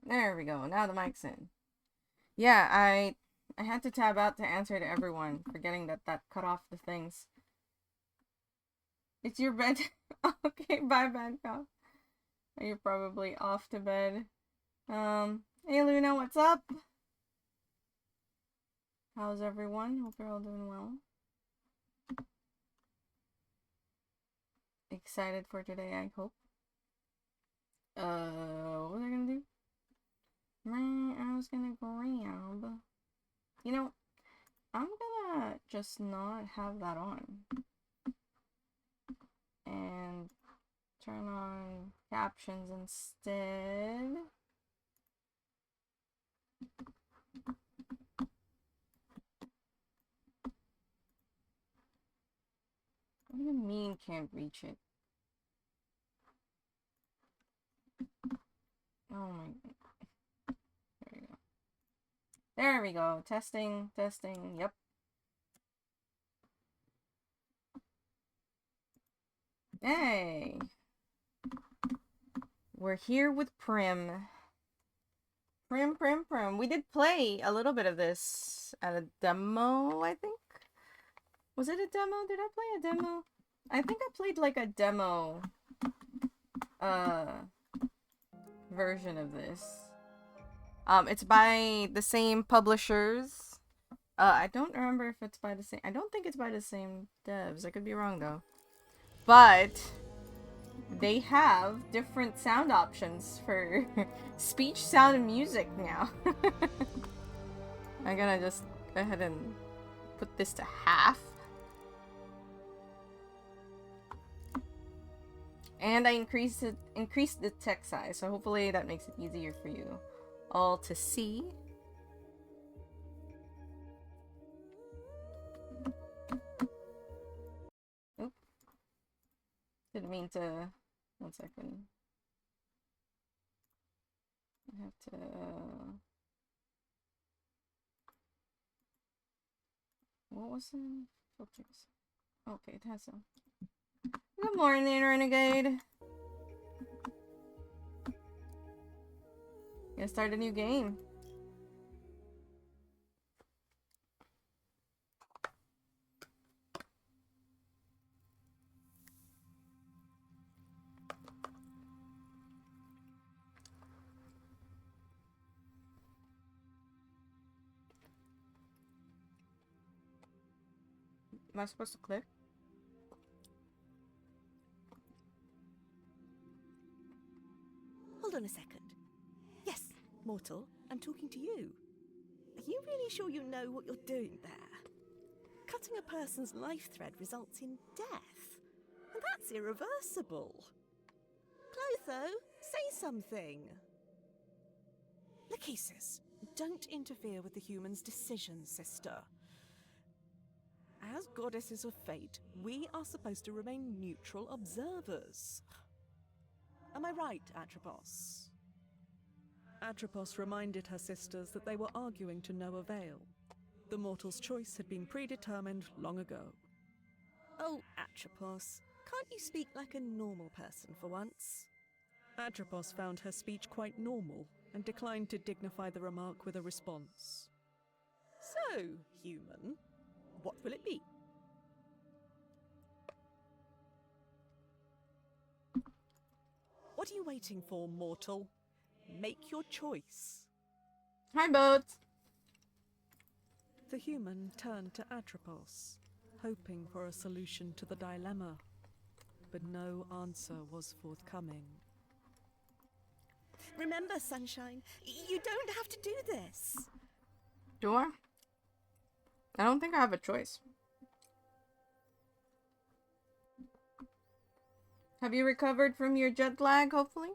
There we go. Now the mic's in. Yeah, I had to tab out to answer to everyone, forgetting that cut off the things. It's your bed. Okay, bye, bad cop. You're probably off to bed. Hey Luna, what's up? How's everyone? Hope you're all doing well. Excited for today, I hope. What was I gonna do? I was gonna grab. You know, I'm gonna just not have that on. And turn on captions instead. What do you mean can't reach it? Oh my. There we go. There we go. Testing, testing. Yep. Hey. We're here with Prim. Prim. We did play a little bit of this at a demo, I think. Was it a demo? Did I play a demo? I think I played like a demo version of this. It's by the same publishers. I don't remember if it's by the same. I don't think it's by the same devs. I could be wrong though. But they have different sound options for speech, sound, and music now. I'm gonna just go ahead and put this to half. And I increased the text size, so hopefully that makes it easier for you all to see. Oop. Didn't mean to. 1 second. I have to. What was the filters? Okay, it has some. Good morning, Renegade. Gonna start a new game. Am I supposed to click? Hold on a second. Yes, mortal, I'm talking to you. Are you really sure you know what you're doing there? Cutting a person's life thread results in death. And that's irreversible. Clotho, say something. Lachesis, don't interfere with the human's decisions, sister. As goddesses of fate, we are supposed to remain neutral observers. Am I right, Atropos? Atropos reminded her sisters that they were arguing to no avail. The mortal's choice had been predetermined long ago. Oh, Atropos, can't you speak like a normal person for once? Atropos found her speech quite normal and declined to dignify the remark with a response. So, human, what will it be? What are you waiting for, mortal? Make your choice. Hi, boat. The human turned to Atropos, hoping for a solution to the dilemma, but no answer was forthcoming. Remember, Sunshine, you don't have to do this. Sure. I don't think I have a choice. Have you recovered from your jet lag, hopefully?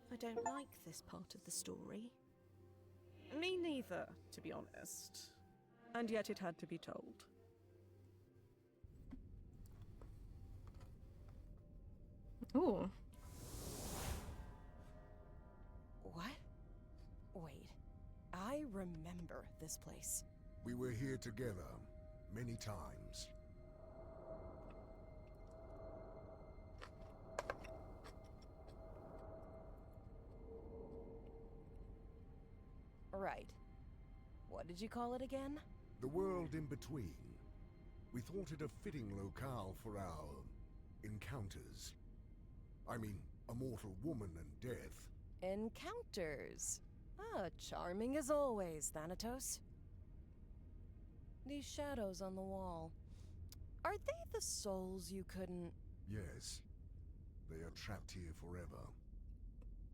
I don't like this part of the story. Me neither, to be honest. And yet it had to be told. Ooh. What? Wait, I remember this place. We were here together many times. Right. What did you call it again? The world in between. We thought it a fitting locale for our encounters. I mean, a mortal woman and death. Encounters. Ah, charming as always, Thanatos. These shadows on the wall. Are they the souls you couldn't... Yes. They are trapped here forever,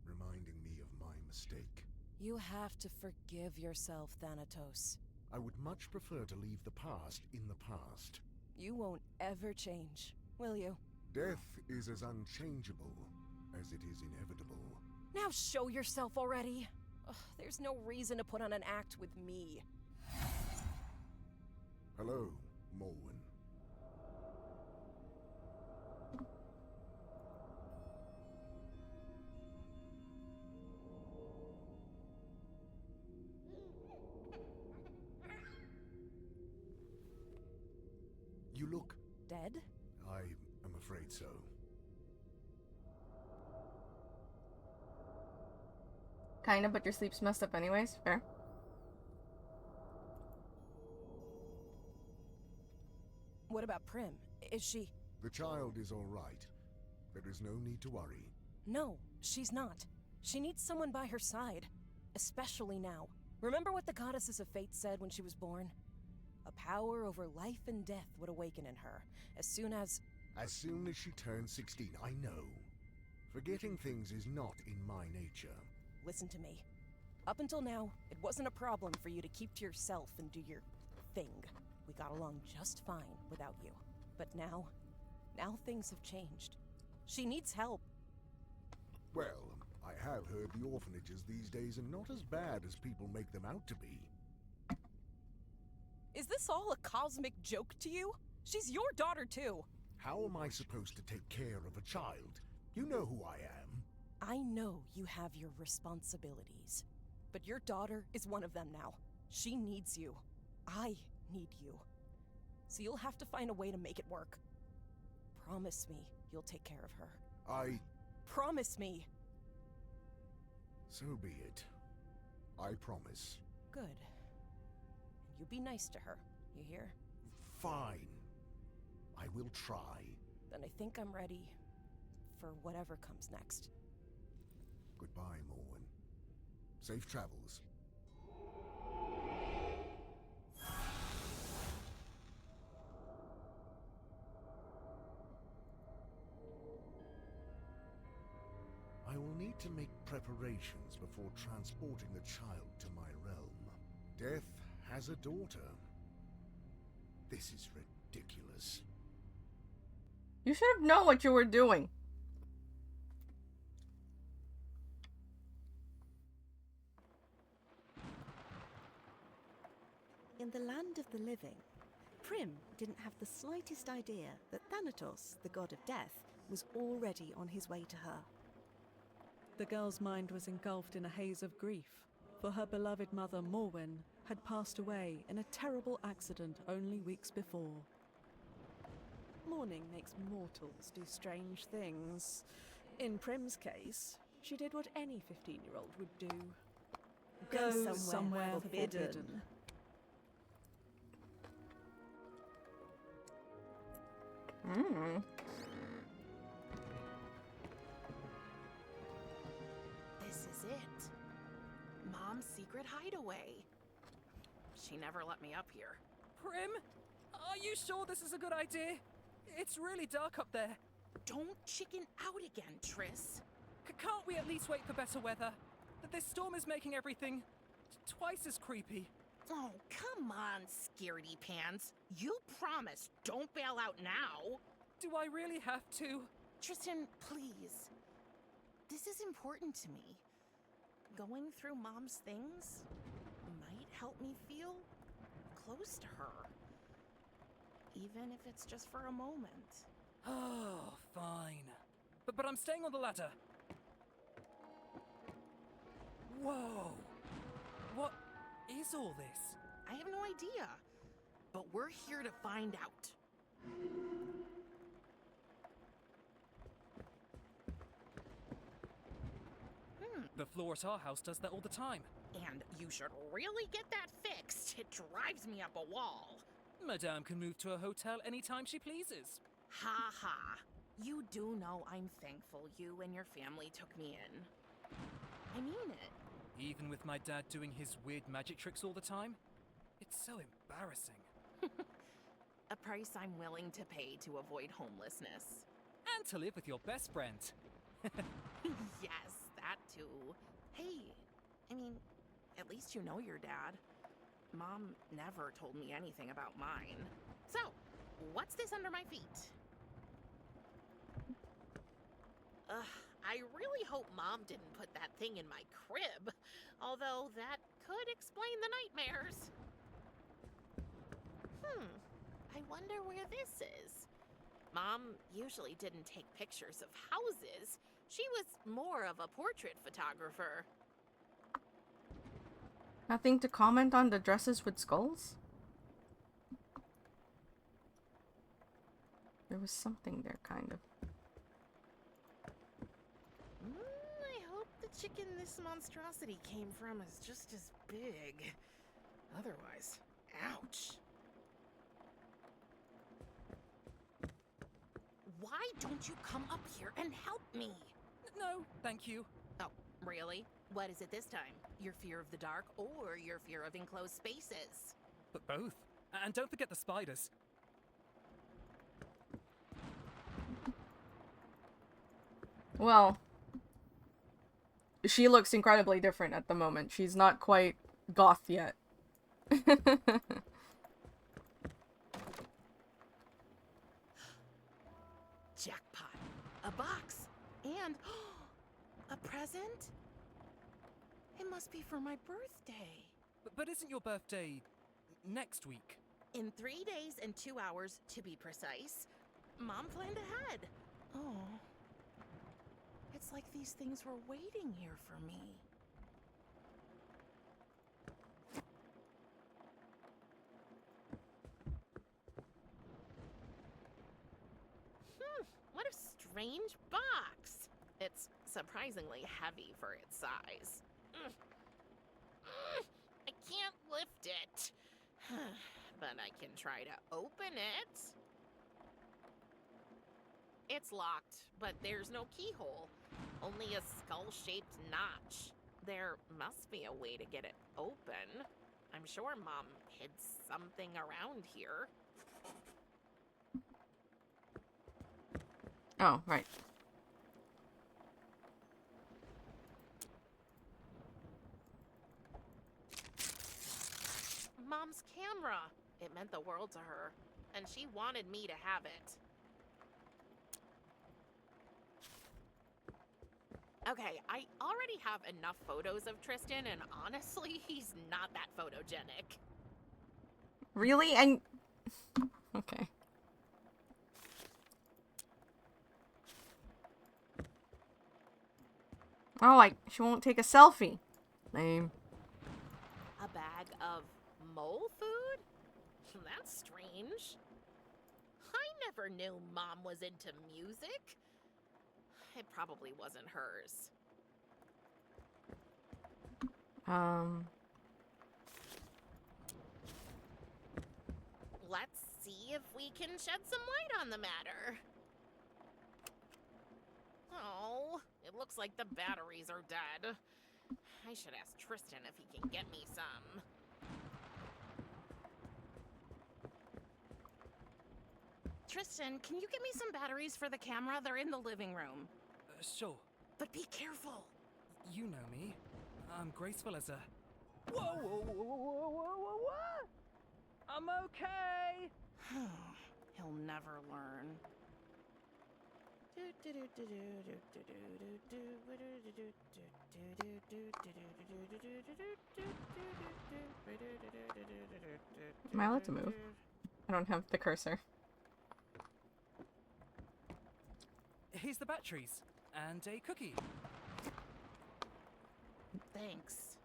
reminding me of my mistake. You have to forgive yourself, Thanatos. I would much prefer to leave the past in the past. You won't ever change, will you? Death is as unchangeable as it is inevitable. Now show yourself already! Ugh, there's no reason to put on an act with me. Hello, Morwen. You look... Dead? I am afraid so. Kinda, but your sleep's messed up anyways. Fair. What about Prim? Is she... The child is all right. There is no need to worry. No, she's not. She needs someone by her side. Especially now. Remember what the Goddesses of Fate said when she was born? A power over life and death would awaken in her, as soon as... As soon as she turns 16, I know. Forgetting things is not in my nature. Listen to me. Up until now, it wasn't a problem for you to keep to yourself and do your thing. We got along just fine without you. But now things have changed. She needs help. Well, I have heard the orphanages these days are not as bad as people make them out to be. Is this all a cosmic joke to you? She's your daughter too. How am I supposed to take care of a child? You know who I am. I know you have your responsibilities, but your daughter is one of them now. She needs you. I need you. So you'll have to find a way to make it work. Promise me you'll take care of her. Promise me! So be it. I promise. Good. You be nice to her, you hear? Fine. I will try. Then I think I'm ready for whatever comes next. Goodbye, Morwen. Safe travels. I will need to make preparations before transporting the child to my realm. Death has a daughter. This is ridiculous. You should have known what you were doing. In the land of the living, Prim didn't have the slightest idea that Thanatos, the god of death, was already on his way to her. The girl's mind was engulfed in a haze of grief, for her beloved mother, Morwen, had passed away in a terrible accident only weeks before. Mourning makes mortals do strange things. In Prim's case, she did what any 15-year-old would do. Go somewhere forbidden. This is it. Mom's secret hideaway. She never let me up here. Prim? Are you sure this is a good idea? It's really dark up there. Don't chicken out again, Triss. Can't we at least wait for better weather? This storm is making everything twice as creepy. Oh, come on, scaredy pants. You promised don't bail out now. Do I really have to? Tristan, please. This is important to me. Going through Mom's things might help me feel close to her. Even if it's just for a moment. Oh, fine. But I'm staying on the ladder. Whoa. What is all this? I have no idea. But we're here to find out. The floor at our house does that all the time. And you should really get that fixed. It drives me up a wall. Madame can move to a hotel anytime she pleases. Ha ha. You do know I'm thankful you and your family took me in. I mean it. Even with my dad doing his weird magic tricks all the time? It's so embarrassing. A price I'm willing to pay to avoid homelessness. And to live with your best friend. Yes, that too. Hey, I mean, at least you know your dad. Mom never told me anything about mine. So, what's this under my feet? I really hope Mom didn't put that thing in my crib. Although that could explain the nightmares. I wonder where this is. Mom usually didn't take pictures of houses. She was more of a portrait photographer. Nothing to comment on the dresses with skulls? There was something there, kind of. I hope the chicken this monstrosity came from is just as big. Otherwise, ouch. Why don't you come up here and help me? No, thank you. Oh, really? What is it this time? Your fear of the dark or your fear of enclosed spaces? But both. And don't forget the spiders. Well, she looks incredibly different at the moment. She's not quite goth yet. Jackpot. A box. And a present? It must be for my birthday. But isn't your birthday next week? In 3 days and 2 hours, to be precise. Mom planned ahead. Oh. It's like these things were waiting here for me. What a strange box. It's surprisingly heavy for its size. I can't lift it. But I can try to open it. It's locked, but there's no keyhole. Only a skull-shaped notch. There must be a way to get it open. I'm sure Mom hid something around here. Oh, right. Mom's camera. It meant the world to her, and she wanted me to have it. Okay, I already have enough photos of Tristan, and honestly, he's not that photogenic. Really? And okay. Oh, she won't take a selfie. Lame. A bag of mole food? That's strange. I never knew Mom was into music. It probably wasn't hers. Let's see if we can shed some light on the matter. Oh, it looks like the batteries are dead. I should ask Tristan if he can get me some. Tristan, can you get me some batteries for the camera? They're in the living room. Sure. But be careful. You know me. I'm graceful as a... Whoa, whoa, whoa, whoa, whoa, whoa, whoa, whoa! I'm okay! He'll never learn. Am I allowed to move? I don't have the cursor. Here's the batteries. And a cookie. Thanks.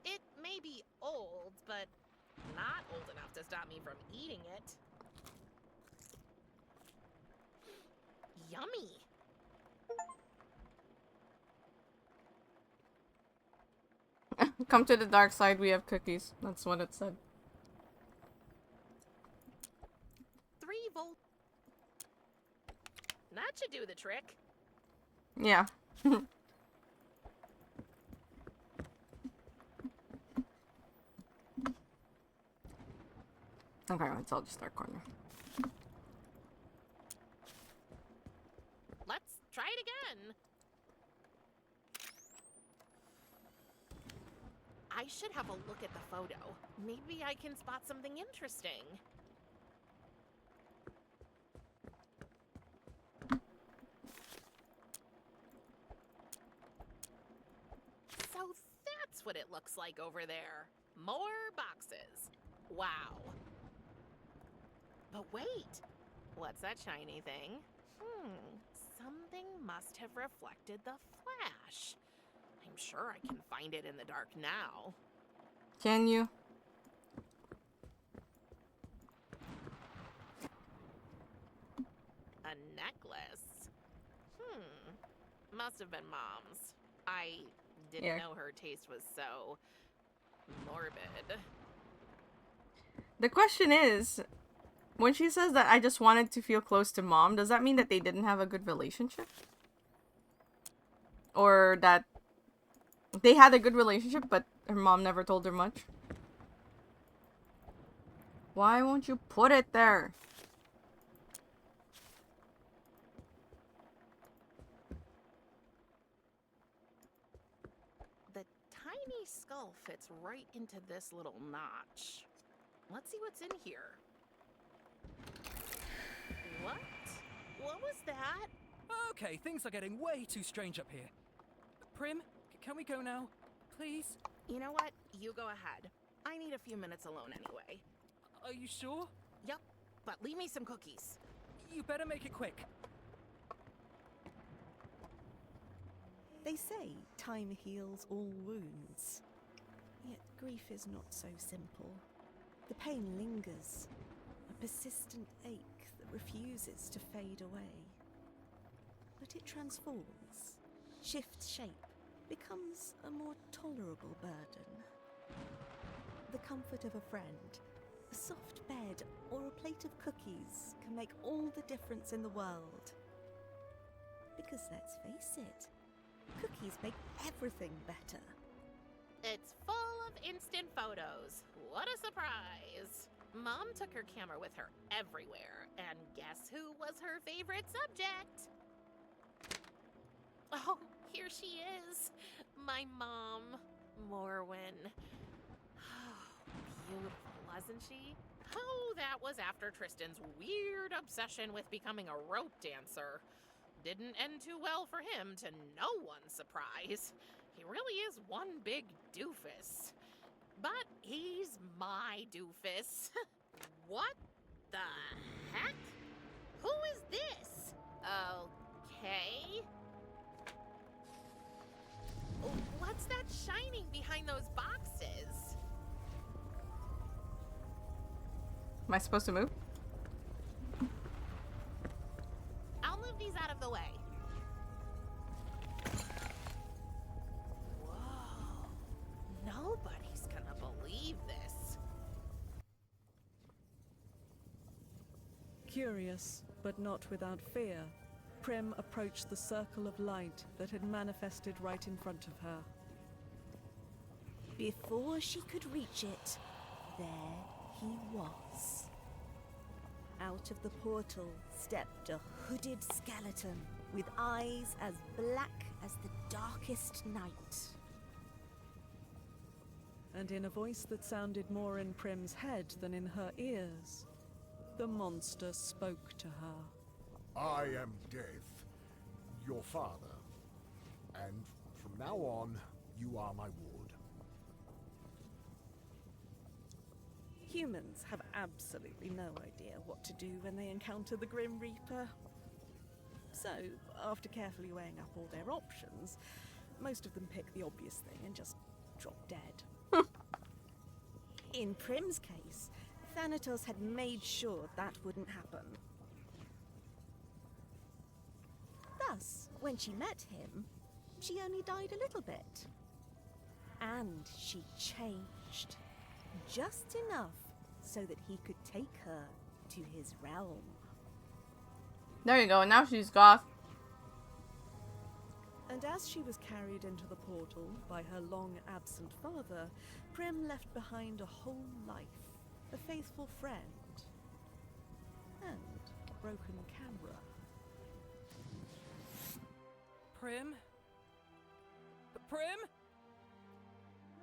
It may be old, but not old enough to stop me from eating it. yummy. Come to the dark side, we have cookies. That's what it said. 3 volt. That should do the trick. Yeah. Okay, let's all just start corner. Let's try it again. I should have a look at the photo. Maybe I can spot something interesting. So that's what it looks like over there. More boxes. Wow. But wait, what's that shiny thing? Something must have reflected the flash. I'm sure I can find it in the dark now. Can you? A necklace. Must have been Mom's. I didn't know her taste was so morbid. The question is, when she says that I just wanted to feel close to Mom, does that mean that they didn't have a good relationship? Or that they had a good relationship, but her mom never told her much? Why won't you put it there? The tiny skull fits right into this little notch. Let's see what's in here. What? What was that? Okay, things are getting way too strange up here. Prim, can we go now? Please? You know what? You go ahead. I need a few minutes alone anyway. Are you sure? Yep, but leave me some cookies. You better make it quick. They say time heals all wounds. Yet grief is not so simple. The pain lingers, a persistent ache that refuses to fade away. But it transforms, shifts shape, becomes a more tolerable burden. The comfort of a friend, a soft bed, or a plate of cookies can make all the difference in the world. Because let's face it, cookies make everything better. It's full of instant photos. What a surprise! Mom took her camera with her everywhere, and guess who was her favorite subject? Oh, here she is. My mom, Morwen. Beautiful, wasn't she? Oh, that was after Tristan's weird obsession with becoming a rope dancer. Didn't end too well for him, to no one's surprise. He really is one big doofus. But he's my doofus. What the heck? Who is this? Okay. What's that shining behind those boxes? Am I supposed to move? I'll move these out of the way. Whoa. Nobody's gonna believe this. Curious, but not without fear, Prim approached the circle of light that had manifested right in front of her. Before she could reach it, there he was. Out of the portal stepped a hooded skeleton with eyes as black as the darkest night. And in a voice that sounded more in Prim's head than in her ears, the monster spoke to her. I am Death, your father. And from now on, you are my ward. Humans have absolutely no idea what to do when they encounter the Grim Reaper. So, after carefully weighing up all their options, most of them pick the obvious thing and just drop dead. In Prim's case, Thanatos had made sure that wouldn't happen. when she met him, she only died a little bit. And she changed. Just enough so that he could take her to his realm. There you go. Now she's goth. And as she was carried into the portal by her long-absent father, Prim left behind a whole life, a faithful friend, and a broken camera. Prim? Prim?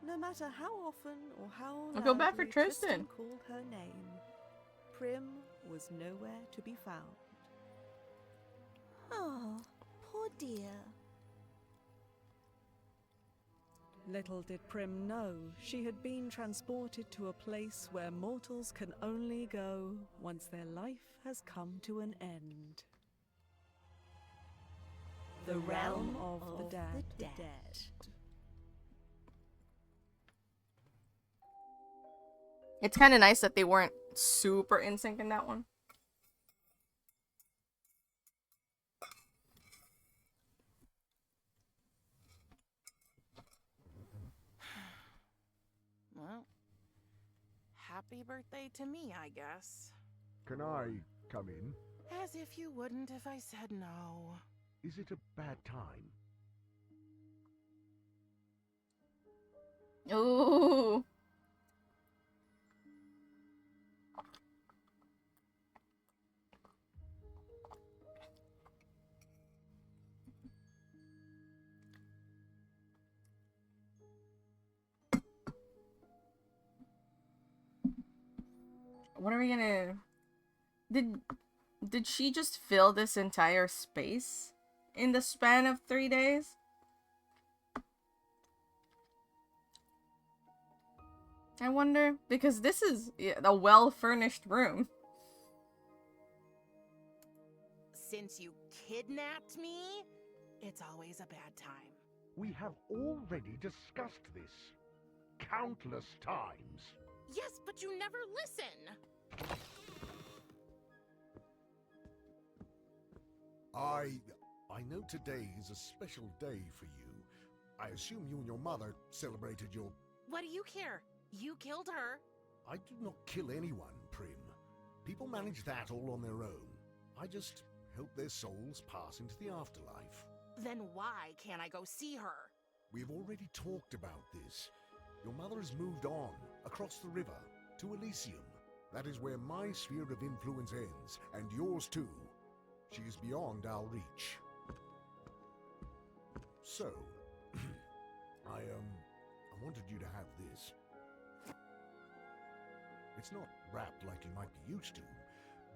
No matter how often or how I feel bad for loudly Tristan. called her name, Prim was nowhere to be found. Oh, poor dear. Little did Prim know she had been transported to a place where mortals can only go once their life has come to an end. The realm of the dead. It's kind of nice that they weren't super in sync in that one. Well, happy birthday to me, I guess. Can I come in? As if you wouldn't if I said no. Is it a bad time? Ooh. What are we gonna... Did she just fill this entire space in the span of 3 days? I wonder, because this is a well-furnished room. Since you kidnapped me, it's always a bad time. We have already discussed this countless times. Yes, but you never listen. I know today is a special day for you. I assume you and your mother celebrated your... What do you care? You killed her. I do not kill anyone, Prim. People manage that all on their own. I just hope their souls pass into the afterlife. Then why can't I go see her? We've already talked about this. Your mother has moved on, across the river, to Elysium. That is where my sphere of influence ends, and yours too. She is beyond our reach. So, I wanted you to have this. It's not wrapped like you might be used to,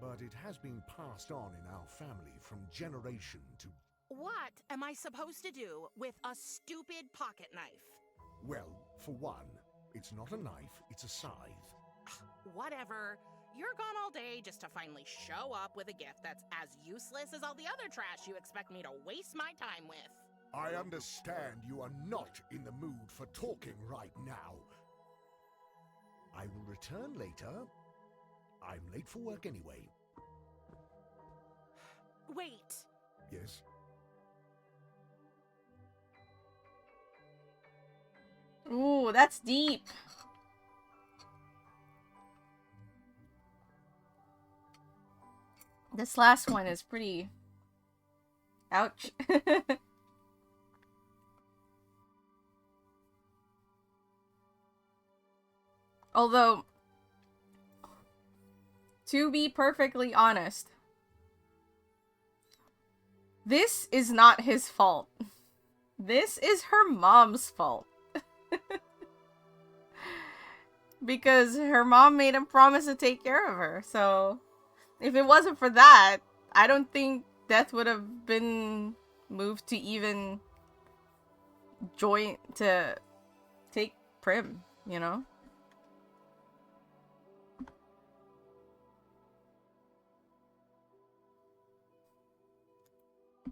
but it has been passed on in our family from generation to... What am I supposed to do with a stupid pocket knife? Well, for one, it's not a knife, it's a scythe. Whatever. You're gone all day just to finally show up with a gift that's as useless as all the other trash you expect me to waste my time with. I understand you are not in the mood for talking right now. I will return later. I'm late for work anyway. Wait. Yes? Ooh, that's deep. This last one is pretty... Ouch. Although, to be perfectly honest, this is not his fault. This is her mom's fault. Because her mom made him promise to take care of her, so... If it wasn't for that, I don't think Death would have been moved to even to take Prim, you know?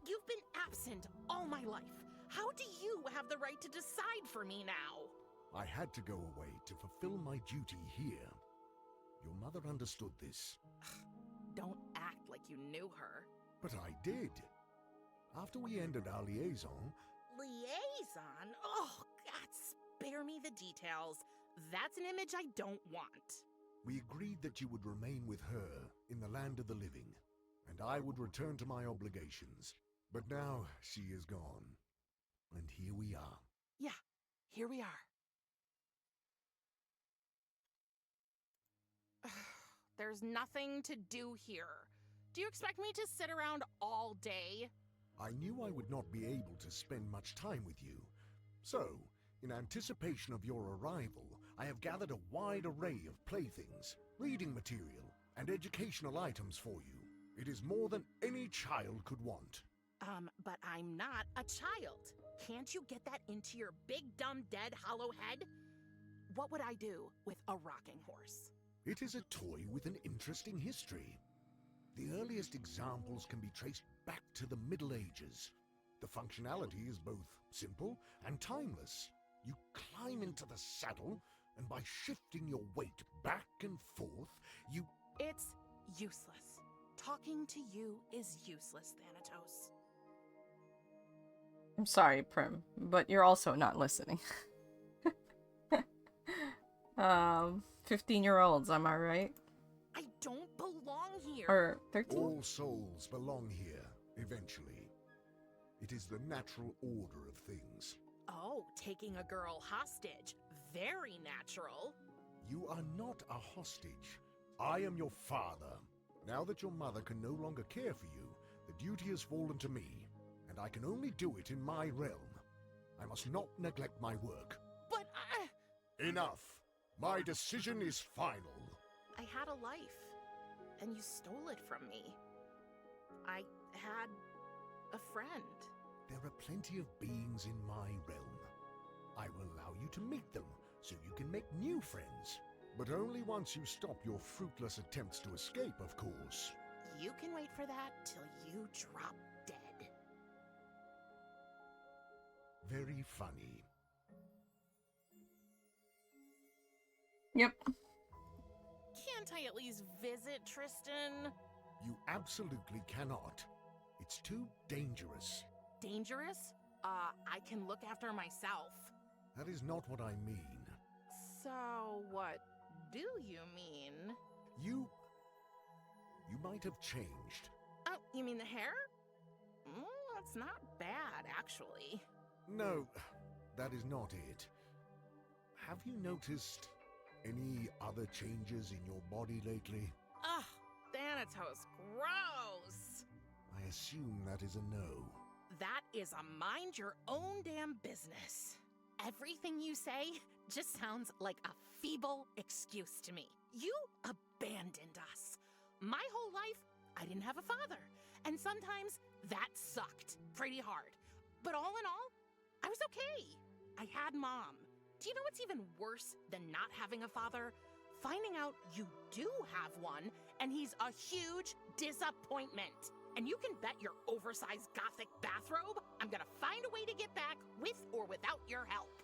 You've been absent all my life. How do you have the right to decide for me now? I had to go away to fulfill my duty here. Your mother understood this. Don't act like you knew her. But I did. After we ended our liaison, Liaison? Oh, God, spare me the details. That's an image I don't want. we agreed that you would remain with her in the land of the living, and I would return to my obligations. But now she is gone, and here we are. Yeah, here we are. There's nothing to do here. Do you expect me to sit around all day? I knew I would not be able to spend much time with you. So, in anticipation of your arrival, I have gathered a wide array of playthings, reading material, and educational items for you. It is more than any child could want. But I'm not a child. Can't you get that into your big, dumb, dead, hollow head? What would I do with a rocking horse? It is a toy with an interesting history. The earliest examples can be traced back to the Middle Ages. The functionality is both simple and timeless. You climb into the saddle, and by shifting your weight back and forth, you... It's useless. Talking to you is useless, Thanatos. I'm sorry, Prim, but you're also not listening. 15-year-olds, am I right? I don't belong here. Or 13? All souls belong here, eventually. It is the natural order of things. Oh, taking a girl hostage. Very natural. You are not a hostage. I am your father. Now that your mother can no longer care for you, the duty has fallen to me, and I can only do it in my realm. I must not neglect my work. But Enough! My decision is final. I had a life, and you stole it from me. I had a friend. There are plenty of beings in my realm. I will allow you to meet them, so you can make new friends. But only once you stop your fruitless attempts to escape, of course. You can wait for that till you drop dead. Very funny. Yep. Can't I at least visit Tristan? You absolutely cannot. It's too dangerous. Dangerous? I can look after myself. That is not what I mean. So, what do you mean? You might have changed. Oh, you mean the hair? That's not bad, actually. No, that is not it. Have you noticed any other changes in your body lately? Ugh, Thanatos, gross! I assume that is a no. That is a mind your own damn business. Everything you say just sounds like a feeble excuse to me. You abandoned us. My whole life, I didn't have a father. And sometimes that sucked pretty hard. But all in all, I was okay. I had Mom. Do you know what's even worse than not having a father? Finding out you do have one, and he's a huge disappointment. And you can bet your oversized gothic bathrobe I'm gonna find a way to get back with or without your help.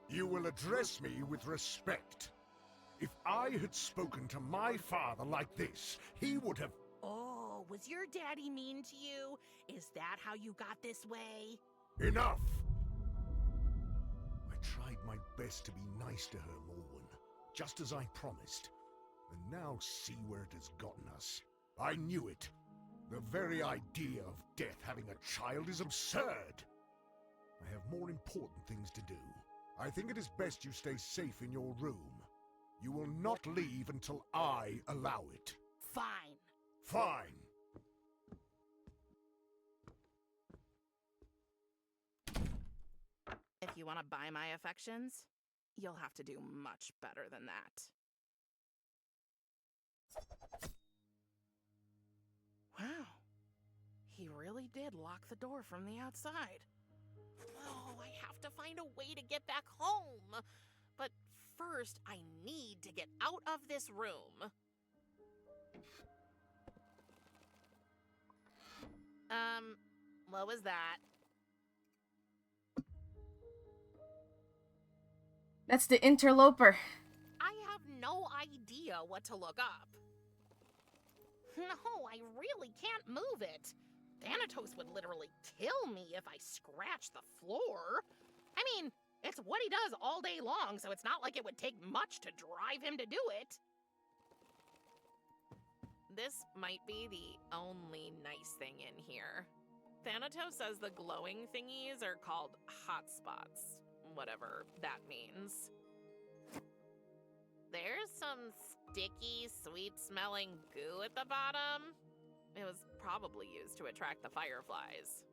You will address me with respect. If I had spoken to my father like this, he would have... Oh, was your daddy mean to you? Is that how you got this way? Enough! I tried my best to be nice to her, Morwen, just as I promised. And now see where it has gotten us. I knew it. The very idea of death having a child is absurd. I have more important things to do. I think it is best you stay safe in your room. You will not leave until I allow it. Fine. Fine. If you want to buy my affections, you'll have to do much better than that. Wow. He really did lock the door from the outside. Oh, I have to find a way to get back home. But first, I need to get out of this room. What was that? That's the interloper. I have no idea what to look up. No, I really can't move it. Thanatos would literally kill me if I scratched the floor. I mean, it's what he does all day long, so it's not like it would take much to drive him to do it. This might be the only nice thing in here. Thanatos says the glowing thingies are called hotspots, whatever that means. There's some sticky, sweet-smelling goo at the bottom. It was probably used to attract the fireflies.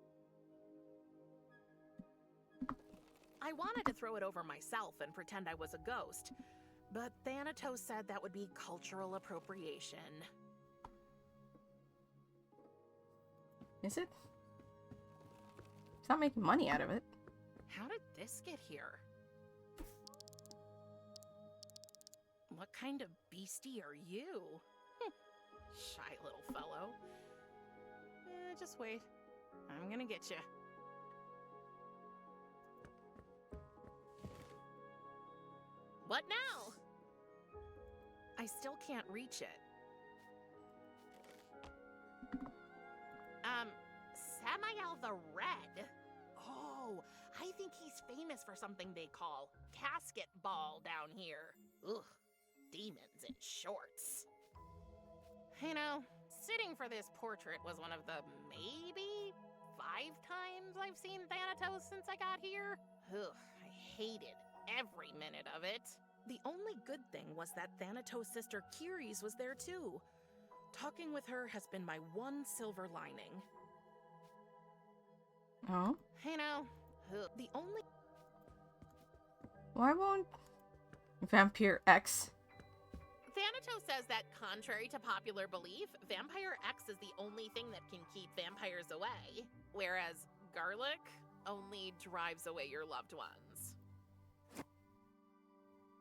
I wanted to throw it over myself and pretend I was a ghost, but Thanatos said that would be cultural appropriation. Is it? It's not making money out of it. How did this get here? What kind of beastie are you? Shy little fellow. Just wait. I'm gonna get you. What now? I still can't reach it. Samael the Red? Oh, I think he's famous for something they call casket ball down here. Ugh, demons in shorts. You know, sitting for this portrait was one of the maybe 5 times I've seen Thanatos since I got here. Ugh, I hated every minute of it. The only good thing was that Thanatos' sister Kyries was there too. Talking with her has been my one silver lining. Oh? You know, the only... Why won't Vampire X? Thanatos says that, contrary to popular belief, Vampire X is the only thing that can keep vampires away, whereas garlic only drives away your loved ones.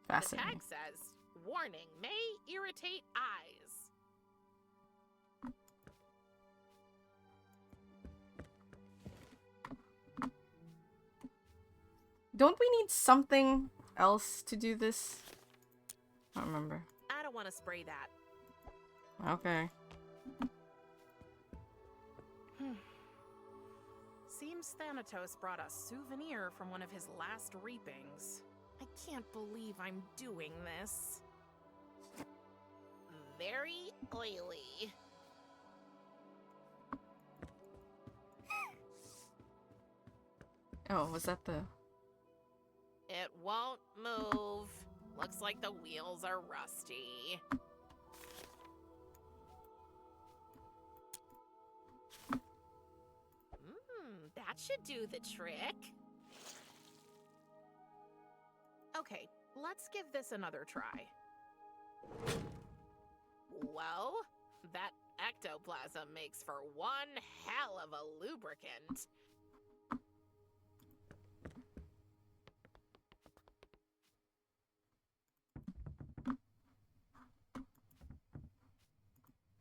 Fascinating. The tag says, warning, may irritate eyes. Don't we need something else to do this? I don't remember. I don't want to spray that. Okay. Seems Thanatos brought a souvenir from one of his last reapings. I can't believe I'm doing this. Very oily. Oh, was that the... It won't move. Looks like the wheels are rusty. That should do the trick. Okay, let's give this another try. Well, that ectoplasm makes for one hell of a lubricant.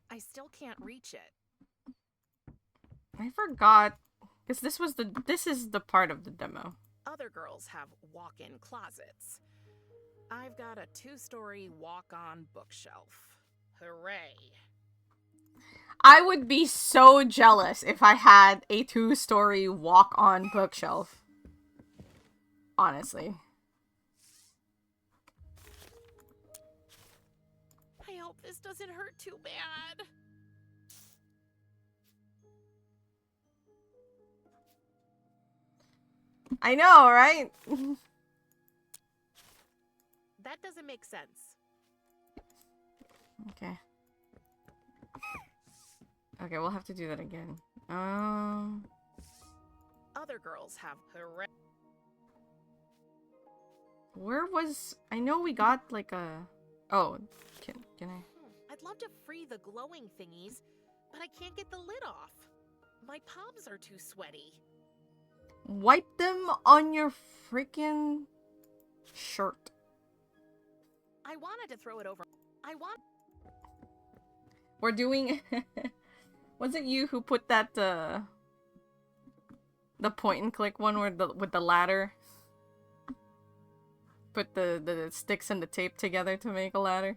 I still can't reach it. I forgot. Because this is the part of the demo. Other girls have walk-in closets. I've got a 2-story walk-on bookshelf. Hooray. I would be so jealous if I had a 2-story walk-on bookshelf. Honestly. I hope this doesn't hurt too bad. I know, right? That doesn't make sense. Okay. Okay, we'll have to do that again. Other girls have hooray. Where was... I know we got, like, a... Oh, can I... I'd love to free the glowing thingies, but I can't get the lid off. My palms are too sweaty. Wipe them on your freaking shirt. I wanted to throw it over. We're doing... Was it you who put that, the point and click one where with the ladder? Put the sticks and the tape together to make a ladder?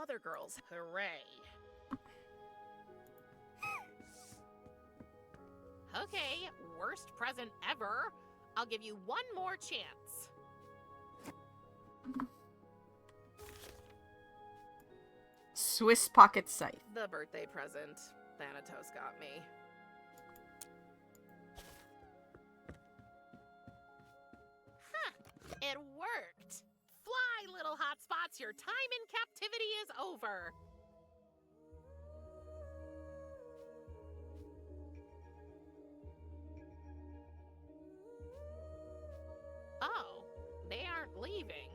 Other girls, hooray. Okay, worst present ever. I'll give you one more chance. Swiss pocket scythe. The birthday present Thanatos got me. Huh, it worked. Fly, little hotspots, your time in captivity is over. Oh, they aren't leaving.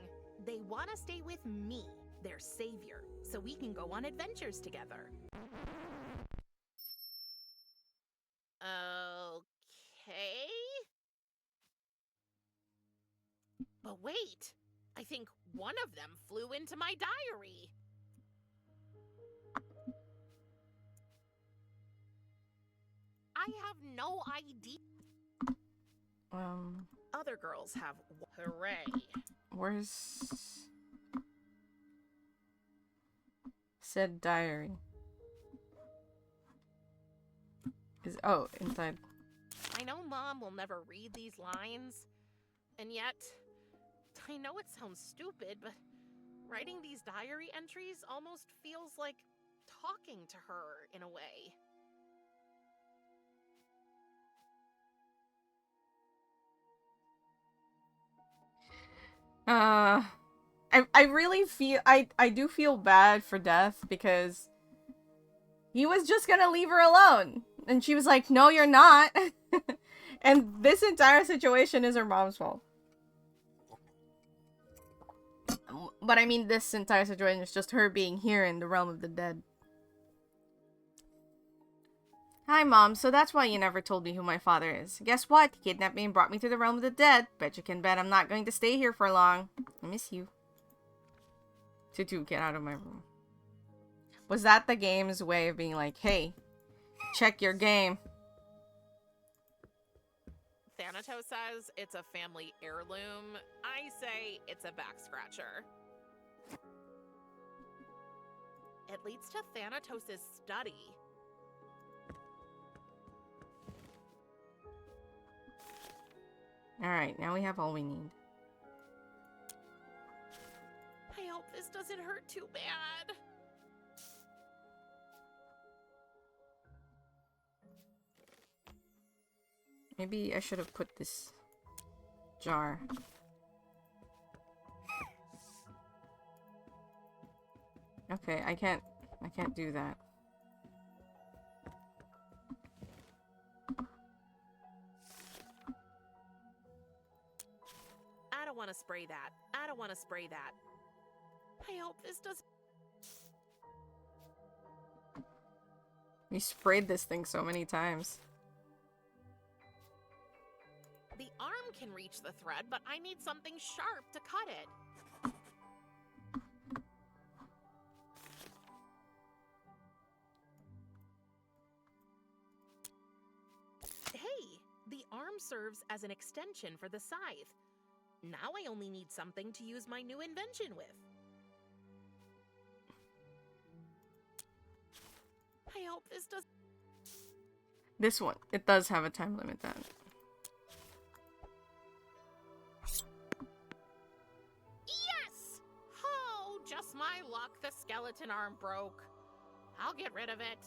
They want to stay with me, their savior, so we can go on adventures together. Okay. But wait, I think one of them flew into my diary. I have no idea. Other girls have. Hooray. Where's said diary? Is inside. I know Mom will never read these lines, and yet, I know it sounds stupid, but writing these diary entries almost feels like talking to her in a way. I really feel I do feel bad for Death because he was just gonna leave her alone. And she was like, no, you're not. And this entire situation is her mom's fault. But I mean, this entire situation is just her being here in the realm of the dead. Hi, Mom. So that's why you never told me who my father is. Guess what? He kidnapped me and brought me to the realm of the dead. Bet you can bet I'm not going to stay here for long. I miss you. Tutu, get out of my room. Was that the game's way of being like, hey, check your game? Thanatos says it's a family heirloom. I say it's a back scratcher. It leads to Thanatos' study. Alright, now we have all we need. I hope this doesn't hurt too bad. Maybe I should have put this jar. Okay, I can't do that. I don't want to spray that. I don't want to spray that. I hope this does. We sprayed this thing so many times. The arm can reach the thread, but I need something sharp to cut it. Hey, the arm serves as an extension for the scythe. Now I only need something to use my new invention with. I hope this does. This one, it does have a time limit then. Yes! Oh, just my luck, the skeleton arm broke. I'll get rid of it.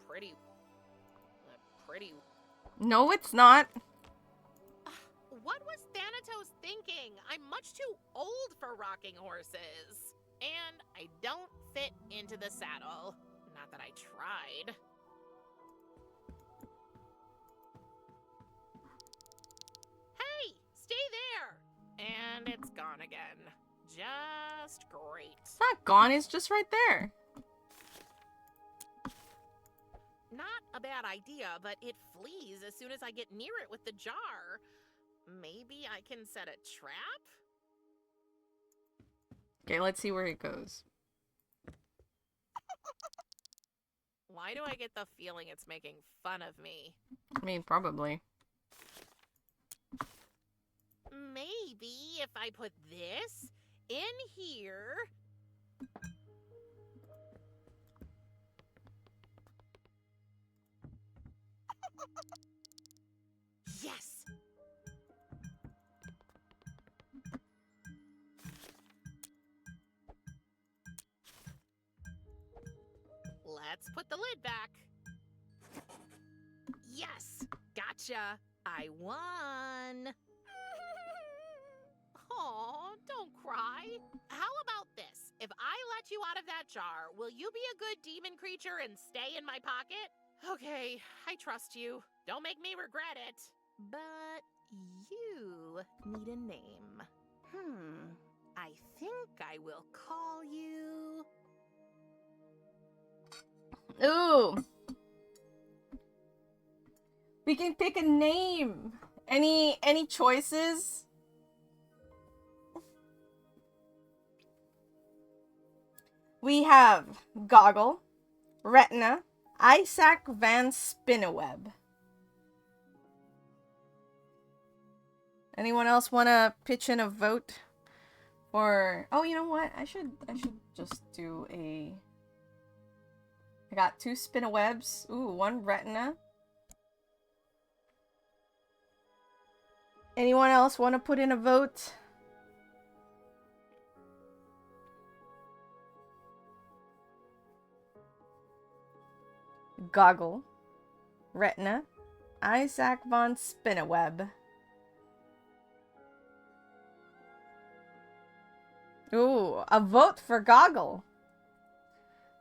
Pretty. No, it's not. What was Thanatos thinking? I'm much too old for rocking horses. And I don't fit into the saddle. Not that I tried. Hey, stay there! And it's gone again. Just great. It's not gone, it's just right there. Not a bad idea, but it flees as soon as I get near it with the jar. Maybe I can set a trap? Okay, let's see where it goes. Why do I get the feeling it's making fun of me? I mean, probably. maybe if I put this in here. Yes! Let's put the lid back. Yes! Gotcha! I won! Aw, don't cry. How about this? If I let you out of that jar, will you be a good demon creature and stay in my pocket? Okay, I trust you. Don't make me regret it. But you need a name. I think I will call you... Ooh. We can pick a name. Any choices? We have Goggle, Retina, Isaac Van Spinneweb. Anyone else want to pitch in a vote for... Oh, you know what? I should just do a... I got 2 Spinnewebs. Ooh, 1 Retina. Anyone else want to put in a vote? Goggle, Retina, Isaac von Spinneweb. Ooh, a vote for Goggle.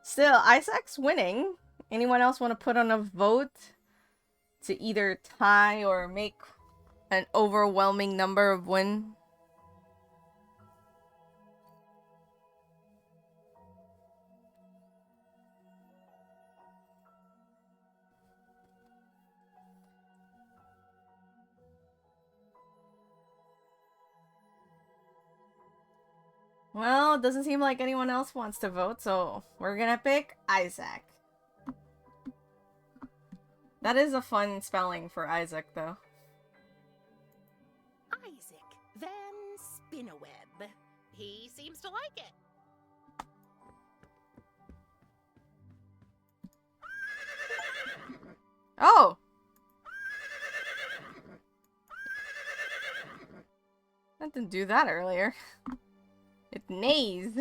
Still, Isaac's winning. Anyone else want to put on a vote to either tie or make an overwhelming number of win? Well, it doesn't seem like anyone else wants to vote, so we're gonna pick Isaac. That is a fun spelling for Isaac, though. Isaac Van Spinneweb. He seems to like it. Oh! I didn't do that earlier. It neighs.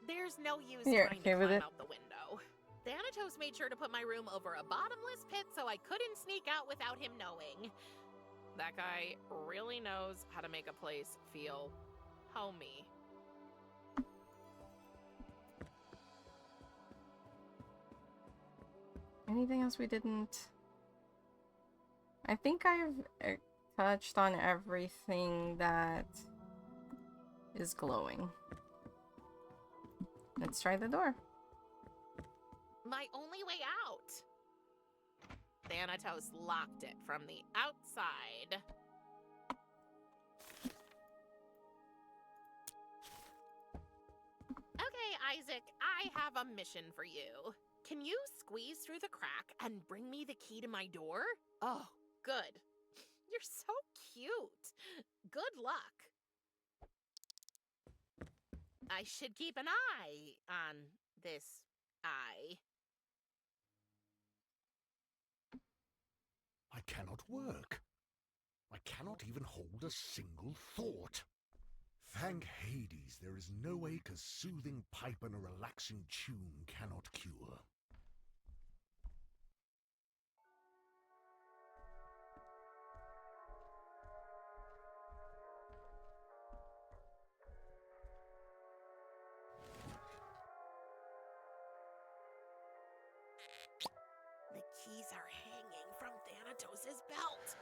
There's no use You're trying okay to with climb it? out the window. Thanatos made sure to put my room over a bottomless pit so I couldn't sneak out without him knowing. That guy really knows how to make a place feel homey. Anything else we didn't? I think I've touched on everything that is glowing. Let's try the door. My only way out. Thanatos locked it from the outside. Okay, Isaac, I have a mission for you. Can you squeeze through the crack and bring me the key to my door? Oh, good. You're so cute. Good luck. I should keep an eye on this eye. I cannot work. I cannot even hold a single thought. Thank Hades, there is no ache a soothing pipe and a relaxing tune cannot cure. The keys are hanging from Thanatos' belt.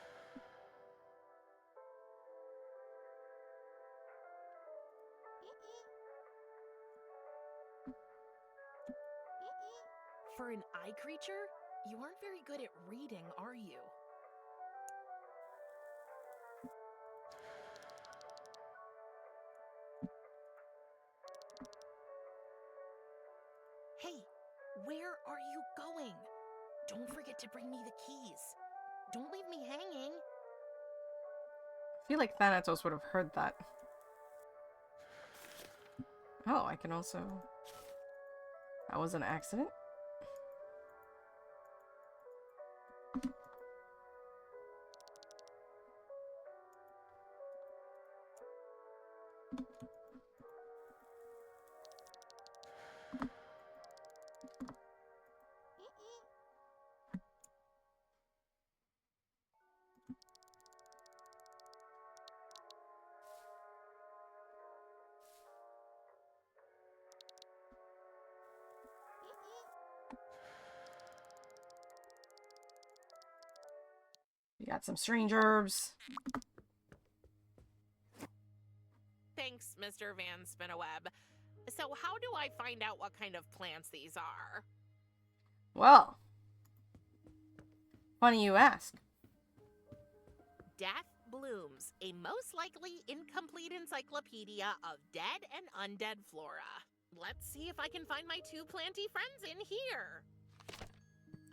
For an eye creature, you aren't very good at reading, are you? Hey, Where are you going? Don't forget to bring me the keys. Don't leave me hanging. I feel like Thanatos would have heard that. Oh, I can also... That was an accident? We got some strange herbs. Thanks, Mr. Van Spinnoweb. So how do I find out what kind of plants these are? Well, funny you ask. Death Blooms, a most likely incomplete encyclopedia of dead and undead flora. Let's see if I can find my two planty friends in here.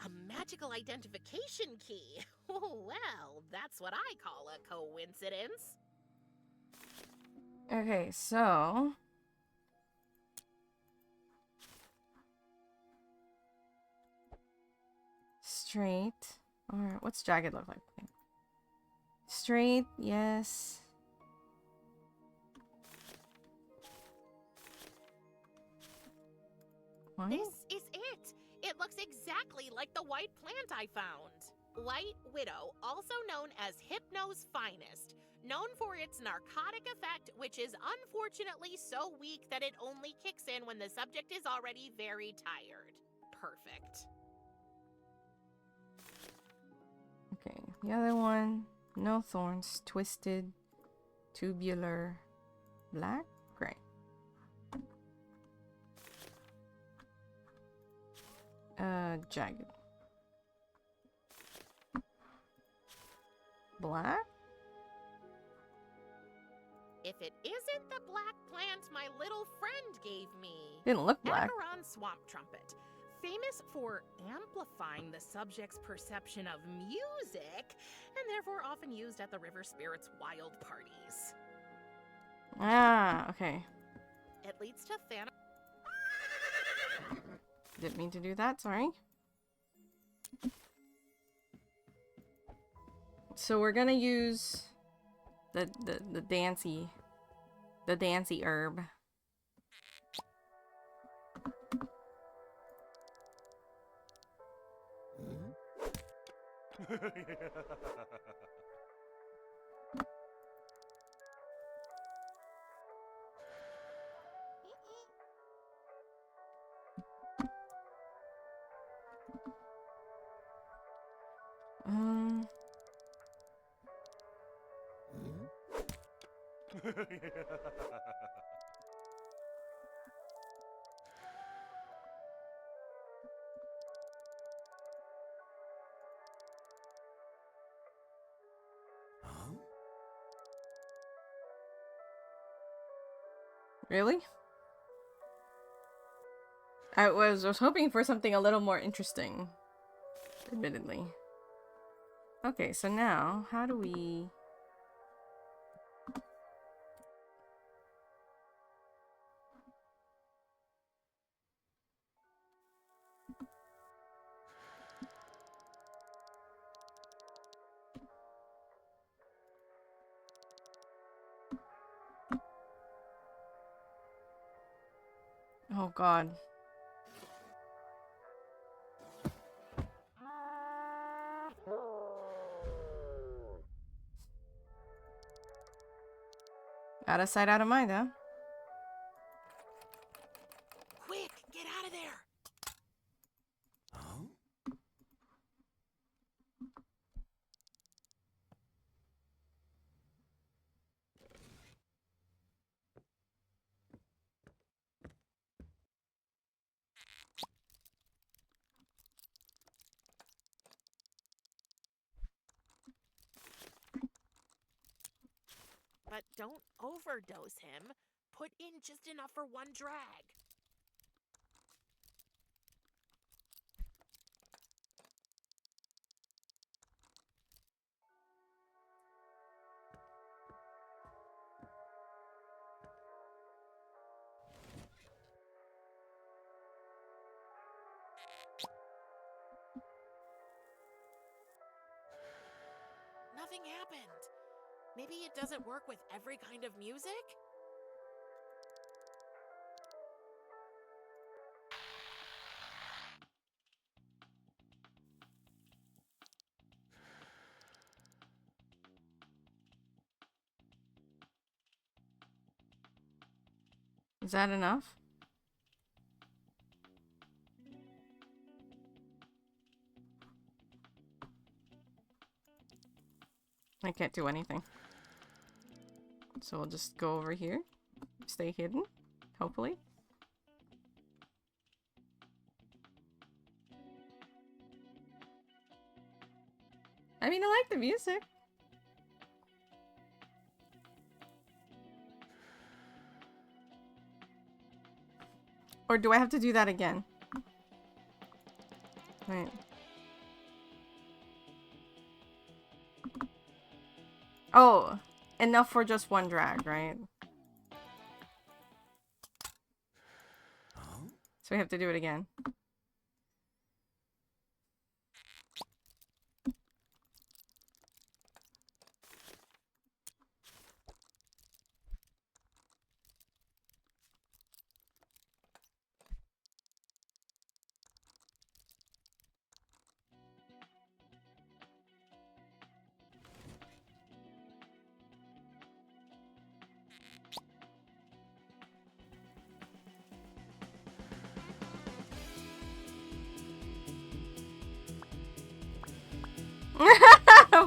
A magical identification key. Well, that's what I call a coincidence. Okay, so... Straight. Or what's jagged look like? Straight, yes. What? This is it. It looks exactly like the white plant I found. White Widow, also known as Hypno's finest, known for its narcotic effect, which is unfortunately so weak that it only kicks in when the subject is already very tired. Perfect. Okay, the other one, no thorns, twisted, tubular, black, gray. Jagged. Black? If it isn't the black plant my little friend gave me. Didn't look black. Acheron Swamp Trumpet, famous for amplifying the subject's perception of music, and therefore often used at the river spirits' wild parties. Ah, okay. It leads to Thanatos. Didn't mean to do that, sorry. So we're gonna use the dancy herb. Really? I was hoping for something a little more interesting, admittedly. Okay, so now, how do we... Oh god. Out of sight, out of mind, huh? Quick, get out of there! But don't overdose him. Put in just enough for one drag. happened. Maybe it doesn't work with every kind of music? Is that enough? I can't do anything. So we'll just go over here. Stay hidden, hopefully. I mean, I like the music. Or do I have to do that again? Right. Oh, enough for just one drag, right? So we have to do it again.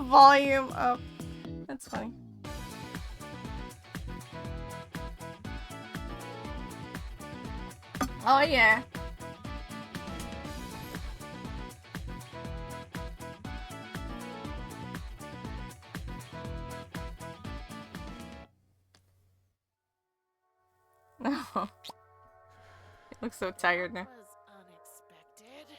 Volume up. That's funny. Oh yeah. No. It looks so tired now. Was unexpected.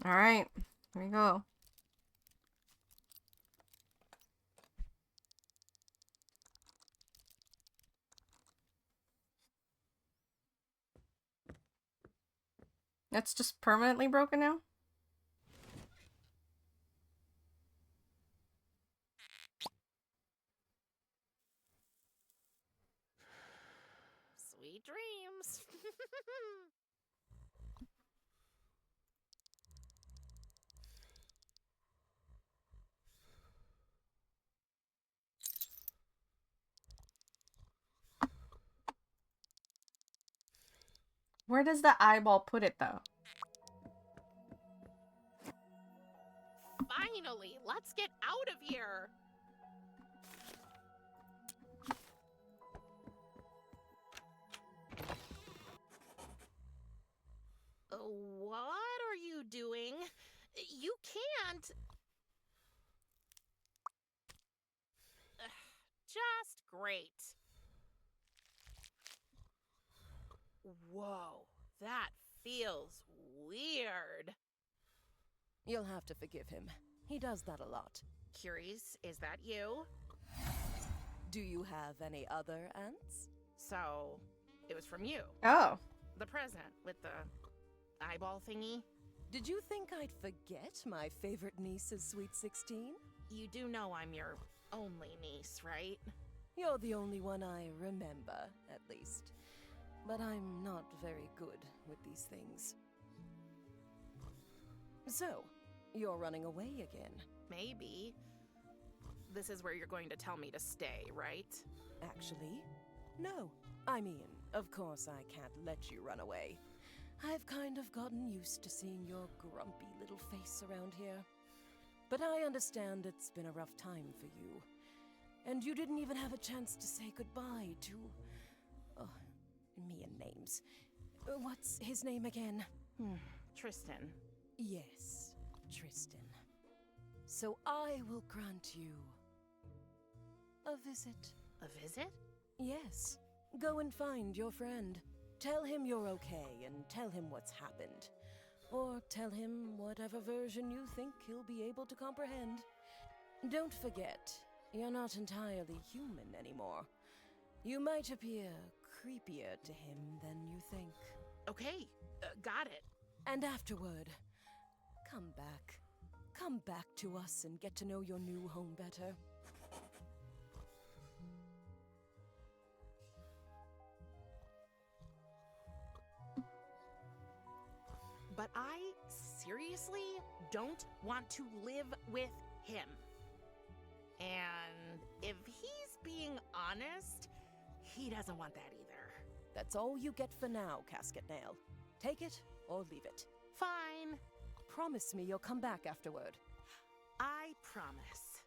Alright. Here we go. That's just permanently broken now? Sweet dreams. Where does the eyeball put it though? Finally, let's get out of here. What are you doing? You can't. Just great. Whoa, that feels weird. You'll have to forgive him. He does that a lot. Curies, is that you? Do you have any other aunts? So, it was from you. Oh. The present with the eyeball thingy. Did you think I'd forget my favorite niece's sweet 16? You do know I'm your only niece, right? You're the only one I remember, at least. But I'm not very good with these things. So, you're running away again? Maybe. This is where you're going to tell me to stay, right? Actually, no. I mean, of course I can't let you run away. I've kind of gotten used to seeing your grumpy little face around here. But I understand it's been a rough time for you. And you didn't even have a chance to say goodbye to... Oh, me and names. What's his name again? Tristan. Yes, Tristan. So I will grant you a visit. A visit? Yes. Go and find your friend. Tell him you're okay and tell him what's happened. Or tell him whatever version you think he'll be able to comprehend. Don't forget, you're not entirely human anymore. You might appear creepier to him than you think. Okay, got it. And afterward, come back. Come back to us and get to know your new home better. But I seriously don't want to live with him. And if he's being honest, he doesn't want that either. That's all you get for now, Casket Nail. Take it or leave it. Fine. Promise me you'll come back afterward. I promise.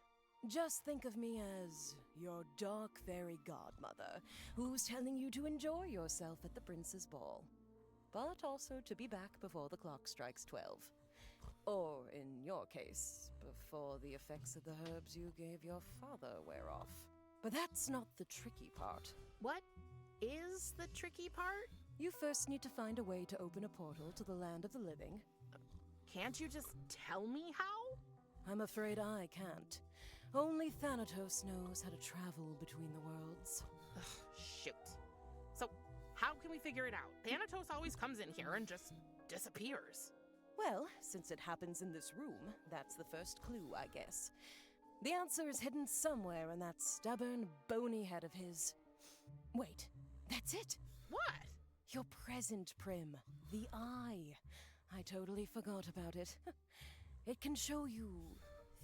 Just think of me as your dark fairy godmother, who's telling you to enjoy yourself at the prince's ball. But also to be back before the clock strikes 12. Or, in your case, before the effects of the herbs you gave your father wear off. But that's not the tricky part. What is the tricky part? You first need to find a way to open a portal to the land of the living. Can't you just tell me how? I'm afraid I can't. Only Thanatos knows how to travel between the worlds. Ugh, shoot. So, how can we figure it out? Thanatos always comes in here and just disappears. Well, since it happens in this room, that's the first clue, I guess. The answer is hidden somewhere in that stubborn, bony head of his. Wait, that's it! What? Your present, Prim. The eye. I totally forgot about it. It can show you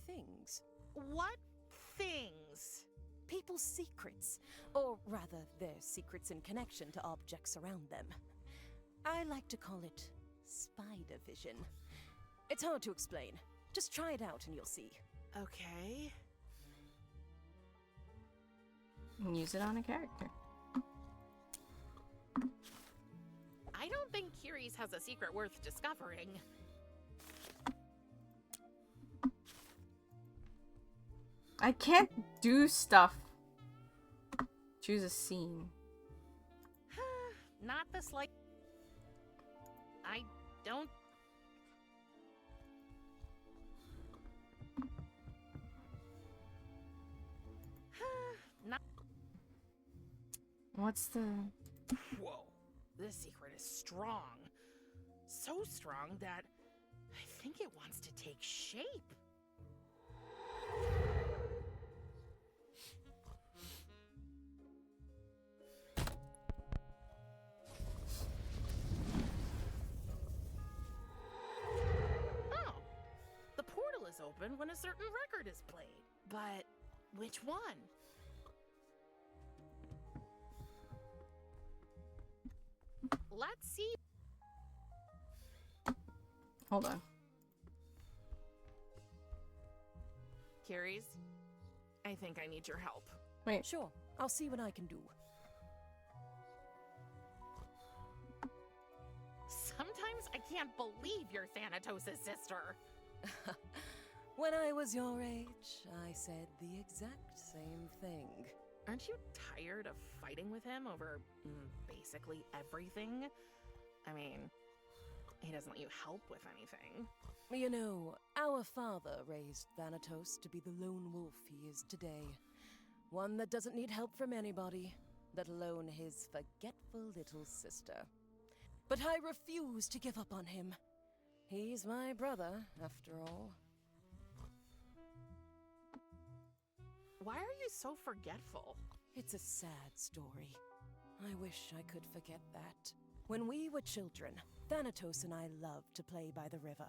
things. What things? People's secrets. Or rather, their secrets in connection to objects around them. I like to call it spider vision. It's hard to explain. Just try it out and you'll see. Okay. And use it on a character. I don't think Kiri's has a secret worth discovering. I can't do stuff. Choose a scene. Not the slight. I don't. Not. What's the... Whoa. This secret is strong. So strong that I think it wants to take shape. Oh. The portal is open when a certain record is played. But which one? Let's see. Hold on. Kiri's, I think I need your help. Wait. Sure, I'll see what I can do. Sometimes I can't believe you're Thanatos' sister. When I was your age, I said the exact same thing. Aren't you tired of fighting with him over basically everything? I mean, he doesn't let you help with anything. You know, our father raised Thanatos to be the lone wolf he is today. One that doesn't need help from anybody, let alone his forgetful little sister. But I refuse to give up on him. He's my brother, after all. Why are you so forgetful? It's a sad story. I wish I could forget that. When we were children, Thanatos and I loved to play by the river.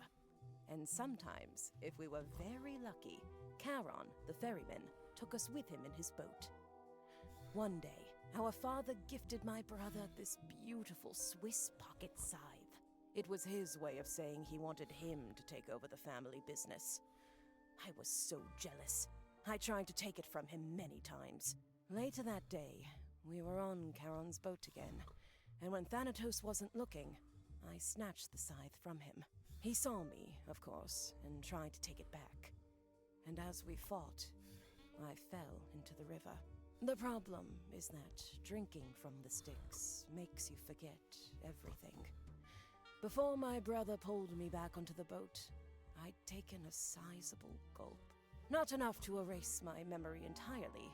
And sometimes, if we were very lucky, Charon, the ferryman, took us with him in his boat. One day, our father gifted my brother this beautiful Swiss pocket scythe. It was his way of saying he wanted him to take over the family business. I was so jealous. I tried to take it from him many times. Later that day, we were on Charon's boat again, and when Thanatos wasn't looking, I snatched the scythe from him. He saw me, of course, and tried to take it back. And as we fought, I fell into the river. The problem is that drinking from the sticks makes you forget everything. Before my brother pulled me back onto the boat, I'd taken a sizable gulp. Not enough to erase my memory entirely,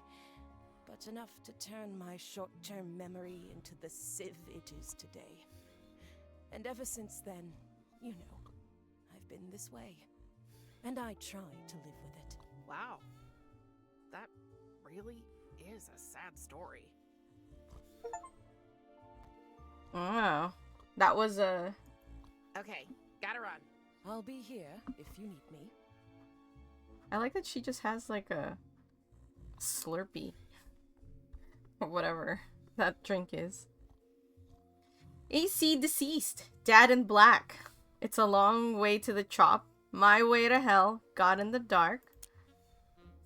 but enough to turn my short-term memory into the sieve it is today. And ever since then, you know, I've been this way. And I try to live with it. Wow. That really is a sad story. Wow. That was a... Okay, gotta run. I'll be here if you need me. I like that she just has like a Slurpee. Or whatever that drink is. AC deceased. Dad in black. It's a long way to the chop. My way to hell. God in the dark.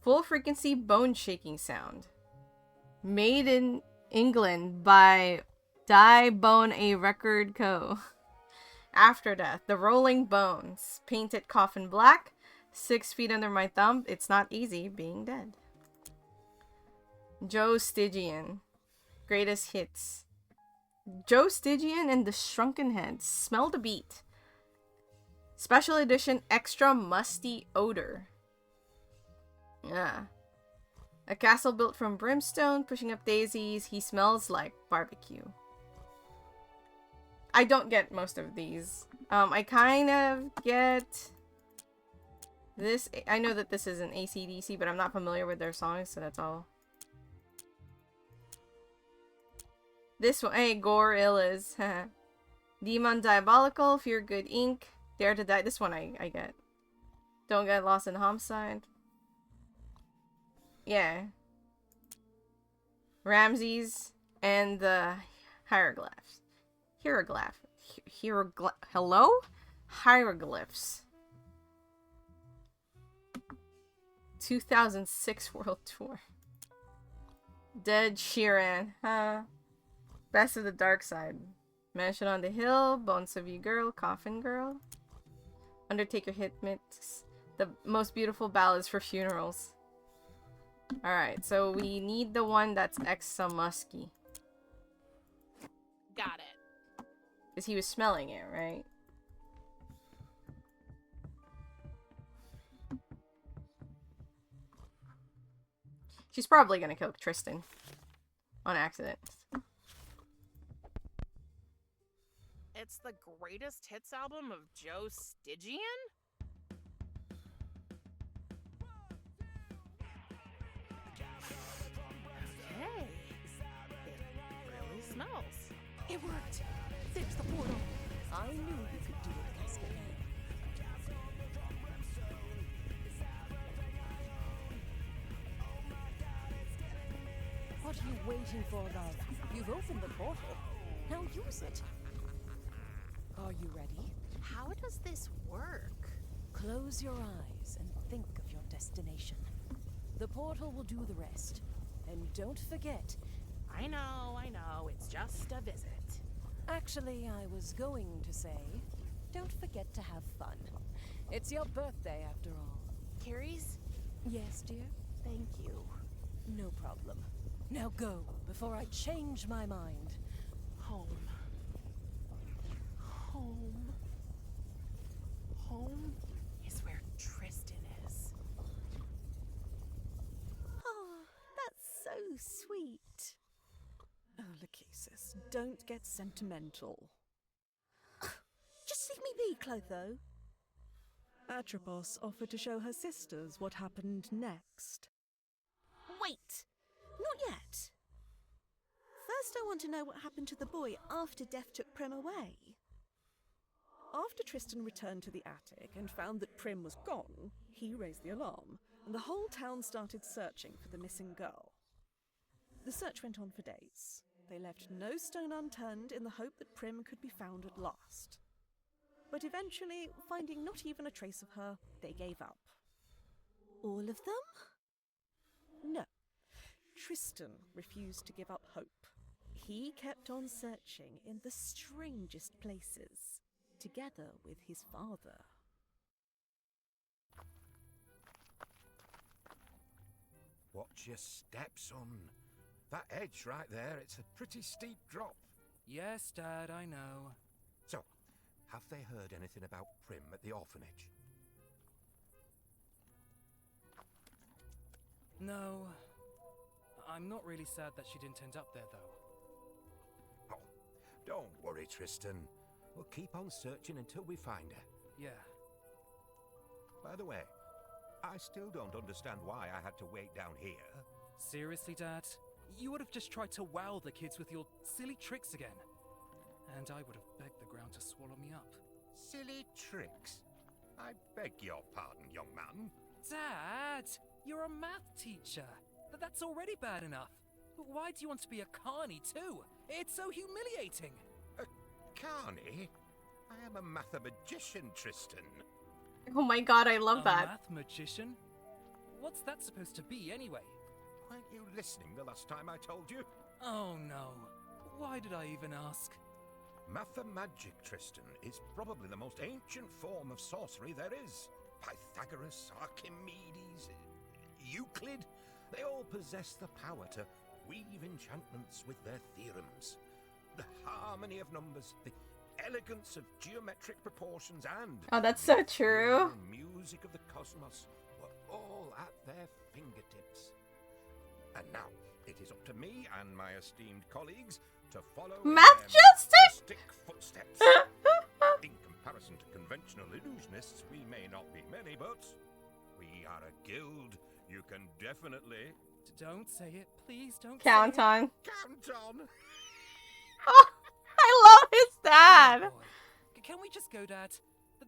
Full frequency bone shaking sound. Made in England by Die Bone A Record Co. After death. The Rolling Bones. Painted coffin black. 6 feet under my thumb. It's not easy being dead. Joe Stygian. Greatest hits. Joe Stygian and the Shrunken Heads. Smell the beat. Special edition extra musty odor. Yeah. A castle built from brimstone, pushing up daisies. He smells like barbecue. I don't get most of these. I kind of get this. I know that this is an AC/DC, but I'm not familiar with their songs, so that's all. This one, hey, Gorillas. Demon Diabolical, Fear Good Inc. Dare to Die. This one I get. Don't Get Lost in Homicide. Yeah. Ramses and the Hieroglyphs. Hello? Hieroglyphs. 2006 World Tour. Dead Sheeran. Huh. Best of the Dark Side. Mansion on the Hill. Bones of You Girl. Coffin Girl. Undertaker Hit Mix. The Most Beautiful Ballads for Funerals. Alright, so we need the one that's extra musky. Got it. Because he was smelling it, right? She's probably gonna kill Tristan. On accident. It's the greatest hits album of Joe Stygian? Okay. It really smells. It worked! Fix the portal! I knew you could do it, Cascade. What are you waiting for, love? You've opened the portal. Now use it. Are you ready? How does this work? Close your eyes and think of your destination. The portal will do the rest. And don't forget... I know, it's just a visit. Actually, I was going to say, don't forget to have fun. It's your birthday, after all. Carrie's? Yes, dear? Thank you. No problem. Now go, before I change my mind. Home. Home. Home is where Tristan is. Oh, that's so sweet. Oh, Lachesis, don't get sentimental. Just leave me be, Clotho. Atropos offered to show her sisters what happened next. Wait! Not yet. First, I want to know what happened to the boy after Death took Prim away. After Tristan returned to the attic and found that Prim was gone, he raised the alarm, and the whole town started searching for the missing girl. The search went on for days. They left no stone unturned in the hope that Prim could be found at last. But eventually, finding not even a trace of her, they gave up. All of them? No. Tristan refused to give up hope. He kept on searching in the strangest places, together with his father. Watch your step, son. That edge right there, it's a pretty steep drop. Yes, Dad, I know. So, have they heard anything about Prim at the orphanage? No. I'm not really sad that she didn't end up there, though. Oh, don't worry, Tristan. We'll keep on searching until we find her. Yeah. By the way, I still don't understand why I had to wait down here. Seriously, Dad? You would have just tried to wow the kids with your silly tricks again. And I would have begged the ground to swallow me up. Silly tricks? I beg your pardon, young man. Dad! You're a math teacher! That's already bad enough. Why do you want to be a carny, too? It's so humiliating! A carny? I am a mathematician, Tristan. Oh my god, I love A that. math magician? What's that supposed to be, anyway? Weren't you listening the last time I told you? Oh no. Why did I even ask? Mathemagic, Tristan, is probably the most ancient form of sorcery there is. Pythagoras, Archimedes, Euclid, they all possess the power to weave enchantments with their theorems. The harmony of numbers, the elegance of geometric proportions, and Oh, that's so true. the music of the cosmos were all at their fingertips. And now, it is up to me and my esteemed colleagues to follow in Math their justice? majestic footsteps. In comparison to conventional illusionists, we may not be many, but we are a guild. You can definitely Don't say it. Please don't Count say it. on. count on. Oh, I love his dad. Oh, boy. Can we just go, Dad?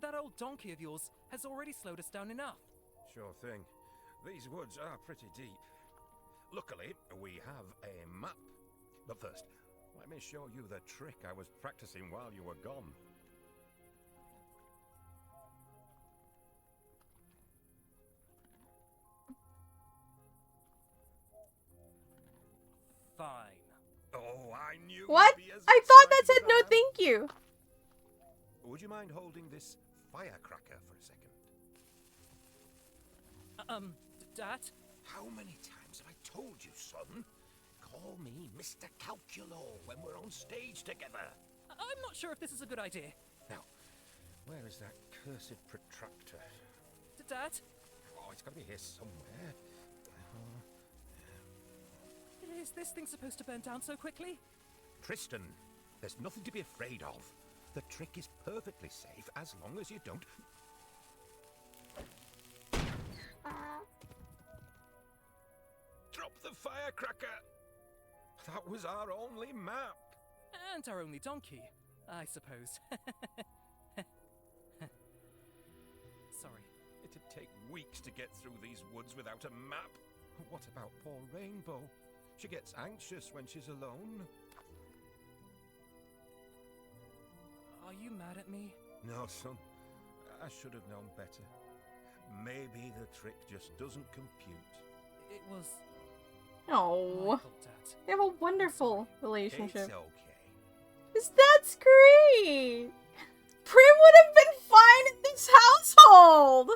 That old donkey of yours has already slowed us down enough. Sure thing. These woods are pretty deep. Luckily, we have a map. But first, let me show you the trick I was practicing while you were gone. Fine. Oh, I knew What? you'd be as I thought that excited said as no I am. thank you. Would you mind holding this firecracker for a second? Dad? How many times have I told you, son? Call me Mr. Calculo when we're on stage together. I'm not sure if this is a good idea. Now, where is that cursed protractor? Dad? Oh, it's got to be here somewhere. Is this thing supposed to burn down so quickly? Tristan, there's nothing to be afraid of. The trick is perfectly safe as long as you don't... Drop the firecracker! That was our only map. And our only donkey, I suppose. Sorry. It'd take weeks to get through these woods without a map. What about poor Rainbow? She gets anxious when she's alone. Are you mad at me? No, son. I should have known better. Maybe the trick just doesn't compute. It was Oh, my fault, Dad. they have a wonderful relationship. It's okay. That's great. Prim would have been fine in this household.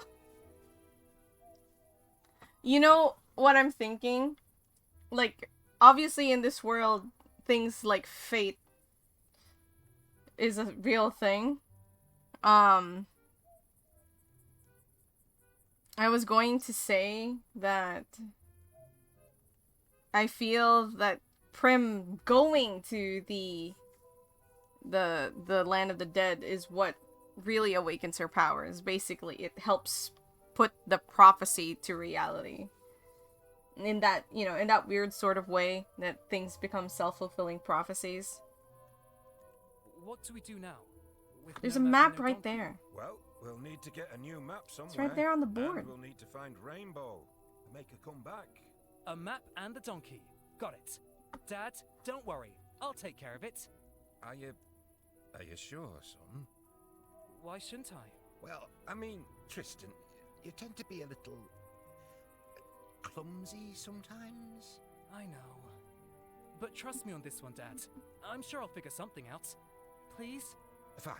You know what I'm thinking? Like, obviously in this world, things like fate is a real thing. I was going to say that I feel that Prim going to the land of the dead is what really awakens her powers. Basically, it helps put the prophecy to reality. In that, you know, in that weird sort of way that things become self-fulfilling prophecies. What do we do now? With There's no a map and map no right donkey? there. Well, we'll need to get a new map somewhere. It's right there on the board. And we'll need to find Rainbow. Make her come back. A map and the donkey. Got it. Dad, don't worry. I'll take care of it. Are you sure, son? Why shouldn't I? Well, I mean, Tristan, you tend to be a little clumsy sometimes. I know. But trust me on this one, Dad. I'm sure I'll figure something out. Please? Fine.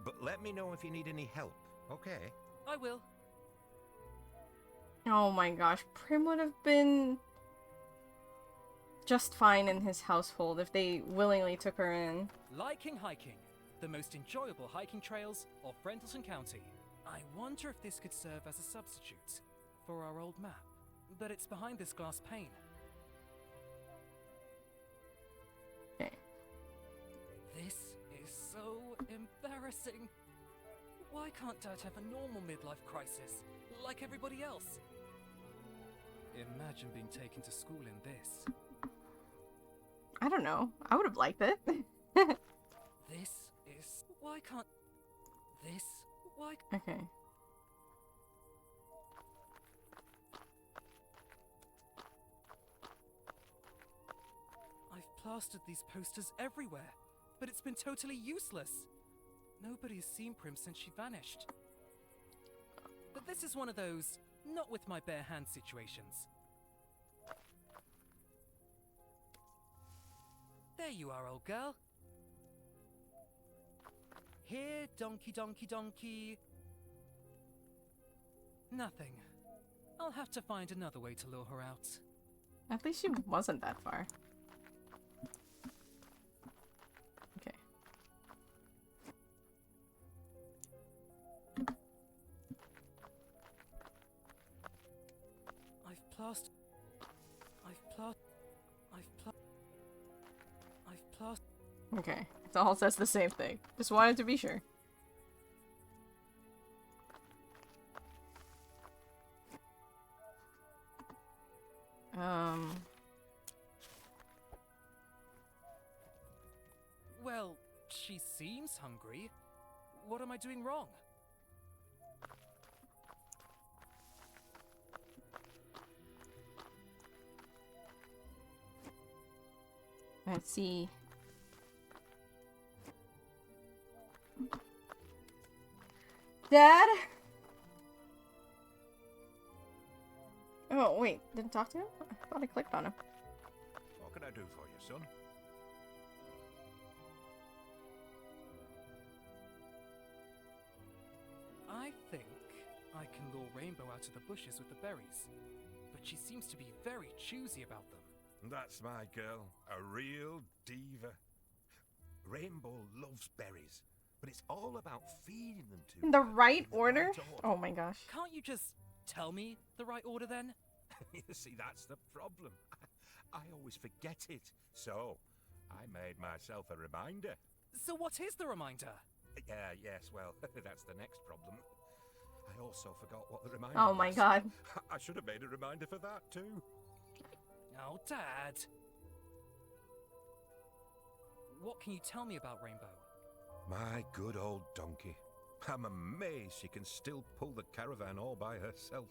But let me know if you need any help, okay? I will. Oh my gosh, Prim would have been just fine in his household if they willingly took her in. Liking hiking, the most enjoyable hiking trails of Friendleton County. I wonder if this could serve as a substitute for our old map. But it's behind this glass pane. Okay. This is so embarrassing. Why can't Dad have a normal midlife crisis, like everybody else? Imagine being taken to school in this. I don't know. I would have liked it. This is... Why can't... This... Why... Okay. I've plastered these posters everywhere, but it's been totally useless. Nobody has seen Prim since she vanished. But this is one of those not with my bare hands situations. There you are, old girl. Here, donkey, donkey, donkey. Nothing. I'll have to find another way to lure her out. At least she wasn't that far. Okay. Okay. It all says the same thing. Just wanted to be sure. Well, she seems hungry. What am I doing wrong? Let's see. Dad? Oh, wait. Didn't talk to him? I thought I clicked on him. What can I do for you, son? I think I can lure Rainbow out of the bushes with the berries, but she seems to be very choosy about them. That's my girl, a real diva. Rainbow loves berries, but it's all about feeding them to In the her right in the order? right Oh my gosh. Can't you just tell me the right order then? You see, that's the problem. I always forget it. So, I made myself a reminder. So what is the reminder? Yes, well, that's the next problem. I also forgot what the reminder Oh my was. god. I should have made a reminder for that, too. Oh, Dad. What can you tell me about Rainbow? My good old donkey. I'm amazed she can still pull the caravan all by herself.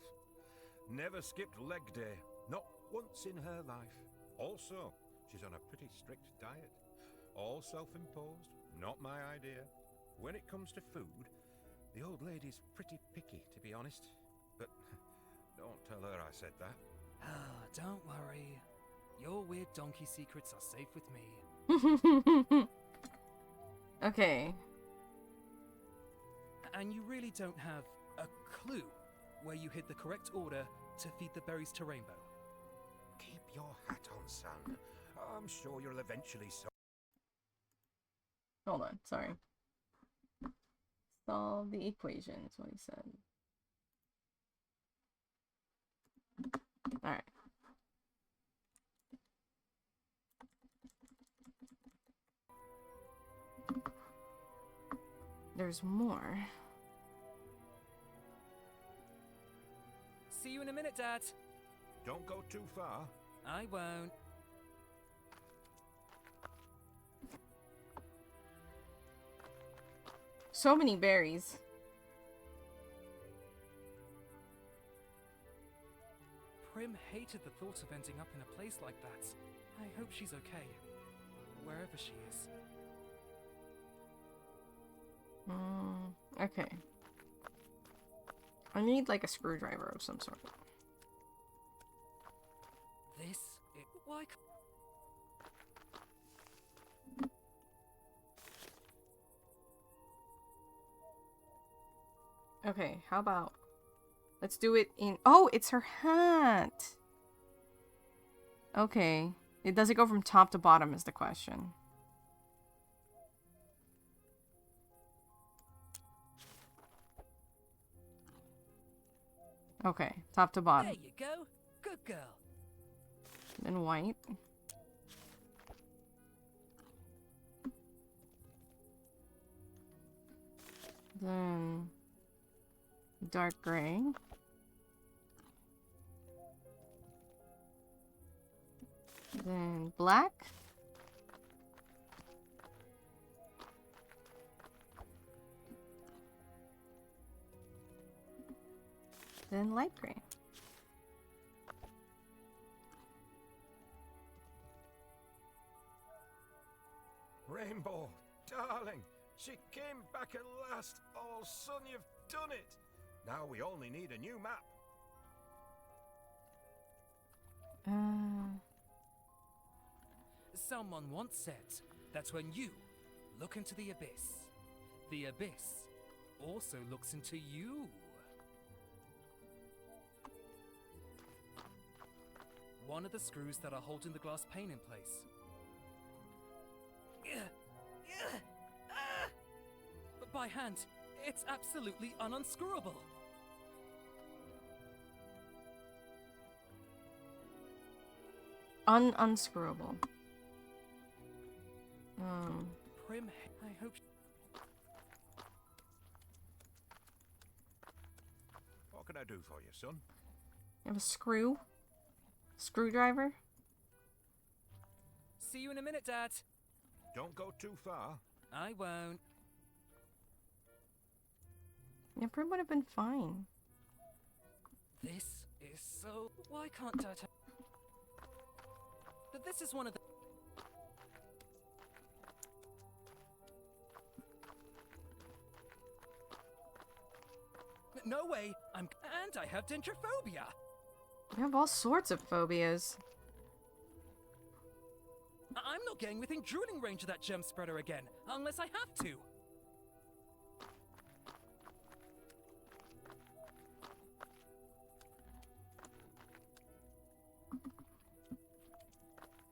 Never skipped leg day, not once in her life. Also, she's on a pretty strict diet. All self-imposed, not my idea. When it comes to food, the old lady's pretty picky, to be honest. But don't tell her I said that. Ah, don't worry. Your weird donkey secrets are safe with me. Okay. And you really don't have a clue where you hid the correct order to feed the berries to Rainbow. Keep your hat on, son. I'm sure you'll eventually Hold on. Sorry. Solve the equation is what he said. Alright. There's more. See you in a minute, Dad. Don't go too far. I won't. So many berries. Prim hated the thought of ending up in a place like that. I hope she's okay, wherever she is. Okay. I need like a screwdriver of some sort. This is... Why... Okay, how about... Let's do it in... Oh, it's her hat! Okay. It does it go from top to bottom is the question. Okay, top to bottom. There you go. Good girl. Then white. Then dark gray. Then black. Then light gray. Rainbow, darling, she came back at last. Oh, son, you've done it. Now we only need a new map. Someone once said that when you look into the abyss also looks into you. One of the screws that are holding the glass pane in place. But by hand, it's absolutely unscrewable. Unscrewable. Prim, I hope. What can I do for you, son? You have a screw? Screwdriver? See you in a minute, Dad. Don't go too far. I won't. Yeah, Prim would have been fine. This is so. Why can't Dad have. But this is one of the. No way! And I have dendrophobia! You have all sorts of phobias. I'm not getting within drooling range of that gem spreader again, unless I have to.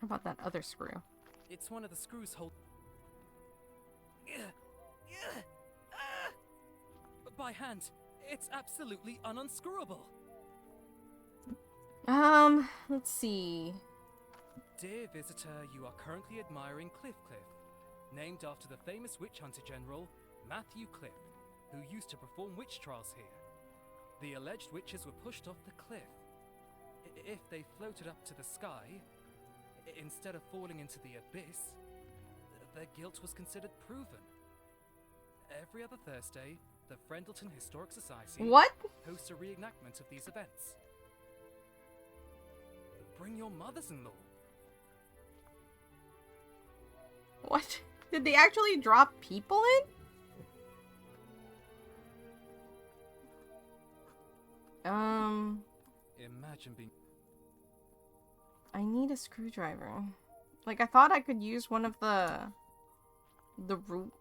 How about that other screw? It's one of the screws hold. But by hand, it's absolutely unscrewable. Let's see. Dear visitor, you are currently admiring Cliff, named after the famous witch hunter general, Matthew Cliff, who used to perform witch trials here. The alleged witches were pushed off the cliff. If they floated up to the sky, instead of falling into the abyss, their guilt was considered proven. Every other Thursday, the Friendleton Historic Society What? hosts a reenactment of these events. Bring your mothers-in-law. What? Did they actually drop people in? Imagine being. I need a screwdriver. Like, I thought I could use one of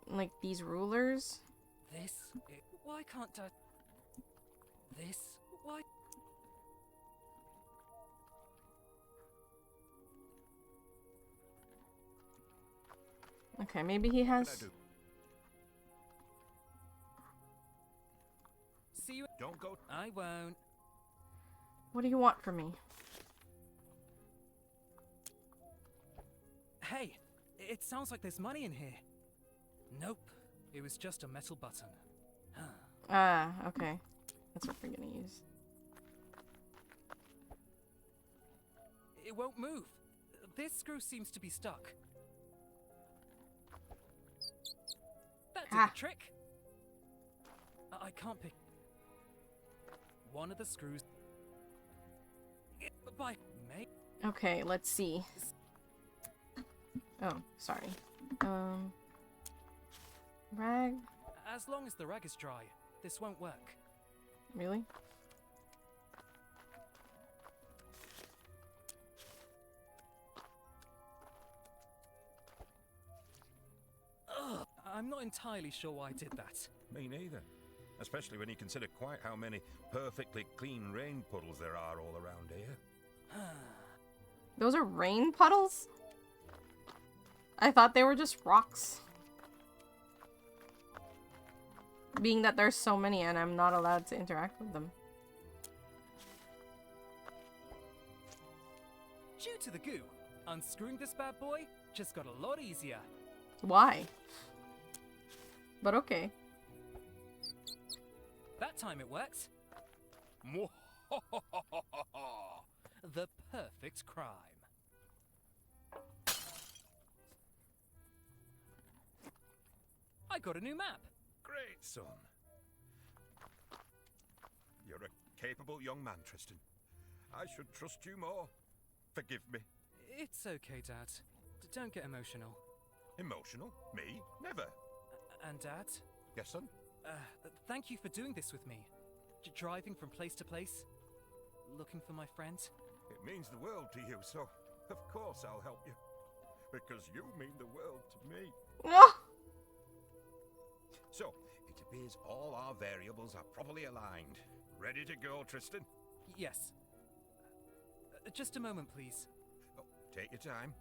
like, these rulers. Why can't Dad? Why? Okay, maybe he has... See you. Don't go. I won't. What do you want from me? Hey, it sounds like there's money in here. Nope, it was just a metal button. Okay. That's what we're gonna use. It won't move. This screw seems to be stuck. That did the trick. I can't pick. One of the screws. By May. Okay, let's see. Oh, sorry. Rag? As long as the rag is dry, this won't work. Really? Ugh, I'm not entirely sure why I did that. Me neither. Especially when you consider quite how many perfectly clean rain puddles there are all around here. Those are rain puddles? I thought they were just rocks. Being that there's so many and I'm not allowed to interact with them. Due to the goo, unscrewing this bad boy just got a lot easier. Why? But okay. That time it worked. The perfect crime. I got a new map. Great, son. You're a capable young man, Tristan. I should trust you more. Forgive me. It's okay, Dad. Don't get emotional. Emotional? Me? Never. And Dad, Yes, son? thank you for doing this with me. Driving from place to place, looking for my friend. It means the world to you, so of course I'll help you. Because you mean the world to me. No! So, it appears all our variables are properly aligned. Ready to go, Tristan? Yes. Just a moment, please. Oh, take your time.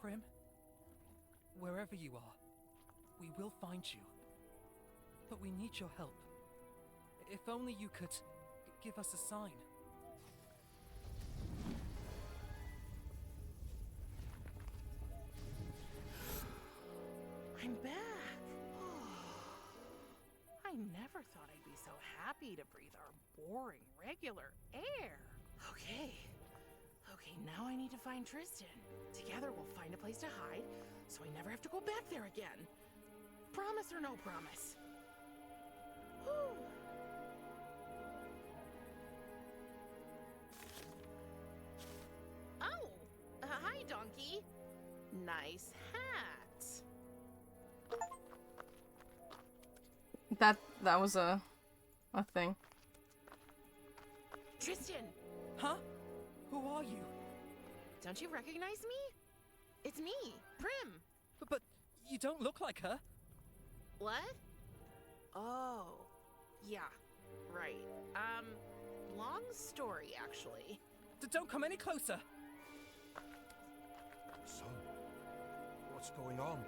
Prim, wherever you are, we will find you. But we need your help. If only you could give us a sign. I'm back. I never thought I'd be so happy to breathe our boring, regular air. Okay. Okay, now I need to find Tristan. Together we'll find a place to hide, so I never have to go back there again. Promise or no promise? Whew. Oh, hi, donkey. Nice hat. That was a thing. Tristan, Huh? Who are you? don't you recognize me? It's me, Prim. But you don't look like her. What? Oh, yeah, right. Long story, actually. Don't come any closer. Son, what's going on?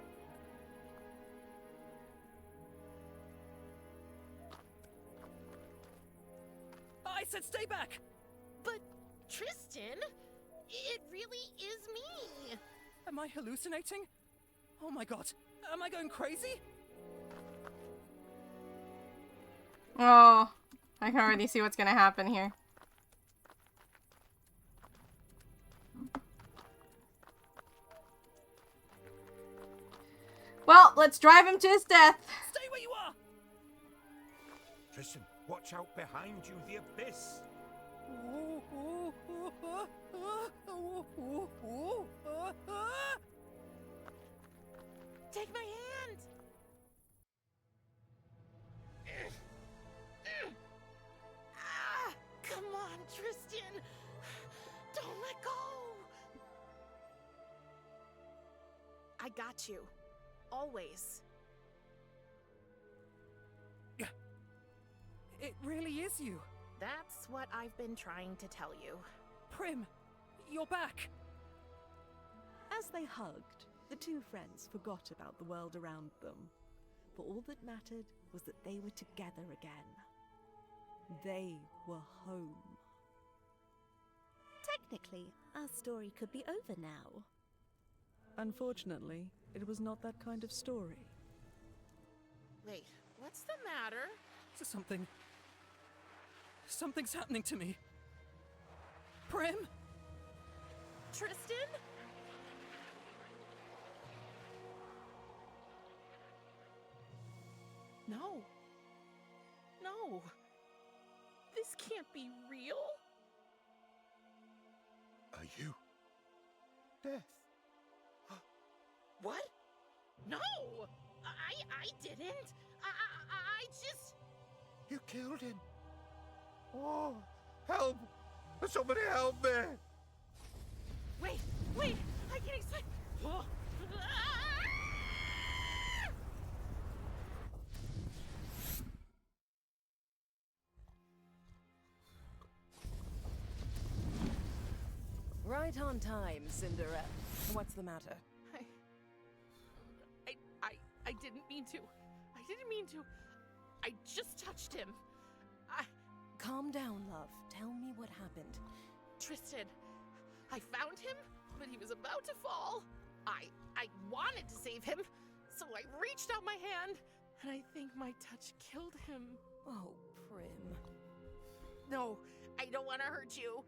I said stay back! But, Tristan, it really is me. Am I hallucinating? Oh my god, am I going crazy? Oh, I can already see what's gonna happen here. Well, let's drive him to his death. Stay where you are! Tristan, watch out behind you, the abyss. Take my hand. Come on, Tristan. Don't let go. I got you. Always. It really is you. That's what I've been trying to tell you. Prim, you're back. As they hugged, the two friends forgot about the world around them. For all that mattered was that they were together again. They were home. Technically, our story could be over now. Unfortunately, it was not that kind of story. Wait, what's the matter? Something's happening to me. Prim? Tristan? No. No. This can't be real. Are you? Death? What? No! I didn't. I just... You killed him. Oh, help! Somebody help me! Wait, I can explain. Oh. Right Right on time, Cinderella. What's the matter? I didn't mean to. I didn't mean to. I just touched him. Calm down, love. Tell me what happened. Tristan, I found him, but he was about to fall. I wanted to save him, so I reached out my hand, and I think my touch killed him. Oh, Prim. No, I don't want to hurt you.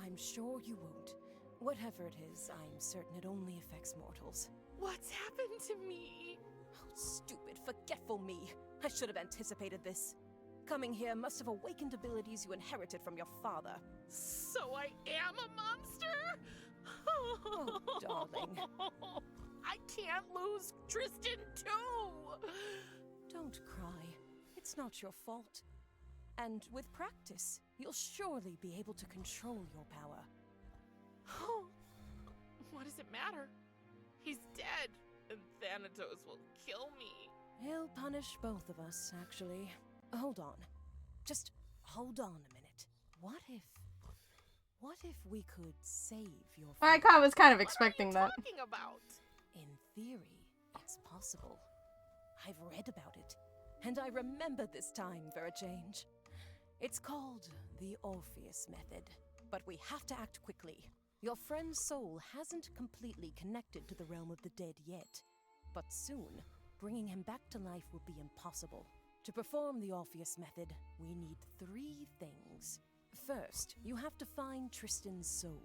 I'm sure you won't. Whatever it is, I'm certain it only affects mortals. What's happened to me? Oh, stupid, forgetful me. I should have anticipated this. Coming here must have awakened abilities you inherited from your father. So I am a monster? Oh, darling. I can't lose Tristan too! Don't cry. It's not your fault. And with practice, you'll surely be able to control your power. What does it matter? He's dead, and Thanatos will kill me. He'll punish both of us, actually. Hold on. Just hold on a minute. What if we could save your I was kind of expecting that. What are you talking about? In theory, it's possible. I've read about it, and I remember this time for a change. It's called the Orpheus Method, but we have to act quickly. Your friend's soul hasn't completely connected to the realm of the dead yet, but soon, bringing him back to life will be impossible. To perform the Orpheus Method, we need 3 things. First, you have to find Tristan's soul.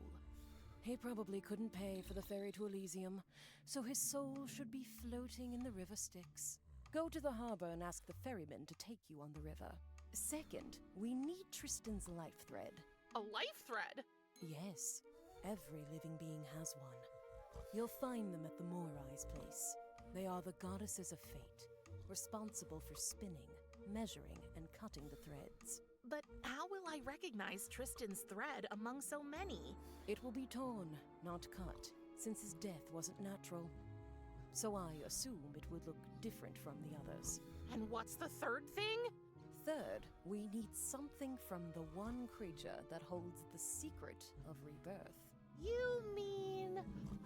He probably couldn't pay for the ferry to Elysium, so his soul should be floating in the river Styx. Go to the harbor and ask the ferryman to take you on the river. Second, we need Tristan's life thread. A life thread? Yes, every living being has one. You'll find them at the Moirai's place. They are the goddesses of fate, responsible for spinning, measuring, and cutting the threads. But how will I recognize Tristan's thread among so many? It will be torn, not cut, since his death wasn't natural. So I assume it would look different from the others. And what's the third thing? Third, we need something from the one creature that holds the secret of rebirth. You mean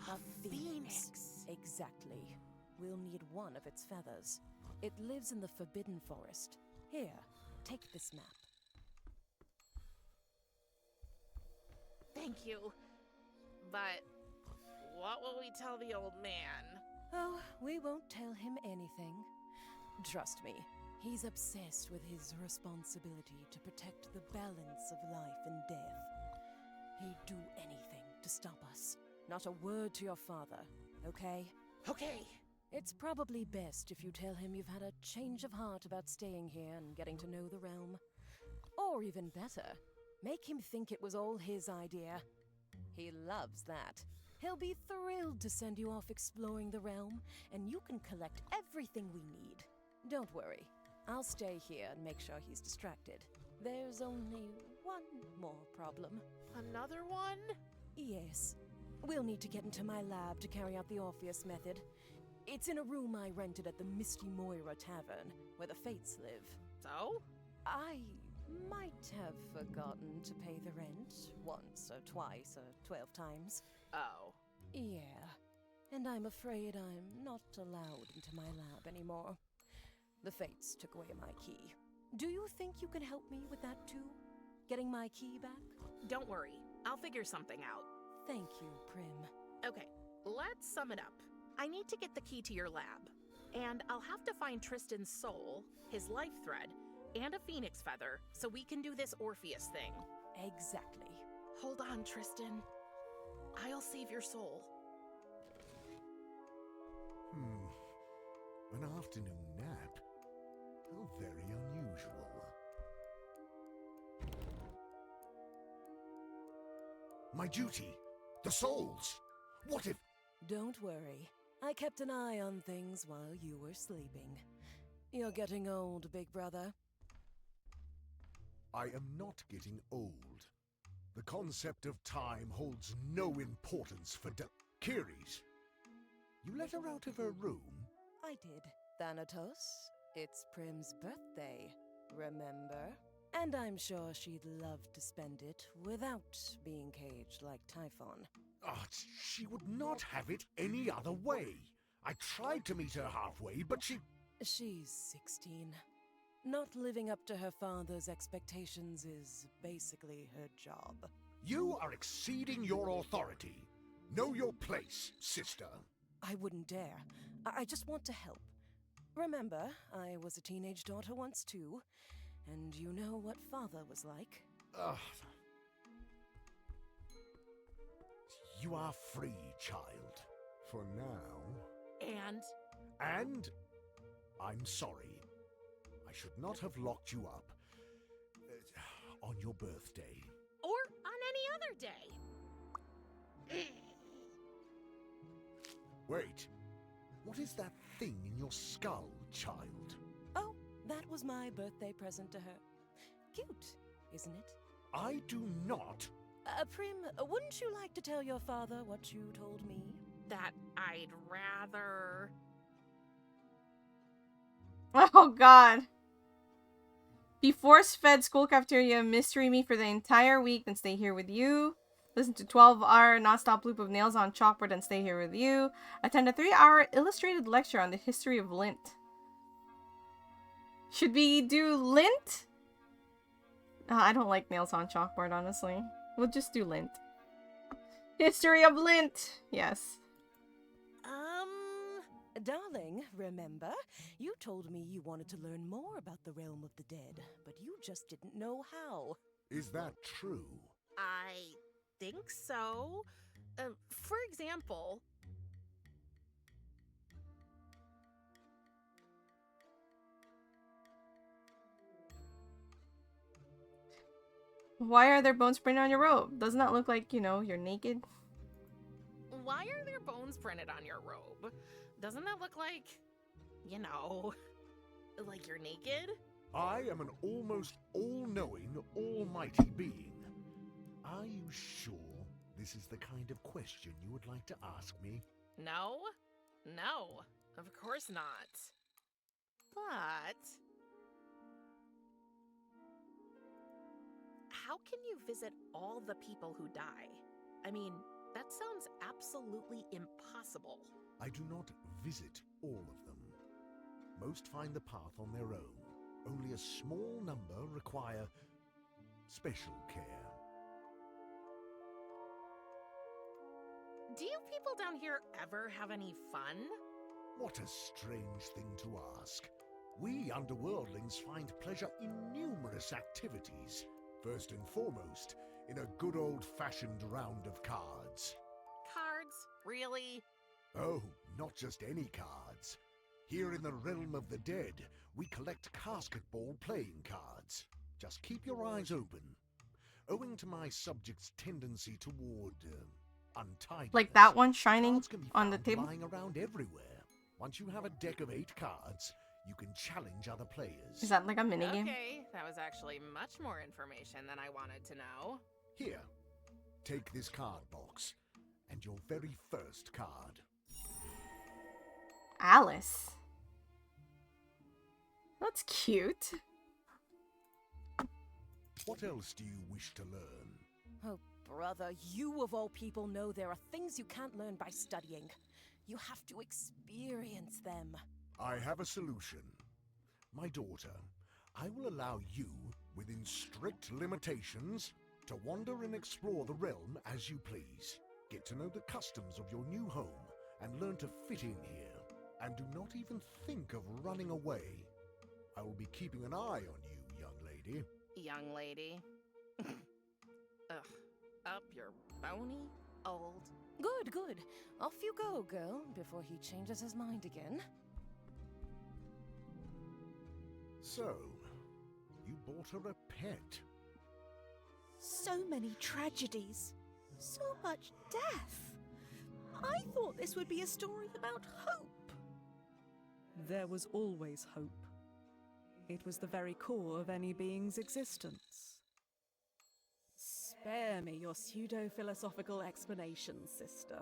A phoenix. Exactly. We'll need one of its feathers. It lives in the Forbidden Forest. Here, take this map. Thank you. But what will we tell the old man? Oh, we won't tell him anything. Trust me, he's obsessed with his responsibility to protect the balance of life and death. He'd do anything to stop us. Not a word to your father, okay? Okay. It's probably best if you tell him you've had a change of heart about staying here and getting to know the realm. Or even better, make him think it was all his idea. He loves that. He'll be thrilled to send you off exploring the realm, and you can collect everything we need. Don't worry, I'll stay here and make sure he's distracted. There's only one more problem. Another one? Yes. We'll need to get into my lab to carry out the Orpheus Method. It's in a room I rented at the Misty Moira Tavern, where the Fates live. So? I might have forgotten to pay the rent once or twice or 12 times. Oh. Yeah. And I'm afraid I'm not allowed into my lab anymore. The Fates took away my key. Do you think you can help me with that too? Getting my key back? Don't worry. I'll figure something out. Thank you, Prim. Okay, let's sum it up. I need to get the key to your lab. And I'll have to find Tristan's soul, his life thread, and a phoenix feather so we can do this Orpheus thing. Exactly. Hold on, Tristan. I'll save your soul. An afternoon nap? How very unusual. My duty! The souls! What if... Don't worry. I kept an eye on things while you were sleeping. You're getting old, big brother. I am not getting old. The concept of time holds no importance for Kiris. You let her out of her room? I did. Thanatos, it's Prim's birthday, remember? And I'm sure she'd love to spend it without being caged like Typhon. Oh, she would not have it any other way. I tried to meet her halfway, but she... She's 16. Not living up to her father's expectations is basically her job. You are exceeding your authority. Know your place, sister. I wouldn't dare. I just want to help. Remember, I was a teenage daughter once too, and you know what father was like. Ugh. You are free, child. For now. And I'm sorry. I should not have locked you up on your birthday. Or on any other day. Wait. What is that thing in your skull, child? Oh, that was my birthday present to her. Cute, isn't it? I do not. Prim, wouldn't you like to tell your father what you told me? That I'd rather... Oh god. Be force-fed school cafeteria mystery me for the entire week and stay here with you. Listen to 12-hour non-stop loop of nails on chalkboard and stay here with you. Attend a 3-hour illustrated lecture on the history of lint. Should we do lint? I don't like nails on chalkboard, honestly. We'll just do lint. History of lint! Yes. Darling, remember? You told me you wanted to learn more about the realm of the dead, but you just didn't know how. Is that true? I think so. For example... Why are there bones printed on your robe? Doesn't that look like, you know, you're naked? Why are there bones printed on your robe? Doesn't that look like, you know, like you're naked? I am an almost all-knowing, almighty being. Are you sure this is the kind of question you would like to ask me? No. No. Of course not. But... how can you visit all the people who die? I mean, that sounds absolutely impossible. I do not visit all of them. Most find the path on their own. Only a small number require special care. Do you people down here ever have any fun? What a strange thing to ask. We underworldlings find pleasure in numerous activities. First and foremost, in a good old-fashioned round of cards. Cards? Really? Oh, not just any cards. Here in the realm of the dead, we collect basketball playing cards. Just keep your eyes open. Owing to my subject's tendency toward untidiness, Like that one shining cards can be on the found table? lying around everywhere. Once you have a deck of 8 cards, you can challenge other players. Is that like a minigame? Okay, that was actually much more information than I wanted to know. Here, take this card box, and your very first card. Alice. That's cute. What else do you wish to learn? Oh, brother, you of all people know there are things you can't learn by studying. You have to experience them. I have a solution. My daughter, I will allow you, within strict limitations, to wander and explore the realm as you please. Get to know the customs of your new home and learn to fit in here. And do not even think of running away. I will be keeping an eye on you, young lady. Young lady. Ugh. Up your bony old... Good, good. Off you go, girl, before he changes his mind again. So, you bought her a pet. So many tragedies. So much death. I thought this would be a story about hope. There was always hope. It was the very core of any being's existence. Spare me your pseudo-philosophical explanations, sister.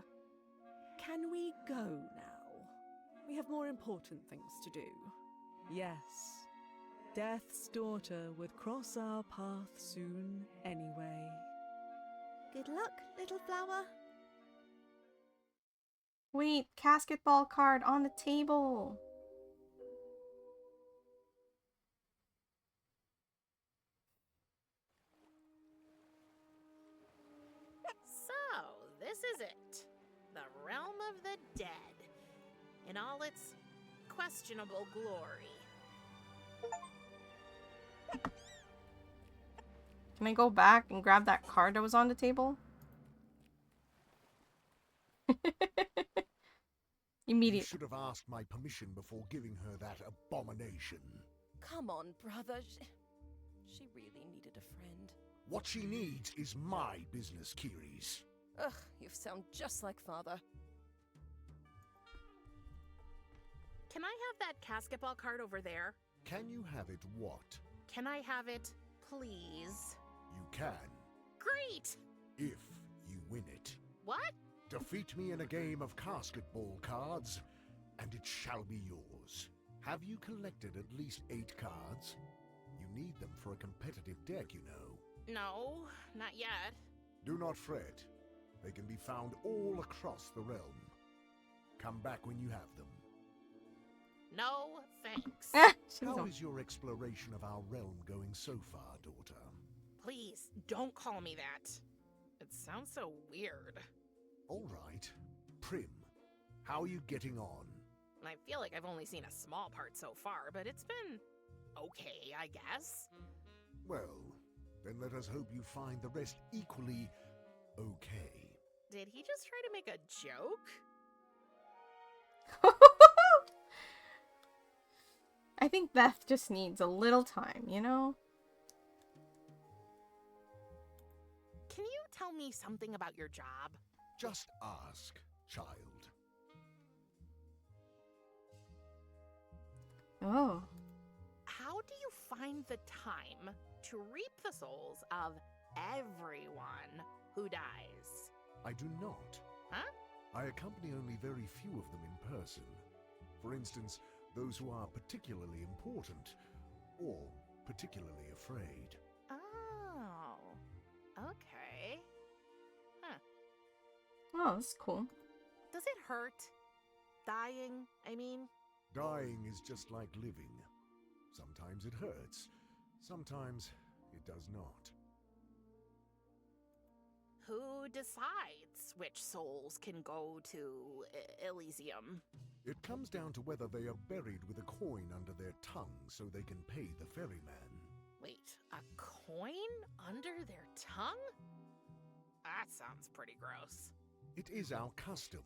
Can we go now? We have more important things to do. Yes, Death's daughter would cross our path soon anyway. Good luck, little flower. Wait, casket ball card on the table. So, this is it. The realm of the dead. In all its questionable glory. Can I go back and grab that card that was on the table? You Immediately. should have asked my permission before giving her that abomination. Come on, brother. She really needed a friend. What she needs is my business, Kiris. Ugh, you sound just like father. Can I have that casket ball card over there? Can you have it what? Can I have it, please? You can, Great! if you win it. What? Defeat me in a game of casket ball cards, and it shall be yours. Have you collected at least 8 cards? You need them for a competitive deck, you know. No, not yet. Do not fret. They can be found all across the realm. Come back when you have them. No, thanks. How is your exploration of our realm going so far, daughter? Please, don't call me that. It sounds so weird. All right. Prim, how are you getting on? I feel like I've only seen a small part so far, but it's been okay, I guess. Well, then let us hope you find the rest equally okay. Did he just try to make a joke? I think Beth just needs a little time, you know? Can you tell me something about your job? Just ask, child. Oh. How do you find the time to reap the souls of everyone who dies? I do not. Huh? I accompany only very few of them in person. For instance, those who are particularly important, or particularly afraid. Oh, okay. Huh. Oh, that's cool. Does it hurt? Dying, I mean? Dying is just like living. Sometimes it hurts, sometimes it does not. Who decides which souls can go to Elysium? It comes down to whether they are buried with a coin under their tongue so they can pay the ferryman. Wait, a coin under their tongue? That sounds pretty gross. It is our custom.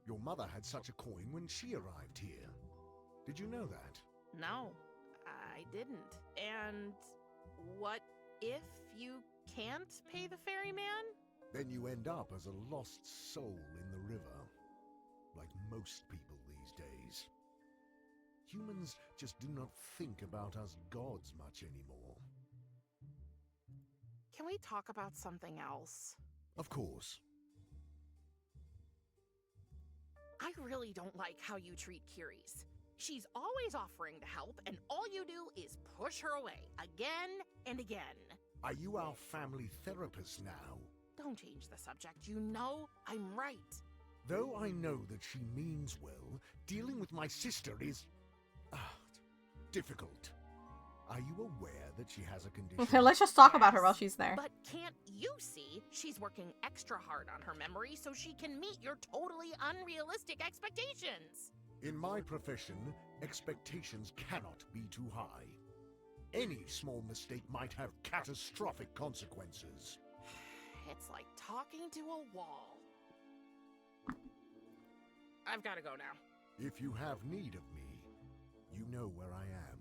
Your mother had such a coin when she arrived here. Did you know that? No, I didn't. And what if you can't pay the ferryman? Then you end up as a lost soul in the river. Like most people these days. Humans just do not think about us gods much anymore. Can we talk about something else? Of course. I really don't like how you treat Kiris. She's always offering to help, and all you do is push her away, again and again. Are you our family therapist now? Don't change the subject, you know I'm right. Though I know that she means well, dealing with my sister is... difficult. Are you aware that she has a condition? Let's just talk about her while she's there. But can't you see she's working extra hard on her memory so she can meet your totally unrealistic expectations? In my profession, expectations cannot be too high. Any small mistake might have catastrophic consequences. It's like talking to a wall. I've got to go now. If you have need of me, you know where I am.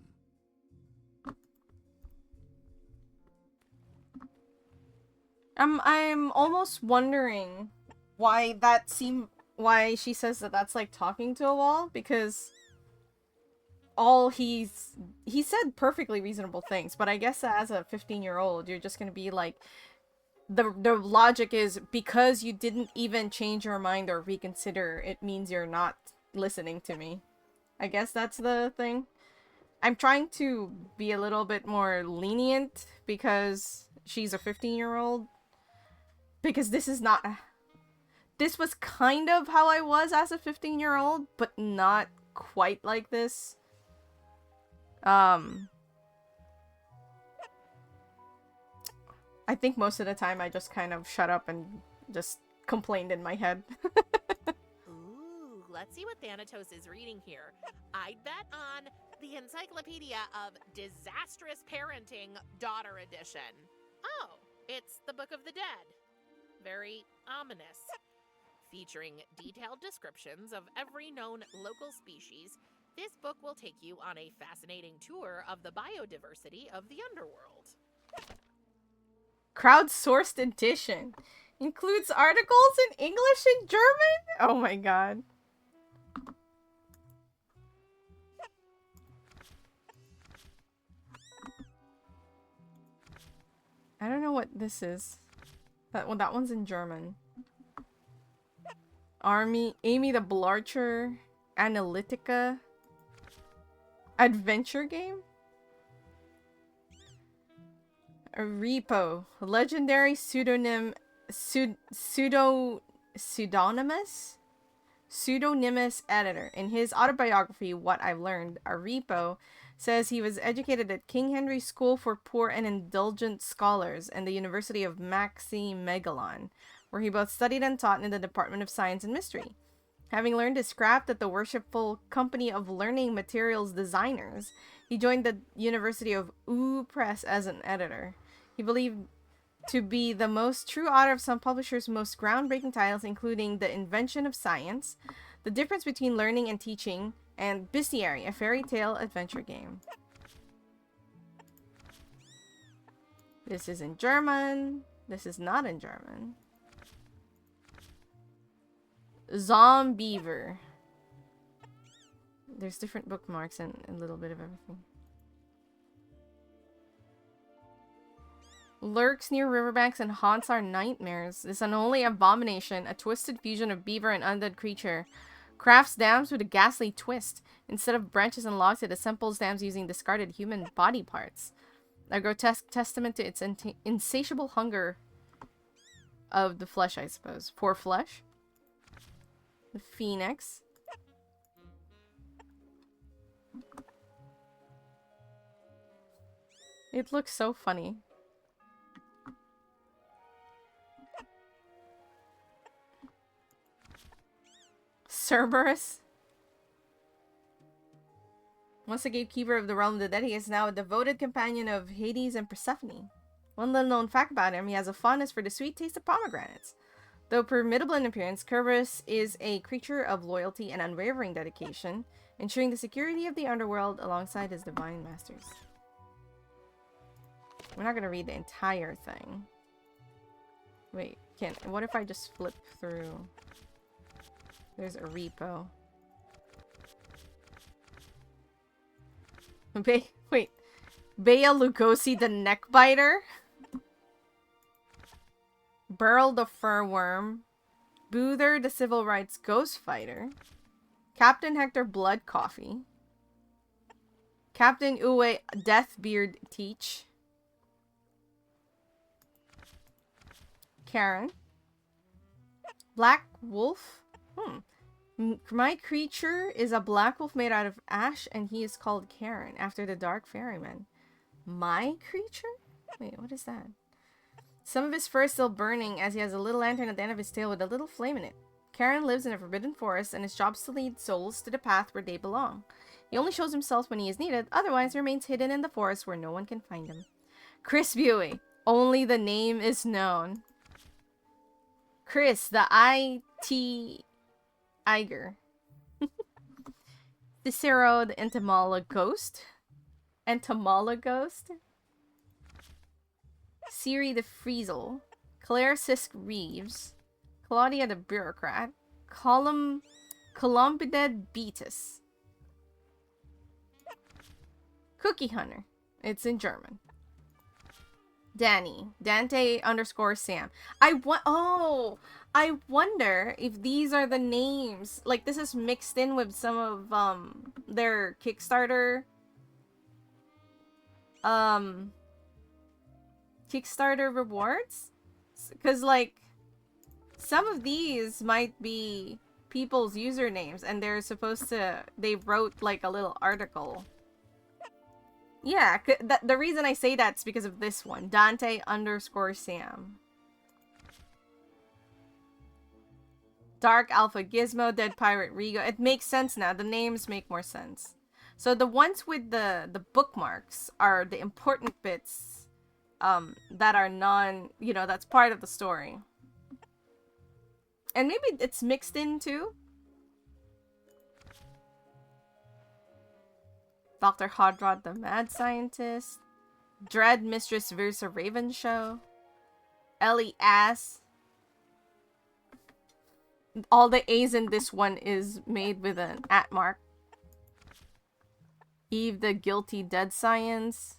I'm almost wondering why she says that that's like talking to a wall, because he said perfectly reasonable things, but I guess as a 15-year-old, you're just gonna be like, the logic is because you didn't even change your mind or reconsider, it means you're not listening to me. I guess that's the thing. I'm trying to be a little bit more lenient because she's a 15-year-old. Because this is not this was kind of how I was as a 15-year-old, but not quite like this. I think most of the time I just kind of shut up and just complained in my head. Ooh, let's see what Thanatos is reading here. I'd bet on the Encyclopedia of Disastrous Parenting, Daughter Edition. Oh, it's the Book of the Dead. Very ominous. Featuring detailed descriptions of every known local species, this book will take you on a fascinating tour of the biodiversity of the underworld. Crowdsourced edition. Includes articles in English and German? Oh my god. I don't know what this is. That one's in German. Amy the Blarcher Analytica adventure game? A repo. Legendary pseudonymous editor. In his autobiography, What I've Learned, Arepo says he was educated at King Henry School for Poor and Indulgent Scholars and the University of Maxi-Megalon, where he both studied and taught in the Department of Science and Mystery. Having learned his craft at the Worshipful Company of Learning Materials Designers, he joined the University of Ooh Press as an editor. He believed to be the most true author of some publishers' most groundbreaking titles, including The Invention of Science, The Difference Between Learning and Teaching, and Bestiary, a fairy tale adventure game. This is in German. This is not in German. Zombiever. There's different bookmarks and a little bit of everything. Lurks near riverbanks and haunts our nightmares. This unholy abomination, a twisted fusion of beaver and undead creature, crafts dams with a ghastly twist. Instead of branches and logs, it assembles dams using discarded human body parts. A grotesque testament to its insatiable hunger of the flesh, I suppose. For flesh. The Phoenix. It looks so funny. Cerberus. Once a gatekeeper of the realm of the dead, he is now a devoted companion of Hades and Persephone. One little known fact about him, he has a fondness for the sweet taste of pomegranates. Though formidable in appearance, Cerberus is a creature of loyalty and unwavering dedication, ensuring the security of the underworld alongside his divine masters. We're not going to read the entire thing. Wait, what if I just flip through? There's a repo. Wait. Bea Lugosi the Neckbiter? Burl the Furworm. Boother the Civil Rights Ghost Fighter. Captain Hector Blood Coffee. Captain Uwe Deathbeard Teach. Karen. Black Wolf. My creature is a black wolf made out of ash, and he is called Karen, after the Dark Ferryman. My creature? Wait, what is that? Some of his fur is still burning, as he has a little lantern at the end of his tail with a little flame in it. Karen lives in a forbidden forest, and his job is to lead souls to the path where they belong. He only shows himself when he is needed, otherwise remains hidden in the forest where no one can find him. Chris Buey. Only the name is known. Chris, the IT... Iger. Cicero, the Entomologist. Siri the Friesel. Claire Sisk Reeves. Claudia the Bureaucrat. Columbided Beatus. Cookie Hunter. It's in German. Danny. Dante _ Sam. I wonder if these are the names. Like, this is mixed in with some of, their Kickstarter... Kickstarter rewards? Because, like, some of these might be people's usernames, and they're supposed to... They wrote, like, a little article. Yeah, the reason I say that's because of this one. Dante_Sam. Dark Alpha Gizmo, Dead Pirate Rigo. It makes sense now. The names make more sense. So the ones with the bookmarks are the important bits that are you know, that's part of the story. And maybe it's mixed in too. Dr. Hodrod the Mad Scientist. Dread Mistress Versa Raven Show. Ellie Ass. All the A's in this one is made with an @ mark. Eve the Guilty Dead Science.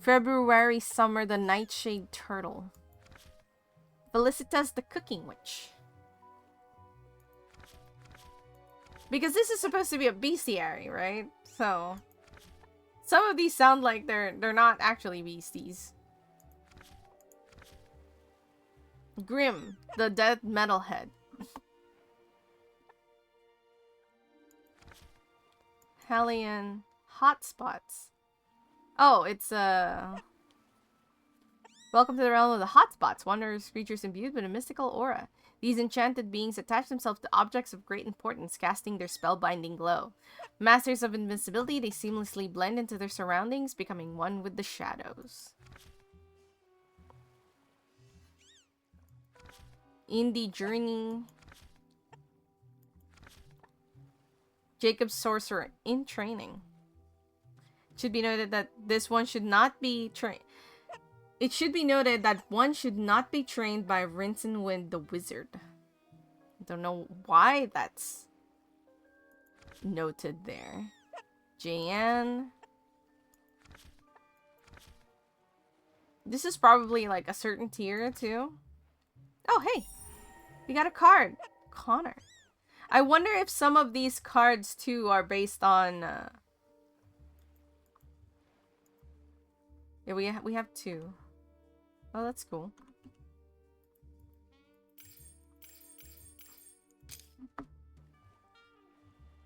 February Summer the Nightshade Turtle. Felicitas the Cooking Witch. Because this is supposed to be a bestiary, right? So some of these sound like they're not actually beasties. Grim, the Dead Metalhead. Hellion Hotspots. Oh, it's welcome to the realm of the Hotspots, wanderers, creatures imbued with a mystical aura. These enchanted beings attach themselves to objects of great importance, casting their spellbinding glow. Masters of invincibility, they seamlessly blend into their surroundings, becoming one with the shadows. Indie Journey. Jacob's Sorcerer in Training. It should be noted that this one should not be trained. It should be noted that one should not be trained by Rincewind the Wizard. I don't know why that's noted there. Jayan. This is probably like a certain tier too. Oh, hey! We got a card. Connor. I wonder if some of these cards too are based on... Yeah, we have 2. Oh, that's cool.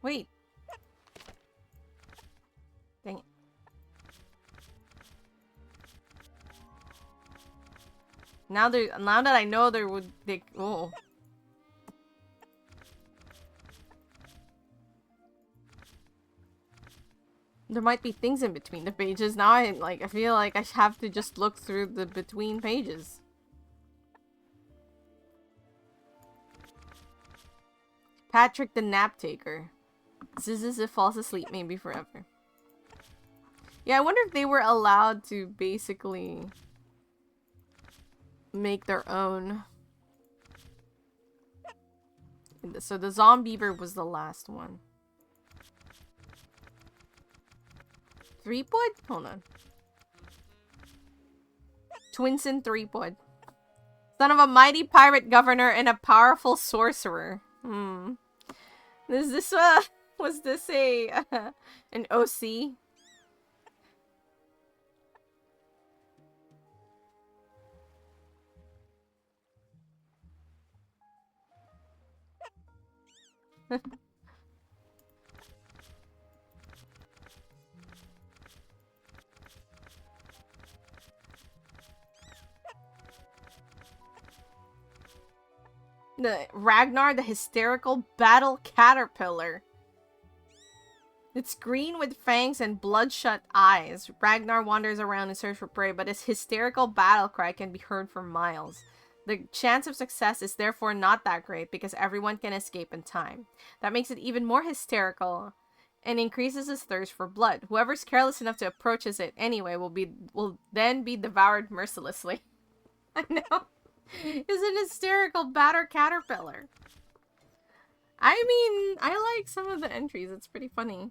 Wait. Dang it. Now that I know there would oh. There might be things in between the pages. Now I feel like I have to just look through the between pages. Patrick the Nap Taker. Zizzes if falls asleep maybe forever. Yeah, I wonder if they were allowed to basically make their own. So the Zombiever was the last one. 3-pod? Hold on. Twinson 3-pod. Son of a mighty pirate governor and a powerful sorcerer. Was this a an OC? The Ragnar, the hysterical battle caterpillar. It's green with fangs and bloodshot eyes. Ragnar wanders around in search for prey, but his hysterical battle cry can be heard for miles. The chance of success is therefore not that great because everyone can escape in time. That makes it even more hysterical and increases his thirst for blood. Whoever's careless enough to approach it anyway will then be devoured mercilessly. I know. Is an hysterical batter caterpillar. I mean, I like some of the entries. It's pretty funny.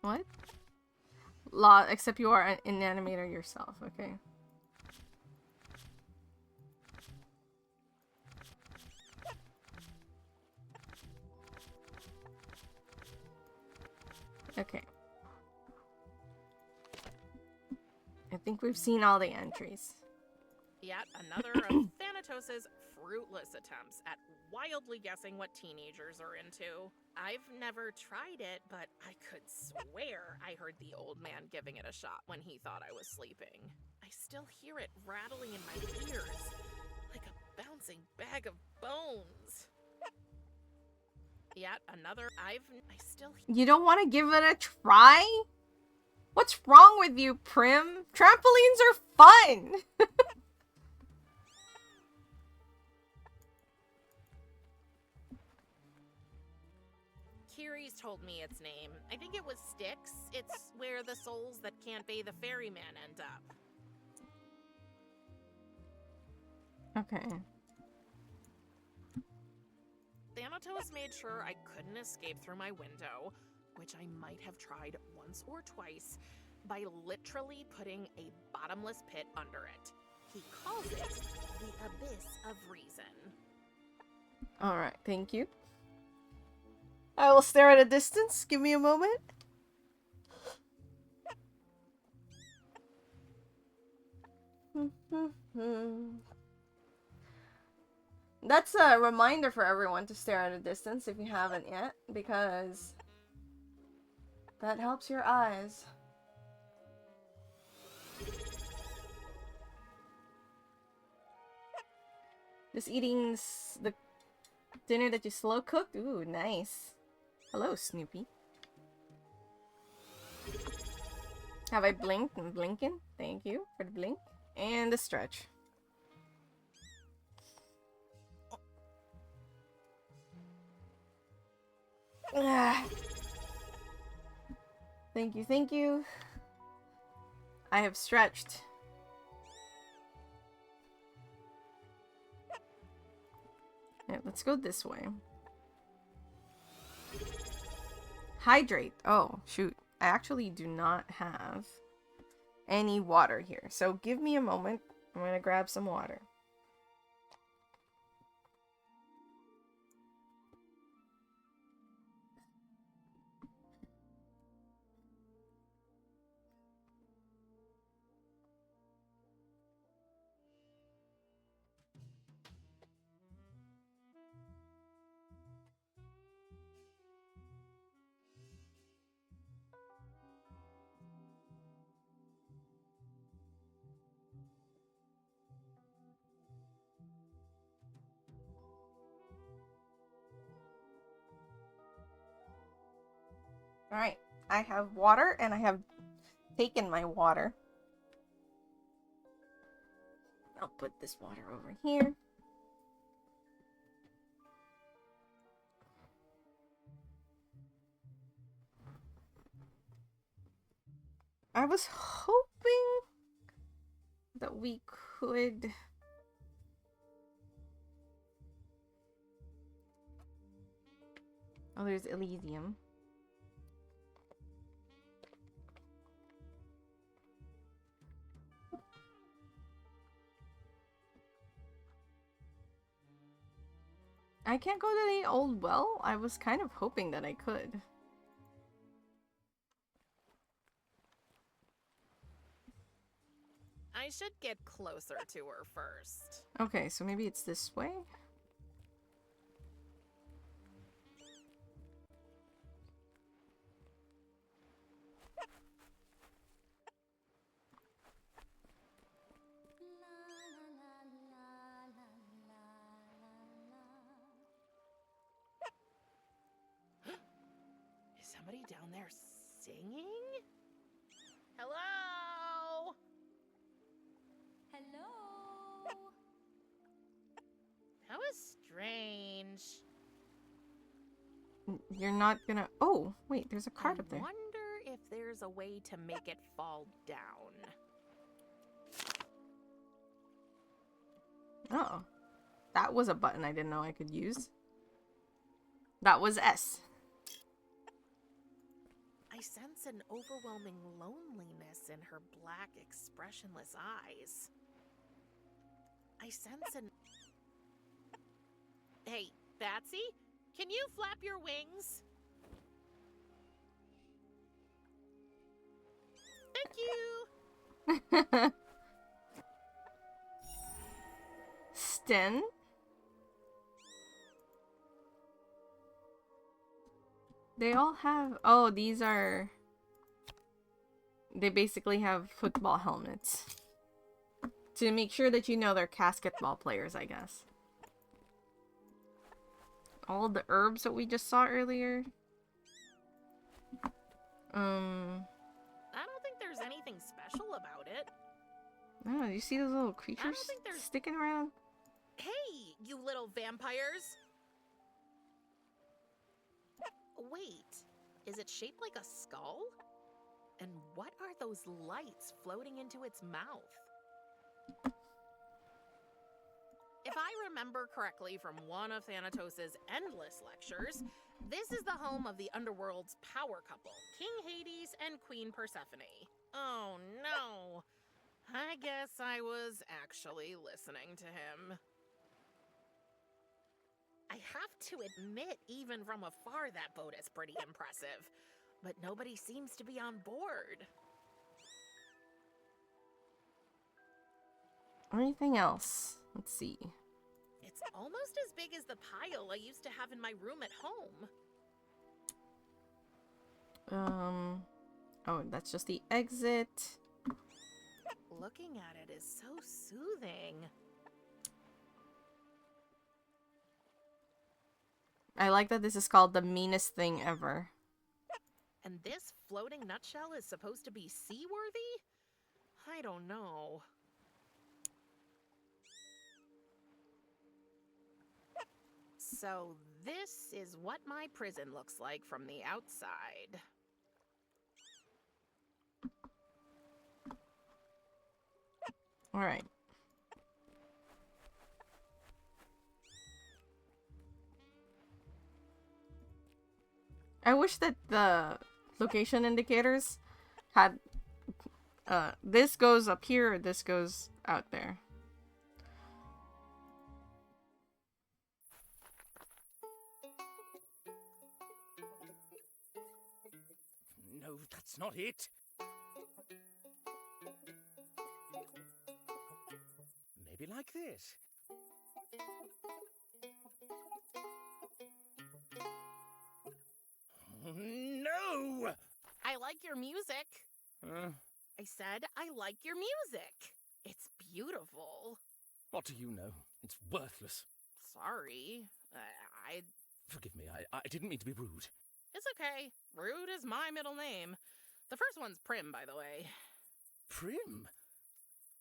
What? Except you are an animator yourself. Okay. Okay. think we've seen all the entries. Yet another of Thanatos' fruitless attempts at wildly guessing what teenagers are into. I've never tried it, but I could swear I heard the old man giving it a shot when he thought I was sleeping. I still hear it rattling in my ears, like a bouncing bag of bones. Yet another, I still... You don't want to give it a try? What's wrong with you, Prim? Trampolines are fun! Kiri's told me its name. I think it was Styx. It's where the souls that can't be the ferryman end up. Okay. Thanatos made sure I couldn't escape through my window, which I might have tried once or twice, by literally putting a bottomless pit under it. He calls it the Abyss of Reason. Alright, thank you. I will stare at a distance. Give me a moment. That's a reminder for everyone to stare at a distance if you haven't yet, because that helps your eyes. Just eating the dinner that you slow cooked? Ooh, nice. Hello, Snoopy. Have I blinked and blinking? Thank you for the blink. And the stretch. Ah. Thank you, thank you. I have stretched. Yeah, let's go this way. Hydrate. Oh, shoot. I actually do not have any water here. So give me a moment. I'm gonna grab some water. Alright, I have water and I have taken my water. I'll put this water over here. I was hoping that we could... Oh, there's Elysium. I can't go to the old well? I was kind of hoping that I could. I should get closer to her first. Okay, so maybe it's this way? Is somebody down there singing? Hello? Hello? That was strange. You're not gonna... Oh, wait, there's a card up I there. wonder if there's a way to make it fall down. Oh. That was a button I didn't know I could use. That was S. I sense an overwhelming loneliness in her black, expressionless eyes. I sense an... Hey, Batsy? Can you flap your wings? Thank you! Sten? They all have... Oh, these are... They basically have football helmets. To make sure that you know they're basketball players, I guess. All the herbs that we just saw earlier. I don't think there's anything special about it. Oh, you see those little creatures think there's- sticking around? Hey, you little vampires! Wait, is it shaped like a skull? And what are those lights floating into its mouth? If I remember correctly from one of Thanatos' endless lectures, this is the home of the Underworld's power couple, King Hades and Queen Persephone. Oh no! I guess I was actually listening to him. I have to admit, even from afar, that boat is pretty impressive. But nobody seems to be on board. Anything else? Let's see. It's almost as big as the pile I used to have in my room at home. Oh, that's just the exit. Looking at it is so soothing. I like that this is called the meanest thing ever. And this floating nutshell is supposed to be seaworthy? I don't know. So this is what my prison looks like from the outside. All right. I wish that the location indicators had this goes up here, this goes out there. No, that's not it. Maybe like this. No! I like your music. I said I like your music. It's beautiful. What do you know? It's worthless. Sorry. I Forgive me, I didn't mean to be rude. It's okay. Rude is my middle name. The first one's Prim, by the way. Prim?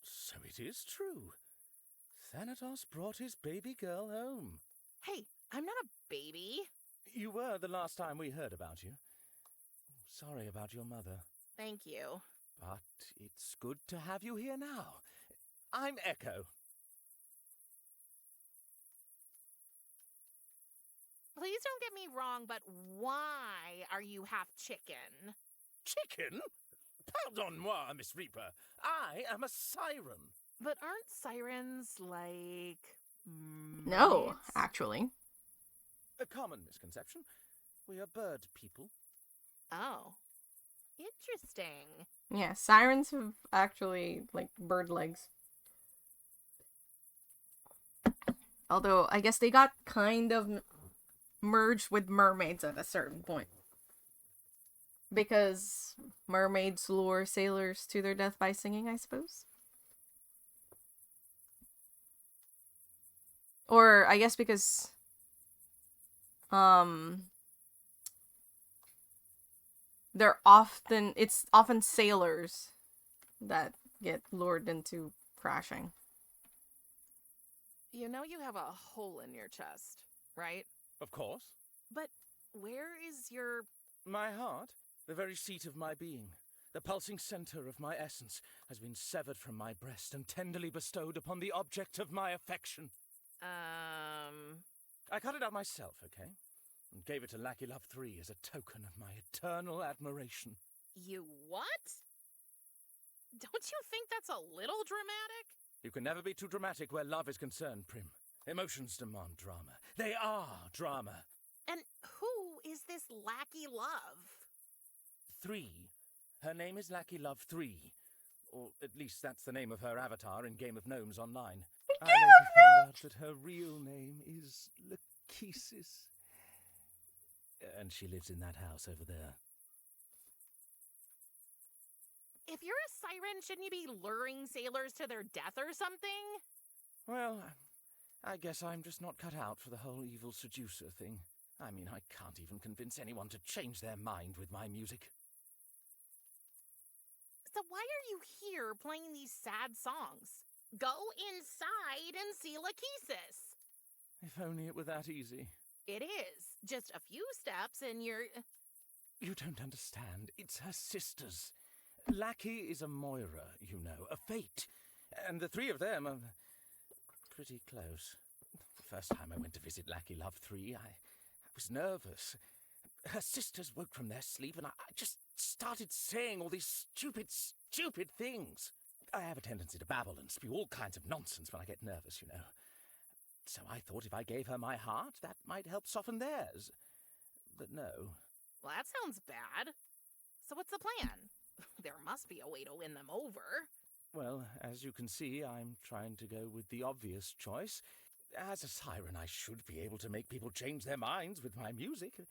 So it is true. Thanatos brought his baby girl home. Hey, I'm not a baby. You were the last time we heard about you. Sorry about your mother. Thank you. But it's good to have you here now. I'm Echo. Please don't get me wrong, but why are you half chicken? Chicken? Pardon-moi, Miss Reaper. I am a siren. But aren't sirens like... No, mermaids? actually. A common misconception. We are bird people. Oh. Interesting. Yeah, sirens have actually, like, bird legs. Although, I guess they got kind of merged with mermaids at a certain point. Because mermaids lure sailors to their death by singing, I suppose. Or, I guess because... It's often sailors that get lured into crashing. You know you have a hole in your chest, right? Of course. But where is your... My heart, the very seat of my being, the pulsing center of my essence, has been severed from my breast and tenderly bestowed upon the object of my affection. I cut it out myself, okay? And gave it to Lackey Love 3 as a token of my eternal admiration. You what? Don't you think that's a little dramatic? You can never be too dramatic where love is concerned, Prim. Emotions demand drama. They are drama. And who is this Lackey Love? 3. Her name is Lackey Love 3. Or at least that's the name of her avatar in Game of Gnomes Online. I later found out that her real name is Lachesis. And she lives in that house over there. If you're a siren, shouldn't you be luring sailors to their death or something? Well, I guess I'm just not cut out for the whole evil seducer thing. I mean, I can't even convince anyone to change their mind with my music. So why are you here playing these sad songs? Go inside and see Lachesis. If only it were that easy. It is. Just a few steps and you're... You don't understand. It's her sisters. Lackey is a Moira, you know, a fate. And the three of them are pretty close. The first time I went to visit Lackey Love 3, I was nervous. Her sisters woke from their sleep and I just started saying all these stupid things. I have a tendency to babble and spew all kinds of nonsense when I get nervous, you know. So I thought if I gave her my heart, that might help soften theirs. But no. Well, that sounds bad. So what's the plan? There must be a way to win them over. Well, as you can see, I'm trying to go with the obvious choice. As a siren, I should be able to make people change their minds with my music. But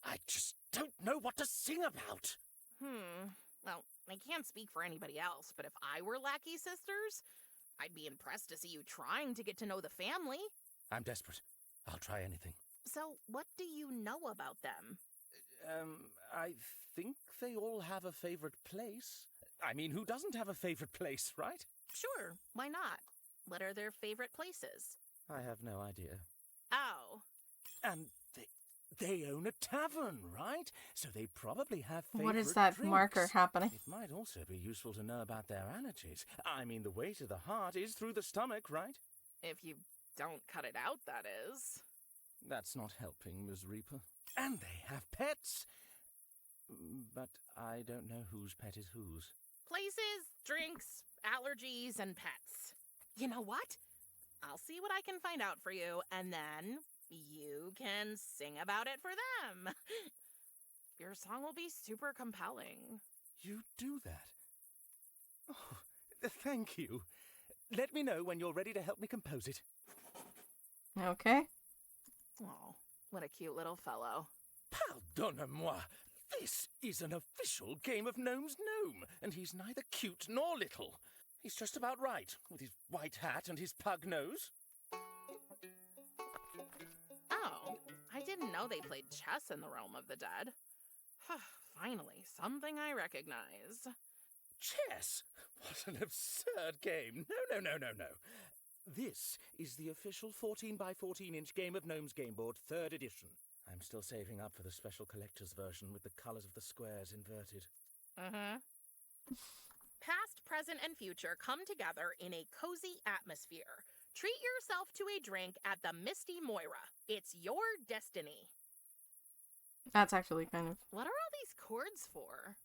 I just don't know what to sing about. Well, I can't speak for anybody else, but if I were Lackey Sisters, I'd be impressed to see you trying to get to know the family. I'm desperate. I'll try anything. So, what do you know about them? I think they all have a favorite place. I mean, who doesn't have a favorite place, right? Sure, why not? What are their favorite places? I have no idea. Oh. And they own a tavern, right? So they probably have favorite What is that drinks. marker happening? It might also be useful to know about their allergies. I mean, the way to the heart is through the stomach, right? If you don't cut it out, that is. That's not helping, Ms. Reaper. And they have pets. But I don't know whose pet is whose. Places, drinks, allergies, and pets. You know what? I'll see what I can find out for you, and then you can sing about it for them. Your song will be super compelling. You do that? Oh, thank you. Let me know when you're ready to help me compose it. Okay. Oh, what a cute little fellow. Pardonnez-moi. This is an official Game of Gnomes gnome, and he's neither cute nor little. He's just about right, with his white hat and his pug nose. Oh, I didn't know they played chess in the realm of the dead. Finally, something I recognize. Chess? What an absurd game. No. This is the official 14 by 14 inch Game of Gnomes game board, 3rd edition. I'm still saving up for the special collector's version with the colours of the squares inverted. Past, present, and future come together in a cozy atmosphere. Treat yourself to a drink at the Misty Moira. It's your destiny. That's actually kind of... What are all these chords for?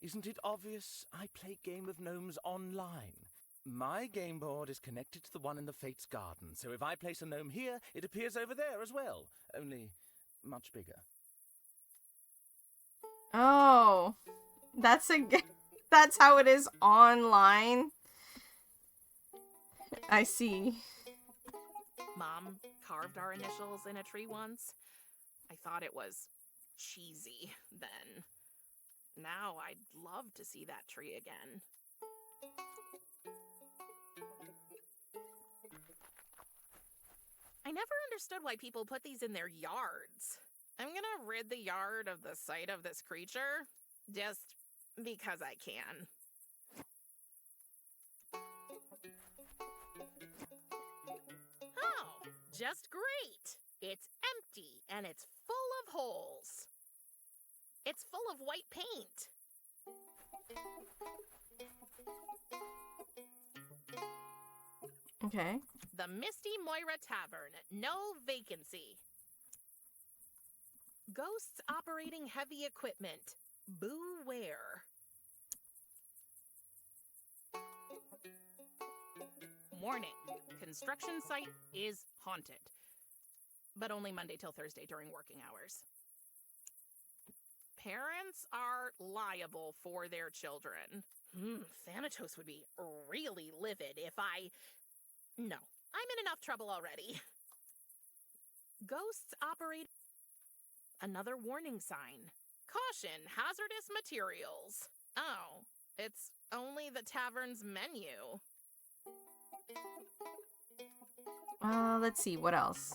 Isn't it obvious? I play Game of Gnomes online. My game board is connected to the one in the Fates Garden, so if I place a gnome here, it appears over there as well, only much bigger. Oh, that's that's how it is online. I see. Mom carved our initials in a tree once. I thought it was cheesy then. Now I'd love to see that tree again. I never understood why people put these in their yards. I'm gonna rid the yard of the sight of this creature, just because I can. Oh, just great! It's empty, and it's full of holes. It's full of white paint. Okay. The Misty Moira Tavern, no vacancy. Ghosts operating heavy equipment. Beware. Warning. Construction site is haunted. But only Monday till Thursday during working hours. Parents are liable for their children. Thanatos would be really livid if I... No, I'm in enough trouble already. Ghosts operate... Another warning sign. Caution, hazardous materials. Oh, it's only the tavern's menu. Let's see, what else?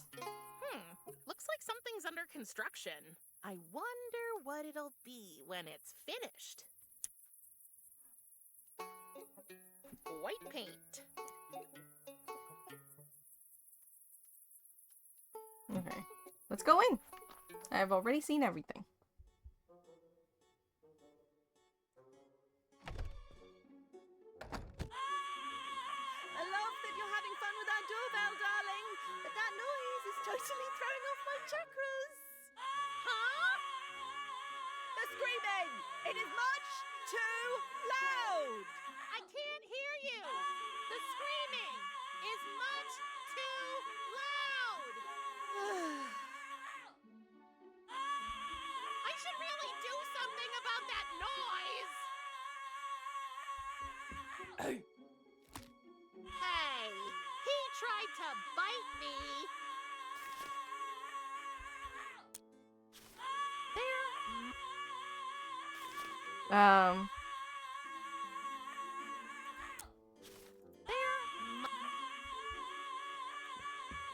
Looks like something's under construction. I wonder what it'll be when it's finished. White paint. Okay, let's go in. I've already seen everything. I love that you're having fun with our doorbell, darling, but that noise is totally throwing off my chakras. Huh? The screaming! It is much too loud! I can't hear you. The screaming is much too loud. I should really do something about that noise. Hey, he tried to bite me. Well,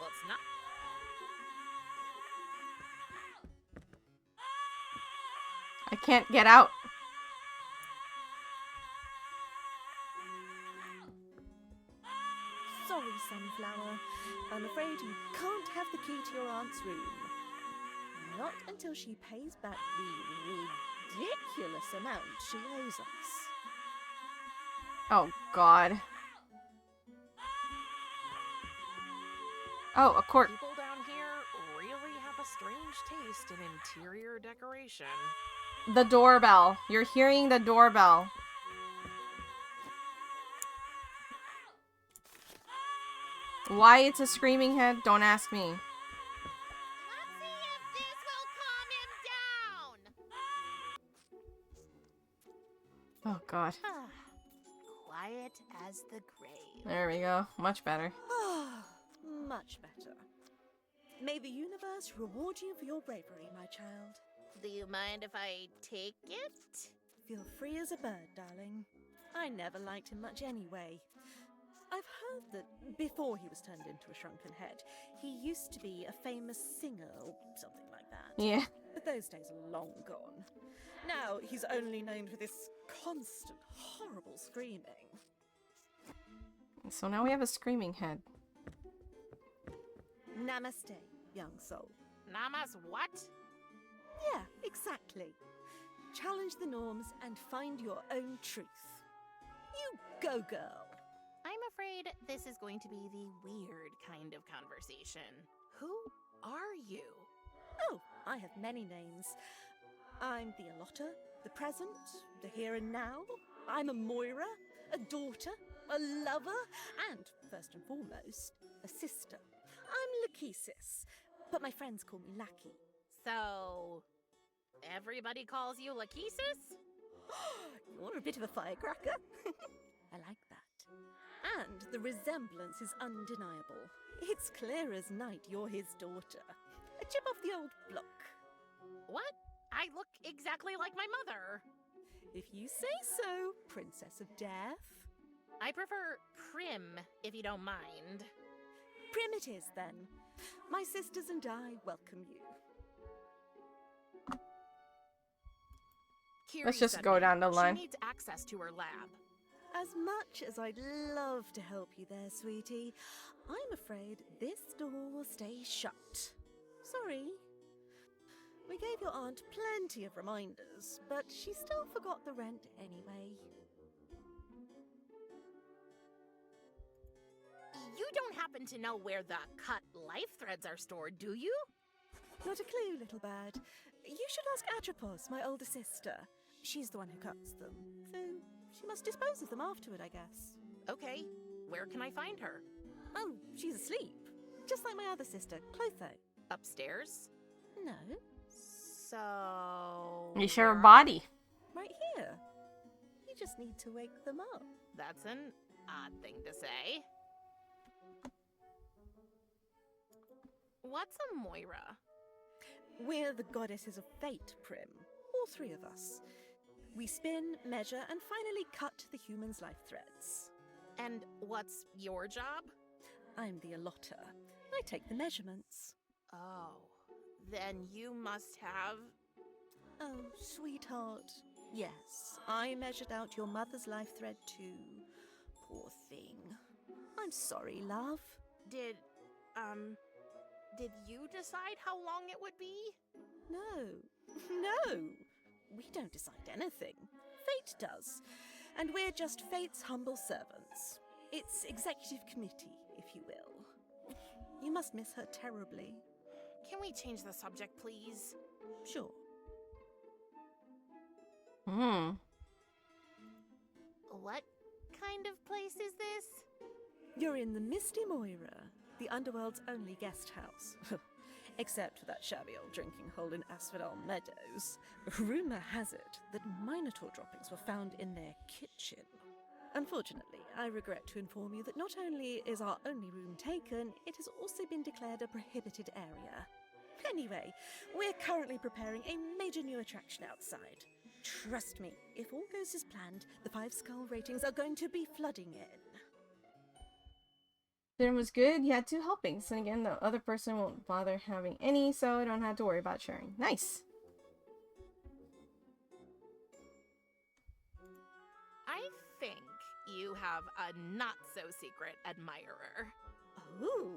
it's not. I can't get out. Sorry, Sunflower. I'm afraid you can't have the key to your aunt's room. Not until she pays back the ridiculous amount she owes us. Oh, God. Oh, a cork. People down here really have a strange taste in interior decoration. The doorbell. You're hearing the doorbell. Why it's a screaming head? Don't ask me. Let's see if this will calm him down. Oh, God. Quiet as the grave. There we go. Much better. Much better. May the universe reward you for your bravery, my child. Do you mind if I take it? Feel free as a bird, darling. I never liked him much anyway. I've heard that before he was turned into a shrunken head, he used to be a famous singer or something like that. Yeah. But those days are long gone. Now he's only known for this constant, horrible screaming. So now we have a screaming head. Namaste, young soul. Namas what? Yeah, exactly. Challenge the norms and find your own truth. You go, girl. I'm afraid this is going to be the weird kind of conversation. Who are you? Oh, I have many names. I'm the allotter, the present, the here and now. I'm a Moira, a daughter, a lover, and, first and foremost, a sister. I'm Lachesis, but my friends call me Lackey. So, everybody calls you Lachesis? You're a bit of a firecracker. I like that. And the resemblance is undeniable. It's clear as night you're his daughter. A chip off the old block. What? I look exactly like my mother. If you say so, Princess of Death. I prefer Prim, if you don't mind. Prim it is, then. My sisters and I welcome you. Kiri Let's just sent go me. down the line. She needs access to her lab. As much as I'd love to help you there, sweetie, I'm afraid this door will stay shut. Sorry. We gave your aunt plenty of reminders, but she still forgot the rent anyway. You don't happen to know where the cut life threads are stored, do you? Not a clue, little bird. You should ask Atropos, my older sister. She's the one who cuts them, so she must dispose of them afterward, I guess. Okay, where can I find her? Oh, she's asleep. Just like my other sister, Clotho. Upstairs? No. So... You share a Where are body. Right here. You just need to wake them up. That's an odd thing to say. What's a Moira? We're the goddesses of fate, Prim. All three of us. We spin, measure, and finally cut the human's life threads. And what's your job? I'm the allotter. I take the measurements. Oh, then you must have... Oh, sweetheart. Yes, I measured out your mother's life thread too. Poor thing. I'm sorry, love. Did you decide how long it would be? No. No. We don't decide anything. Fate does. And we're just Fate's humble servants. It's executive committee, if you will. You must miss her terribly. Can we change the subject, please? Sure. Hmm. What kind of place is this? You're in the Misty Moira, the underworld's only guest house. Except for that shabby old drinking hole in Asphodel Meadows. Rumour has it that Minotaur droppings were found in their kitchen. Unfortunately, I regret to inform you that not only is our only room taken, it has also been declared a prohibited area. Anyway, we're currently preparing a major new attraction outside. Trust me, if all goes as planned, the 5-skull ratings are going to be flooding in. Dinner was good. You had 2 helpings. And again, the other person won't bother having any, so I don't have to worry about sharing. Nice. I think you have a not-so-secret admirer. Oh,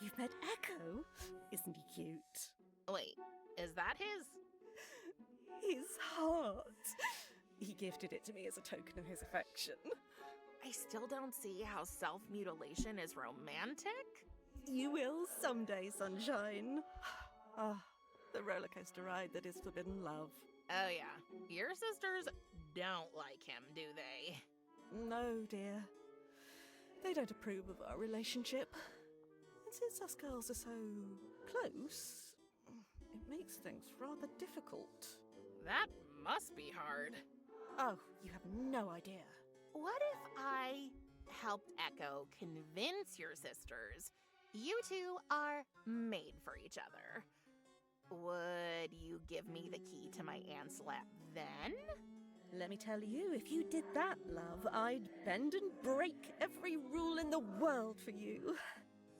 you've met Echo? Isn't he cute? Wait, is that his? His heart. He gifted it to me as a token of his affection. I still don't see how self-mutilation is romantic. You will someday, sunshine. Ah, the roller coaster ride that is forbidden love. Oh yeah, your sisters don't like him, do they? No, dear. They don't approve of our relationship. And since us girls are so close, it makes things rather difficult. That must be hard. Oh, you have no idea. What if I helped Echo convince your sisters you two are made for each other? Would you give me the key to my aunt's lap then? Let me tell you, if you did that, love, I'd bend and break every rule in the world for you.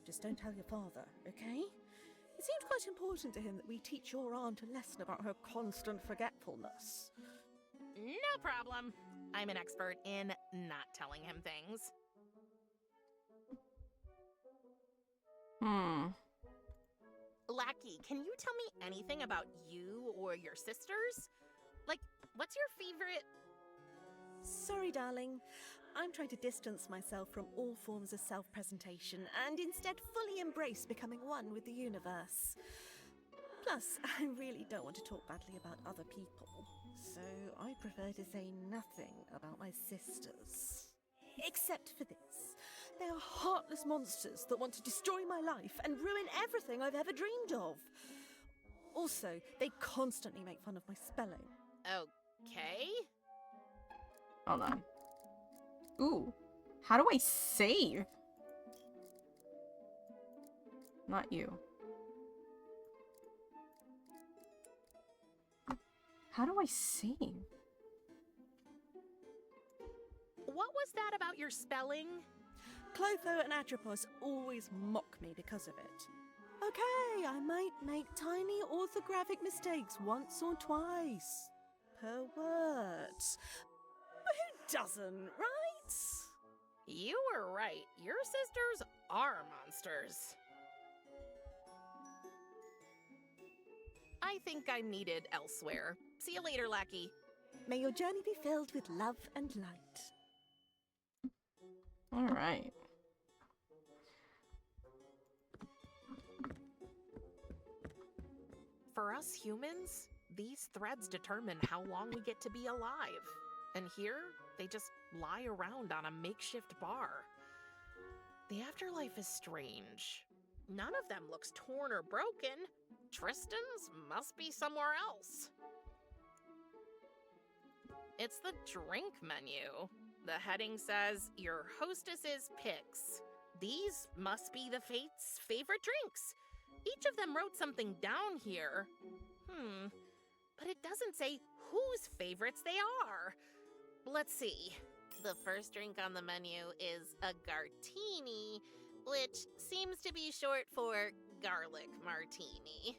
Just don't tell your father, okay? It seemed quite important to him that we teach your aunt a lesson about her constant forgetfulness. No problem. I'm an expert in not telling him things. Lackey, can you tell me anything about you or your sisters? Like, what's your favorite... Sorry, darling. I'm trying to distance myself from all forms of self-presentation and instead fully embrace becoming one with the universe. Plus, I really don't want to talk badly about other people, so I prefer to say nothing about my sisters. Except for this. They are heartless monsters that want to destroy my life and ruin everything I've ever dreamed of. Also, they constantly make fun of my spelling. Okay. Hold on. Ooh. How do I save? Not you. How do I save? What was that about your spelling? Clotho and Atropos always mock me because of it. Okay, I might make tiny orthographic mistakes once or twice per word. But who doesn't, right? You were right. Your sisters are monsters. I think I'm needed elsewhere. See you later, Lackey. May your journey be filled with love and light. All right. For us humans, these threads determine how long we get to be alive. And here, they just lie around on a makeshift bar. The afterlife is strange. None of them looks torn or broken. Tristan's must be somewhere else. It's the drink menu. The heading says, Your hostess's picks. These must be the Fate's favorite drinks. Each of them wrote something down here. But it doesn't say whose favorites they are. Let's see. The first drink on the menu is a Gartini, which seems to be short for garlic martini.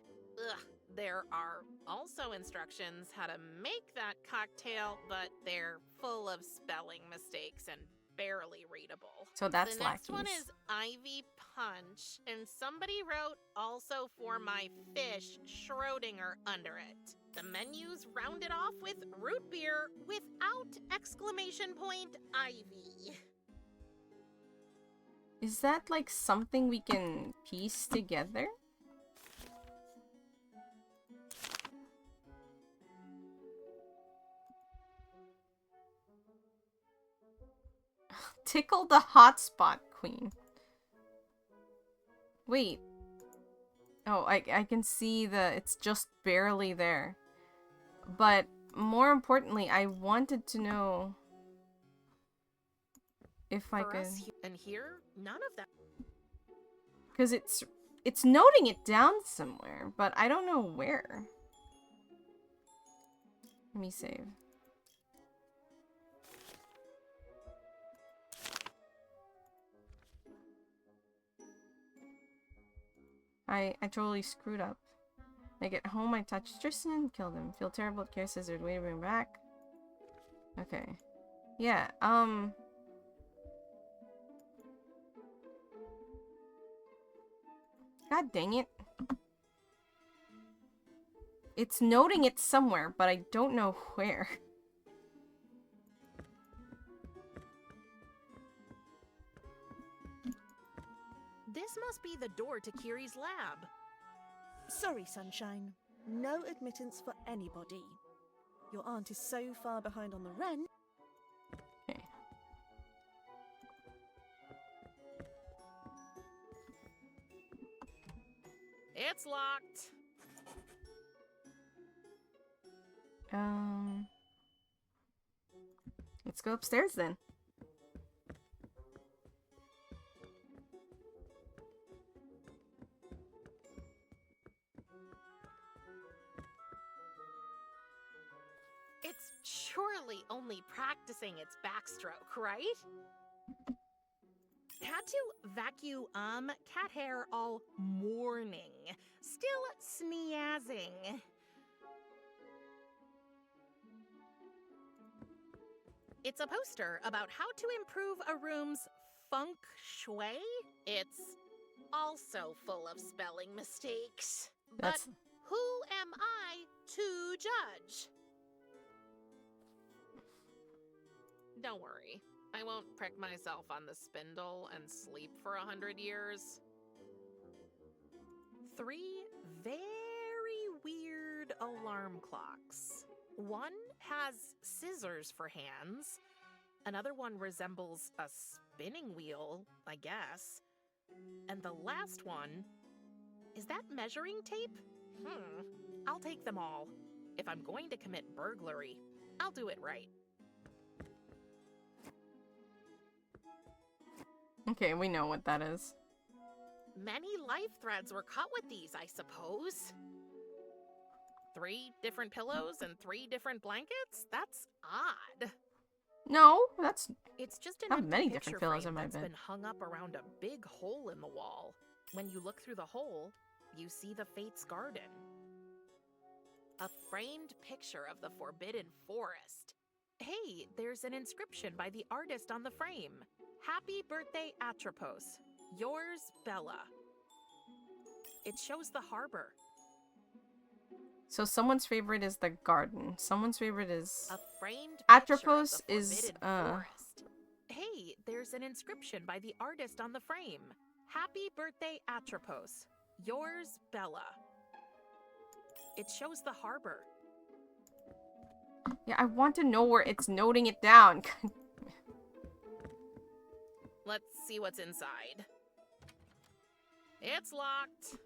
Ugh. There are also instructions how to make that cocktail, but they're full of spelling mistakes and barely readable. So that's the next one lackeys. is Ivy Punch, and somebody wrote also for my fish Schrodinger under it. The menu's rounded off with root beer without exclamation point Ivy. Is that like something we can piece together? Tickle the hotspot queen. Wait. Oh, I can see it's just barely there. But more importantly, I wanted to know if I could. And here, none of that. Because it's noting it down somewhere, but I don't know where. Let me save. I totally screwed up. I get home, I touch Tristan and kill him. Feel terrible at Care Scissors. Way to bring him back. Okay. Yeah, God dang it. It's noting it somewhere, but I don't know where. This must be the door to Kiri's lab. Sorry, Sunshine. No admittance for anybody. Your aunt is so far behind on the rent. Okay. It's locked. Let's go upstairs then. It's surely only practicing its backstroke, right? Had to vacuum cat hair all morning. Still sneezing. It's a poster about how to improve a room's feng shui. It's also full of spelling mistakes. But who am I to judge? Don't worry. I won't prick myself on the spindle and sleep for 100 years. 3 very weird alarm clocks. One has scissors for hands. Another one resembles a spinning wheel, I guess. And the last one... Is that measuring tape? I'll take them all. If I'm going to commit burglary, I'll do it right. Okay, we know what that is. Many life threads were cut with these, I suppose. 3 different pillows and 3 different blankets? That's odd. No, that's It's just an not empty many picture different pillows frame in my that's bed. been hung up around a big hole in the wall. When you look through the hole, you see the Fate's garden. A framed picture of the Forbidden Forest. Hey, there's an inscription by the artist on the frame. Happy birthday, Atropos. Yours, Bella. It shows the harbor. So someone's favorite is the garden. Someone's favorite is A framed Atropos picture of the is Forbidden Forest. Hey, there's an inscription by the artist on the frame. Happy birthday, Atropos. Yours, Bella. It shows the harbor. Yeah, I want to know where it's noting it down. Let's see what's inside. It's locked.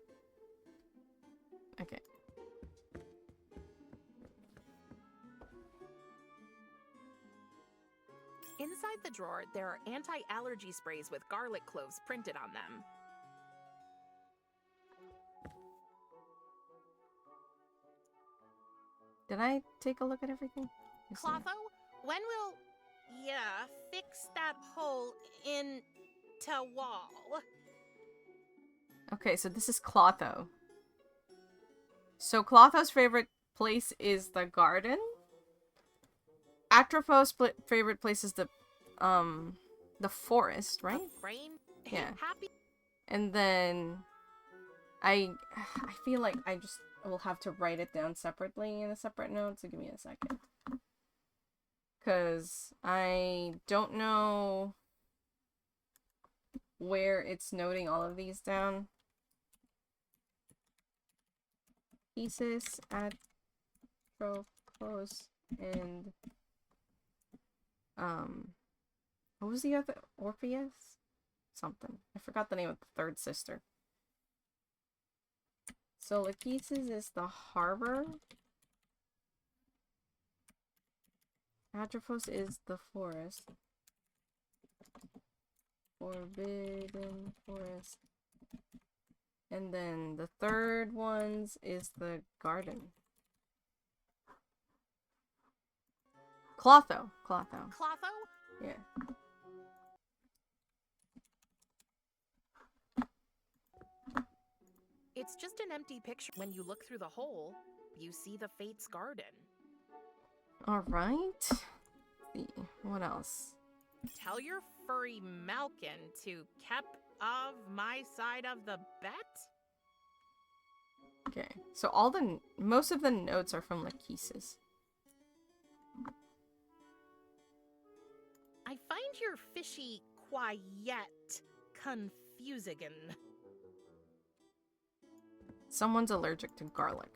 Okay. Inside the drawer, there are anti-allergy sprays with garlic cloves printed on them. Did I take a look at everything? Yes, I did. Clotho, when will fix that hole in to wall? Okay, so this is Clotho. So Clotho's favorite place is the garden. Atropos' favorite place is the forest, right? Brain? Yeah. Happy? And then I feel like I just will have to write it down separately in a separate note, so give me a second. Because I don't know where it's noting all of these down. Thesis, Atropos, and what was the other? Orpheus? Something. I forgot the name of the third sister. So Lachesis is the harbor. Atropos is the forest. Forbidden forest. And then the third ones is the garden. Clotho. Clotho? Yeah. It's just an empty picture. When you look through the hole, you see the Fates garden. Alright. See, what else? Tell your furry Malkin to keep of my side of the bet? Okay, so most of the notes are from Lachesis. I find your fishy quiet confusing. Someone's allergic to garlic.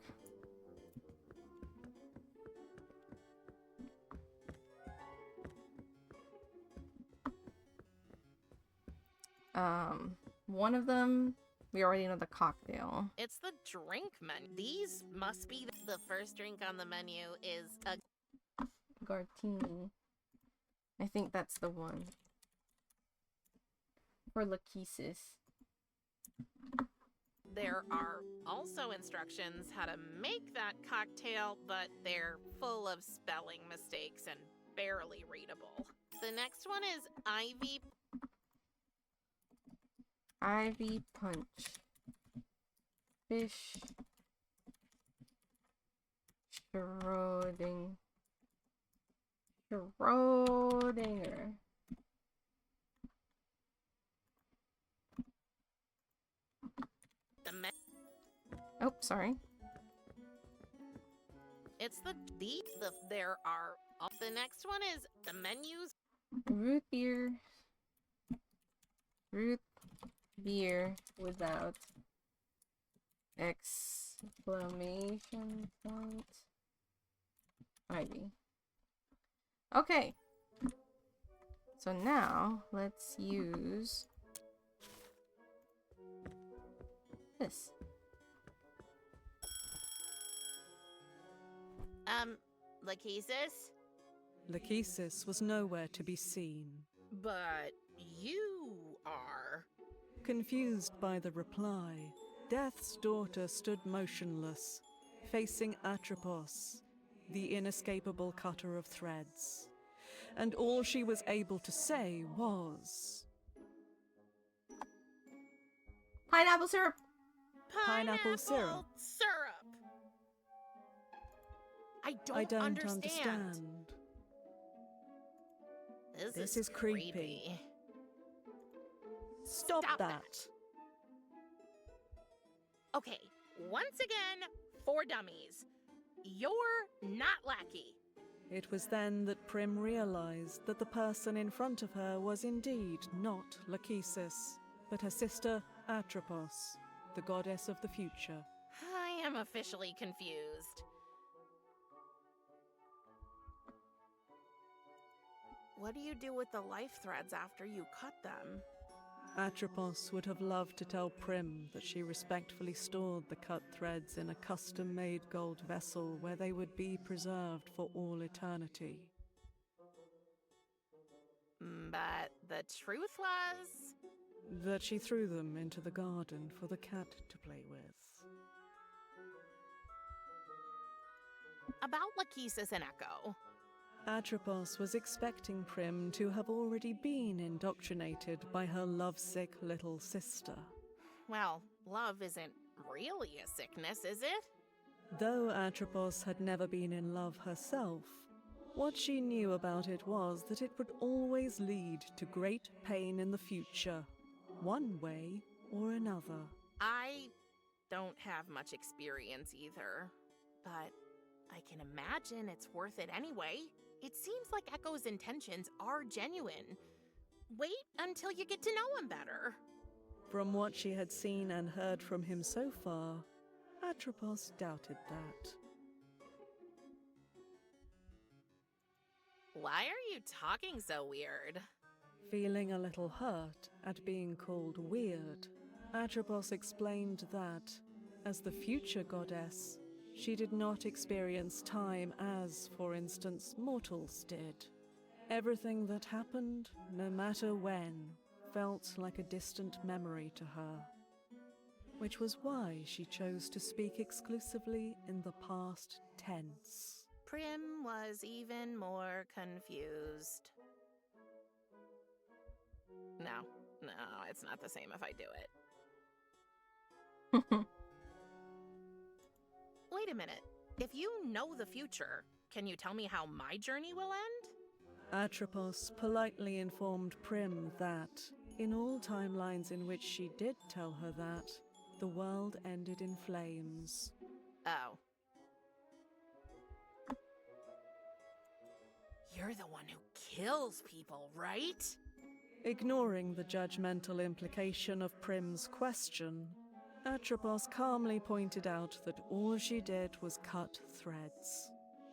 One of them, we already know the cocktail. It's the drink menu. These must be the first drink on the menu is a Gartini. I think that's the one. For Lachesis. There are also instructions how to make that cocktail, but they're full of spelling mistakes and barely readable. The next one is Ivy Punch. Fish. Schrodinger. Oh, sorry. It's the there are the next one is the menus. Root beer without exclamation point. Ivy. Okay. So now let's use this. Lachesis? Lachesis was nowhere to be seen. But you are. Confused by the reply, Death's daughter stood motionless, facing Atropos, the inescapable cutter of threads. And all she was able to say was... Pineapple syrup! Pineapple syrup. I I don't understand. This is creepy. Stop that. Okay, once again, for dummies. You're not Lackey. It was then that Prim realized that the person in front of her was indeed not Lachesis, but her sister Atropos, the goddess of the future. I am officially confused. What do you do with the life threads after you cut them? Atropos would have loved to tell Prim that she respectfully stored the cut threads in a custom-made gold vessel where they would be preserved for all eternity. But the truth was... That she threw them into the garden for the cat to play with. About Lachesis and Echo. Atropos was expecting Prim to have already been indoctrinated by her lovesick little sister. Well, love isn't really a sickness, is it? Though Atropos had never been in love herself, what she knew about it was that it would always lead to great pain in the future, one way or another. I don't have much experience either, but I can imagine it's worth it anyway. It seems like Echo's intentions are genuine. Wait until you get to know him better. From what she had seen and heard from him so far, Atropos doubted that. Why are you talking so weird? Feeling a little hurt at being called weird, Atropos explained that, as the future goddess, she did not experience time as, for instance, mortals did. Everything that happened, no matter when, felt like a distant memory to her, which was why she chose to speak exclusively in the past tense. Prim was even more confused. No, it's not the same if I do it. Wait a minute. If you know the future, can you tell me how my journey will end? Atropos politely informed Prim that, in all timelines in which she did tell her that, the world ended in flames. Oh. You're the one who kills people, right? Ignoring the judgmental implication of Prim's question, Atropos calmly pointed out that all she did was cut threads.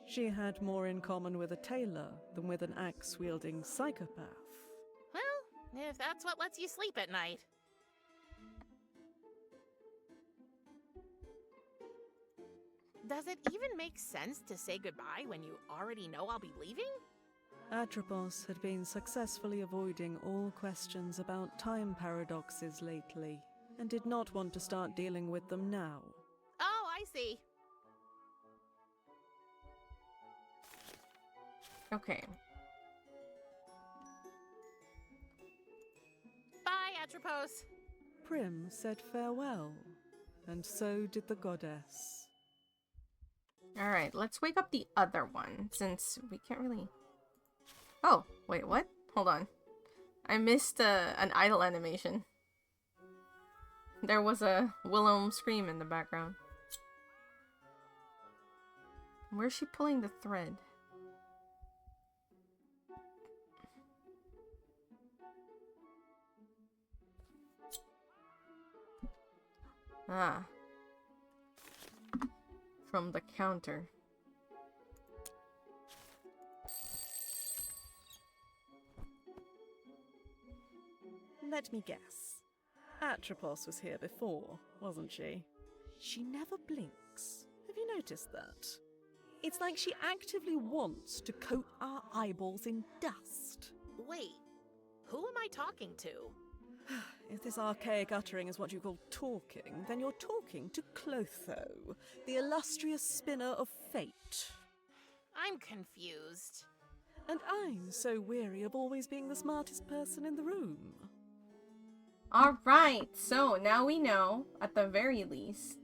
She had more in common with a tailor than with an axe-wielding psychopath. Well, if that's what lets you sleep at night. Does it even make sense to say goodbye when you already know I'll be leaving? Atropos had been successfully avoiding all questions about time paradoxes lately, and did not want to start dealing with them now. Oh, I see. Okay. Bye, Atropos. Prim said farewell, and so did the goddess. Alright, let's wake up the other one, since we can't really... Oh, wait, what? Hold on. I missed an idle animation. There was a Willem scream in the background. Where's she pulling the thread? Ah. From the counter. Let me guess. Atropos was here before, wasn't she? She never blinks. Have you noticed that? It's like she actively wants to coat our eyeballs in dust. Wait, who am I talking to? If this archaic uttering is what you call talking, then you're talking to Clotho, the illustrious spinner of fate. I'm confused. And I'm so weary of always being the smartest person in the room. Alright, so now we know, at the very least,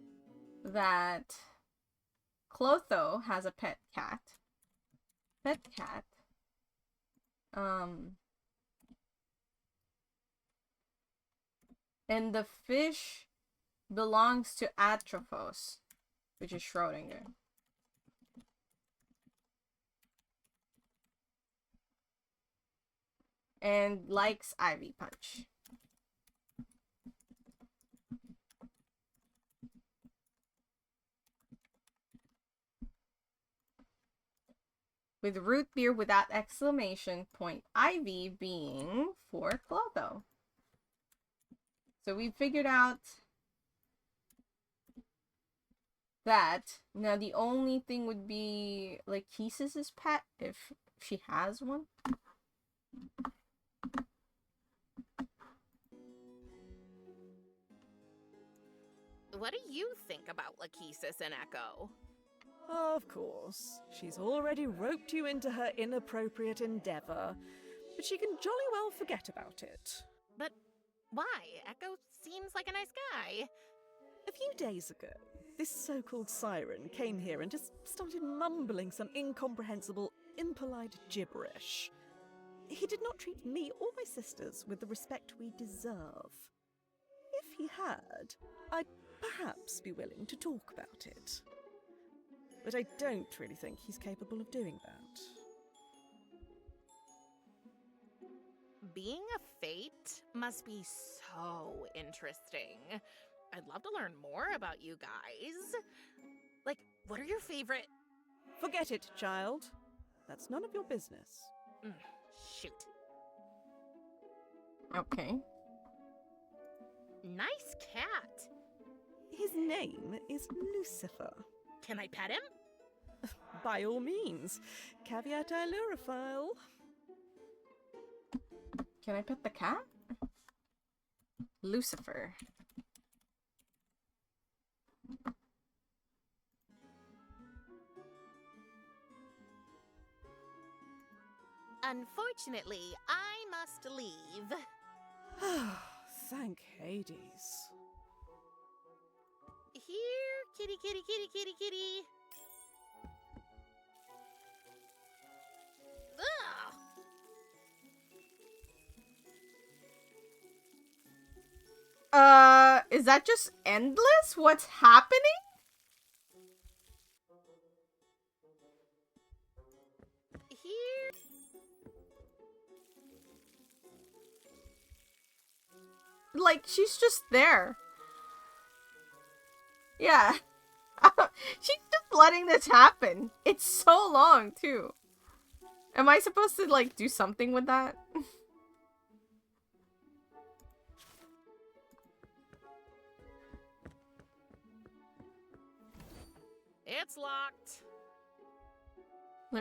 that Clotho has a pet cat. And the fish belongs to Atropos, which is Schrodinger. And likes Ivy Punch. With root beer without exclamation point, Ivy being for Clotho. So we figured out that. Now the only thing would be like Lachesis' pet, if she has one. What do you think about Lachesis and Echo? Of course. She's already roped you into her inappropriate endeavour, but she can jolly well forget about it. But why? Echo seems like a nice guy. A few days ago, this so-called siren came here and just started mumbling some incomprehensible, impolite gibberish. He did not treat me or my sisters with the respect we deserve. If he had, I'd perhaps be willing to talk about it. But I don't really think he's capable of doing that. Being a fate must be so interesting. I'd love to learn more about you guys. Like, what are your favorite... Forget it, child. That's none of your business. Shoot. Okay. Nice cat. His name is Lucifer. Can I pet him? By all means. Caveat ailurophile. Can I pet the cat? Lucifer. Unfortunately, I must leave. Thank Hades. Here, kitty, kitty, kitty, kitty, kitty. Ugh. Is that just endless? What's happening? Here. Like, she's just there. Yeah. She's just letting this happen. It's so long, too. Am I supposed to, like, do something with that? It's locked.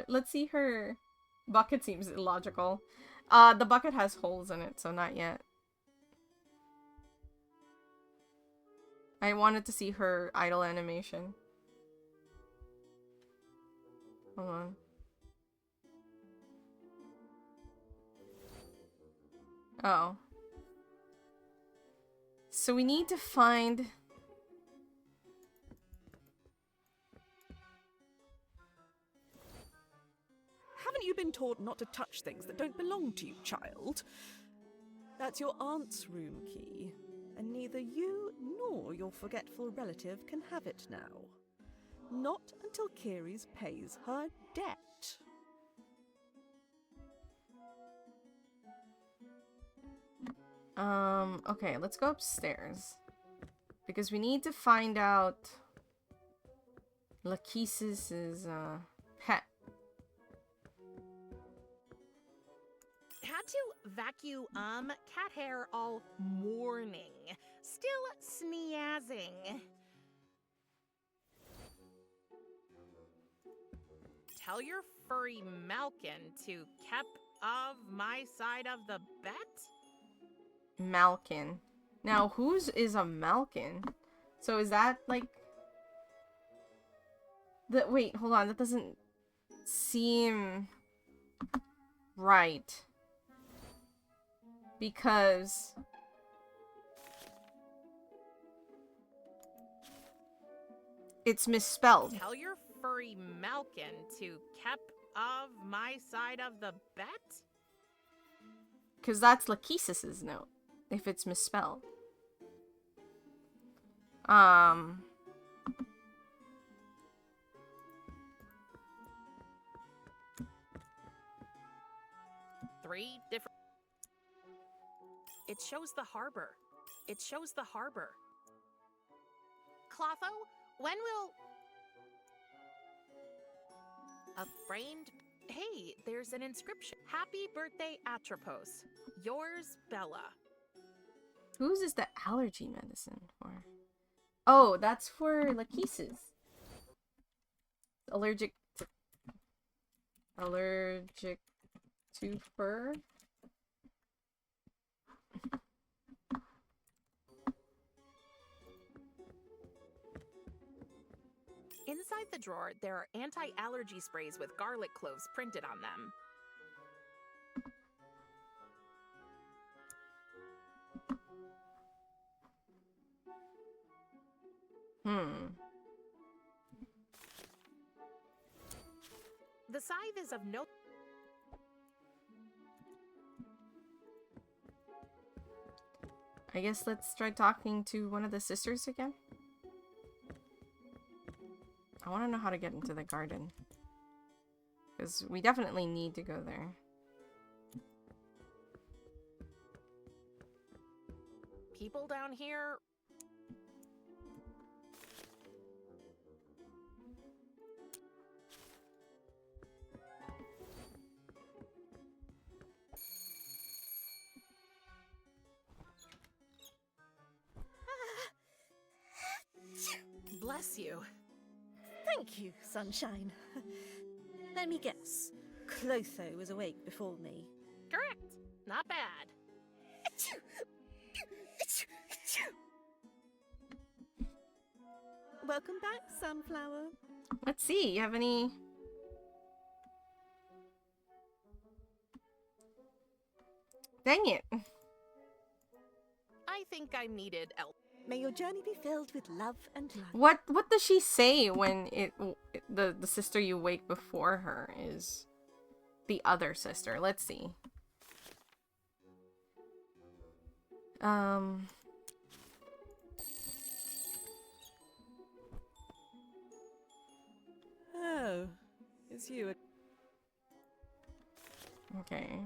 Let's see her... Bucket seems illogical. The bucket has holes in it, so not yet. I wanted to see her idle animation. Hold on. Oh. So we need to find... Haven't you been taught not to touch things that don't belong to you, child? That's your aunt's room key, and neither you nor your forgetful relative can have it now. Not until Kiri's pays her debt. Okay, let's go upstairs. Because we need to find out Lachesis' pet. Had to vacuum cat hair all morning. Still sneezing. Tell your furry Malkin to keep of my side of the bet? Malkin. Now, whose is a Malkin? So is that, like... Wait, hold on. That doesn't seem right. Because... it's misspelled. Tell your furry Malkin to keep of my side of the bet? Because that's Lachesis' note. If it's misspelled. 3 different... It shows the harbor. It shows the harbor. Clotho, when will... A framed... Hey, there's an inscription. Happy birthday, Atropos. Yours, Bella. Whose is the allergy medicine for? Oh, that's for Lachesis. Allergic to fur? Inside the drawer, there are anti-allergy sprays with garlic cloves printed on them. The scythe is of no... I guess let's try talking to one of the sisters again. I want to know how to get into the garden. Because we definitely need to go there. People down here... Bless you. Thank you, Sunshine. Let me guess. Clotho was awake before me. Correct. Not bad. Welcome back, Sunflower. Let's see, you have any... Dang it. I think I needed help. May your journey be filled with love and light. What does she say when the sister you wake before her is the other sister? Let's see. Oh, it's you. Okay.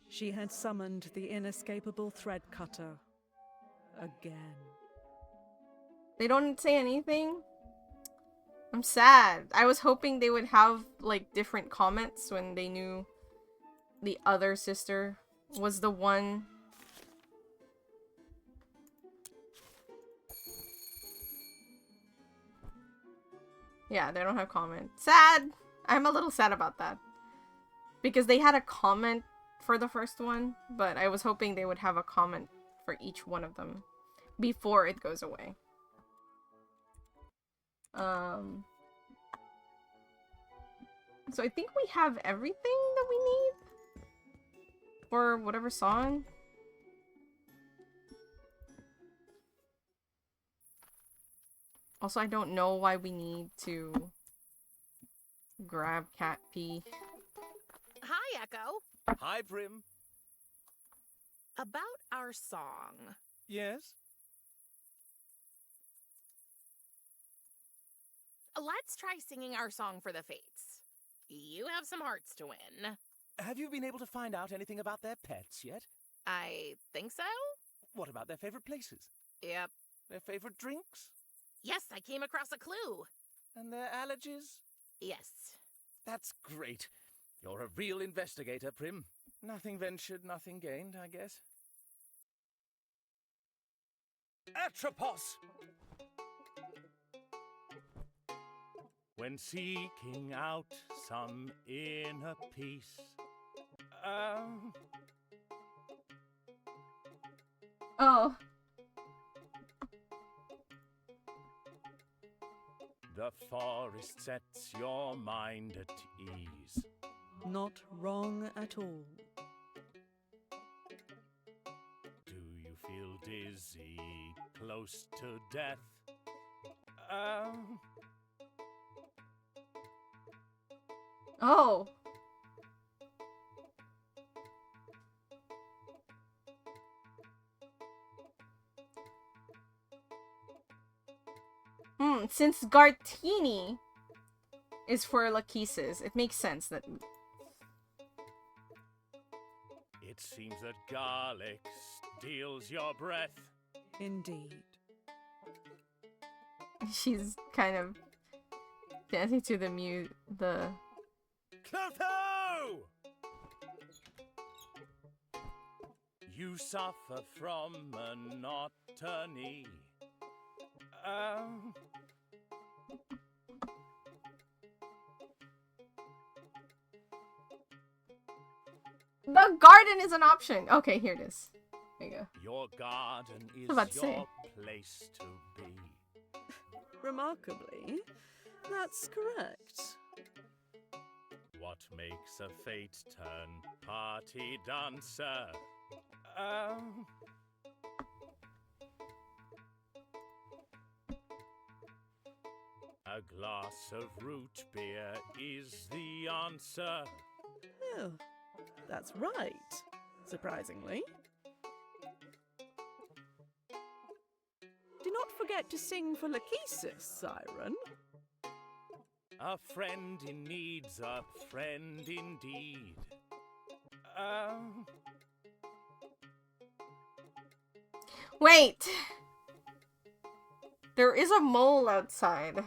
She had summoned the inescapable thread cutter. Again. They don't say anything? I'm sad. I was hoping they would have, like, different comments when they knew the other sister was the one. Yeah, they don't have comment. Sad! I'm a little sad about that. Because they had a comment for the first one, but I was hoping they would have a comment for each one of them before it goes away. So I think we have everything that we need for whatever song. Also, I don't know why we need to grab cat pee. Hi, Echo. Hi, Prim. About our song. Yes? Let's try singing our song for the Fates. You have some hearts to win. Have you been able to find out anything about their pets yet? I think so? What about their favorite places? Yep. Their favorite drinks? Yes, I came across a clue. And their allergies? Yes. That's great. You're a real investigator, Prim. Nothing ventured, nothing gained, I guess. Atropos! When seeking out some inner peace. Oh. The forest sets your mind at ease. Not wrong at all. Do you feel dizzy, close to death? Oh. Since Gartini is for Lachesis, it makes sense that... It seems that garlic steals your breath. Indeed. She's kind of dancing to the Clotho! You suffer from monotony. The garden is an option. Okay, here it is. There you go. Your garden is about to say. your place to be. Remarkably, that's correct. What makes a fate turn party dancer? A glass of root beer is the answer. Oh, that's right, surprisingly. Do not forget to sing for Lachesis, Siren. A friend in need's a friend indeed. Wait! There is a mole outside.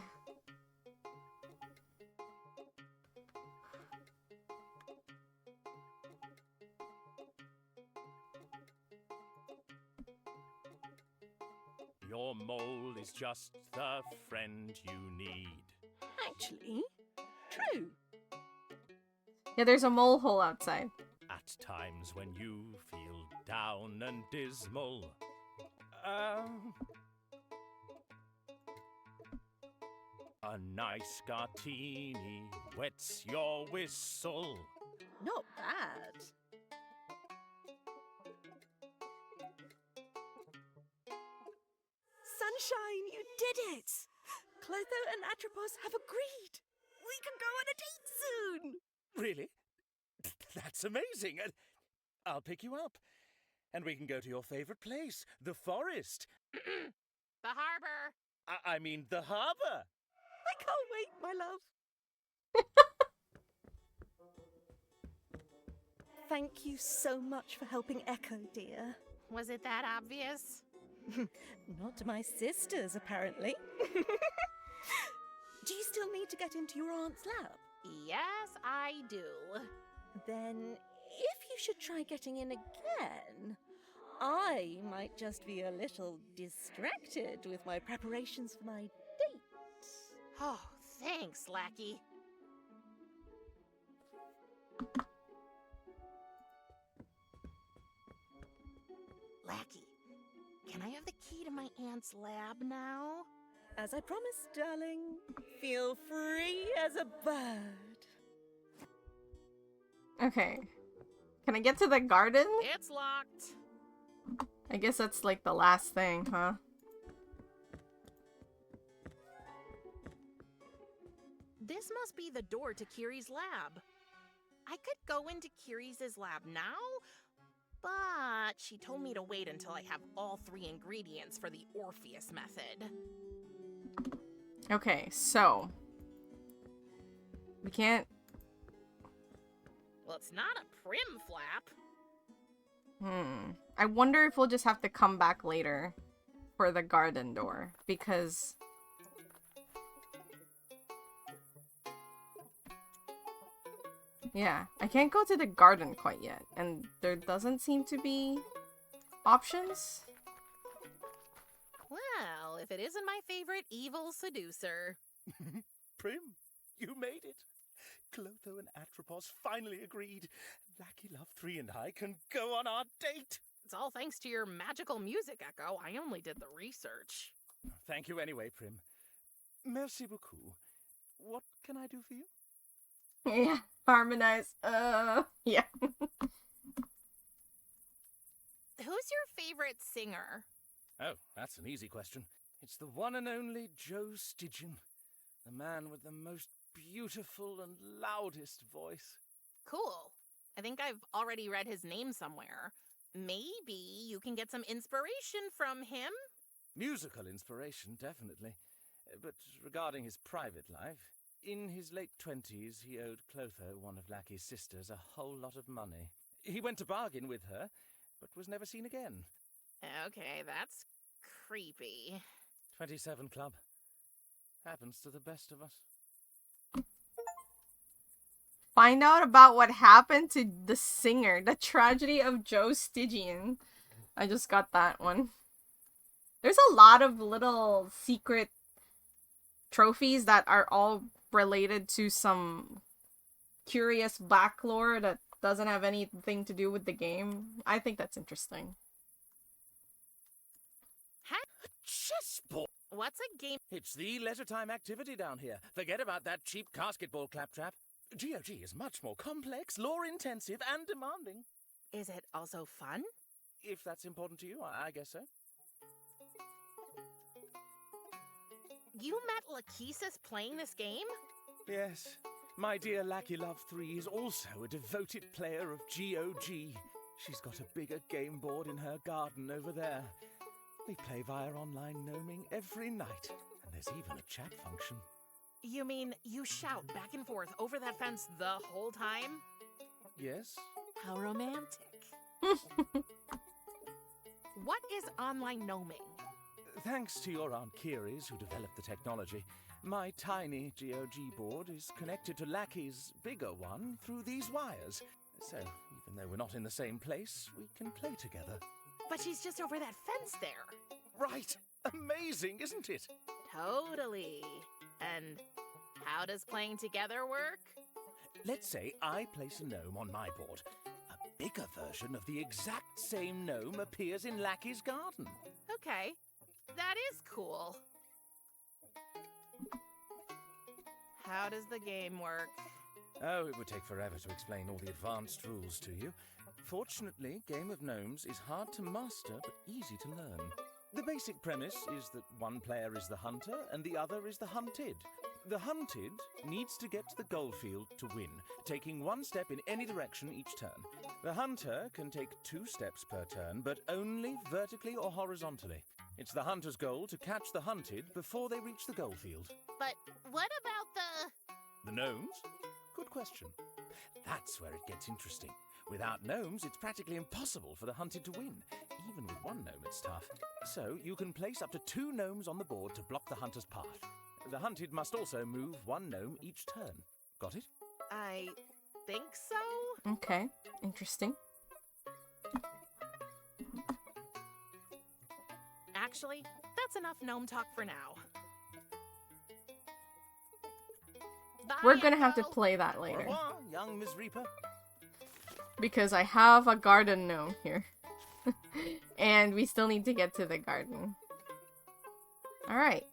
Your mole is just the friend you need. Actually, true. Yeah, there's a mole hole outside. At times when you feel down and dismal. A nice martini wets your whistle. Not bad. Sunshine, you did it! Clotho and Atropos have agreed. We can go on a date soon. Really? That's amazing. I'll pick you up. And we can go to your favorite place, the forest. The harbor. I mean, the harbor. I can't wait, my love. Thank you so much for helping Echo, dear. Was it that obvious? Not to my sisters, apparently. Do you still need to get into your aunt's lab? Yes, I do. Then, if you should try getting in again, I might just be a little distracted with my preparations for my date. Oh, thanks, Lackey. Lackey, can I have the key to my aunt's lab now? As I promised, darling, feel free as a bird. Okay. Can I get to the garden? It's locked. I guess that's like the last thing, huh? This must be the door to Kiri's lab. I could go into Kiri's lab now, but she told me to wait until I have all 3 ingredients for the Orpheus method. Okay, so we can't. Well, it's not a Prim flap. I wonder if we'll just have to come back later for the garden door, because yeah, I can't go to the garden quite yet, and there doesn't seem to be options. Well, if it isn't my favorite evil seducer. Prim, you made it. Clotho and Atropos finally agreed. Lackey Love 3 and I can go on our date. It's all thanks to your magical music, Echo. I only did the research. Thank you anyway, Prim. Merci beaucoup. What can I do for you? Yeah, harmonize. Yeah. Who's your favorite singer? Oh, that's an easy question. It's the one and only Joe Stygian, the man with the most beautiful and loudest voice. Cool. I think I've already read his name somewhere. Maybe you can get some inspiration from him? Musical inspiration, definitely. But regarding his private life, in his late 20s, he owed Clotho, one of Lackey's sisters, a whole lot of money. He went to bargain with her, but was never seen again. Okay, that's creepy. 27 Club. Happens to the best of us. Find out about what happened to the singer. The tragedy of Joe Stygian. I just got that one. There's a lot of little secret trophies that are all related to some curious back lore that doesn't have anything to do with the game. I think that's interesting. Chessboard! What's a game? It's the leisure time activity down here. Forget about that cheap casketball claptrap. GOG is much more complex, lore-intensive, and demanding. Is it also fun? If that's important to you, I guess so. You met Lachesis playing this game? Yes. My dear Lackey Love 3 is also a devoted player of GOG. She's got a bigger game board in her garden over there. We play via online gnoming every night, and there's even a chat function. You mean you shout back and forth over that fence the whole time? Yes? How romantic. What is online gnoming? Thanks to your Aunt Kiri's, who developed the technology, my tiny GOG board is connected to Lackey's bigger one through these wires. So, even though we're not in the same place, we can play together. But she's just over that fence there. Right! Amazing, isn't it? Totally. And how does playing together work? Let's say I place a gnome on my board. A bigger version of the exact same gnome appears in Lackey's garden. Okay, that is cool. How does the game work? Oh, it would take forever to explain all the advanced rules to you. Fortunately, Game of Gnomes is hard to master, but easy to learn. The basic premise is that one player is the hunter and the other is the hunted. The hunted needs to get to the goal field to win, taking one step in any direction each turn. The hunter can take 2 steps per turn, but only vertically or horizontally. It's the hunter's goal to catch the hunted before they reach the goal field. But what about The gnomes? Good question. That's where it gets interesting. Without gnomes, it's practically impossible for the hunted to win. Even with one gnome, it's tough. So you can place up to 2 gnomes on the board to block the hunter's path. The hunted must also move 1 gnome each turn. Got it? I think so? Okay, interesting. Actually, that's enough gnome talk for now. Bye, We're gonna have to Echo. play that Au later. revoir, young Miss Reaper. Because I have a garden gnome here. And we still need to get to the garden. Alright.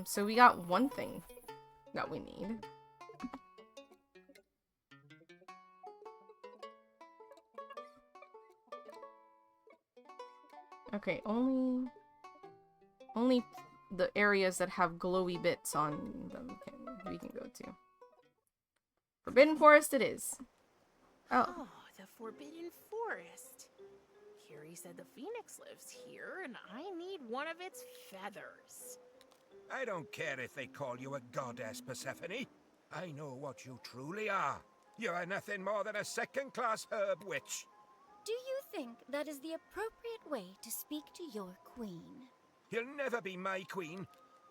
So we got one thing that we need. Okay, only the areas that have glowy bits on them we can go to. Forbidden Forest it is. Oh. Oh, the Forbidden Forest. Kiri said the phoenix lives here, and I need one of its feathers. I don't care if they call you a goddess, Persephone. I know what you truly are. You are nothing more than a second-class herb witch. Do you think that is the appropriate way to speak to your queen? You'll never be my queen.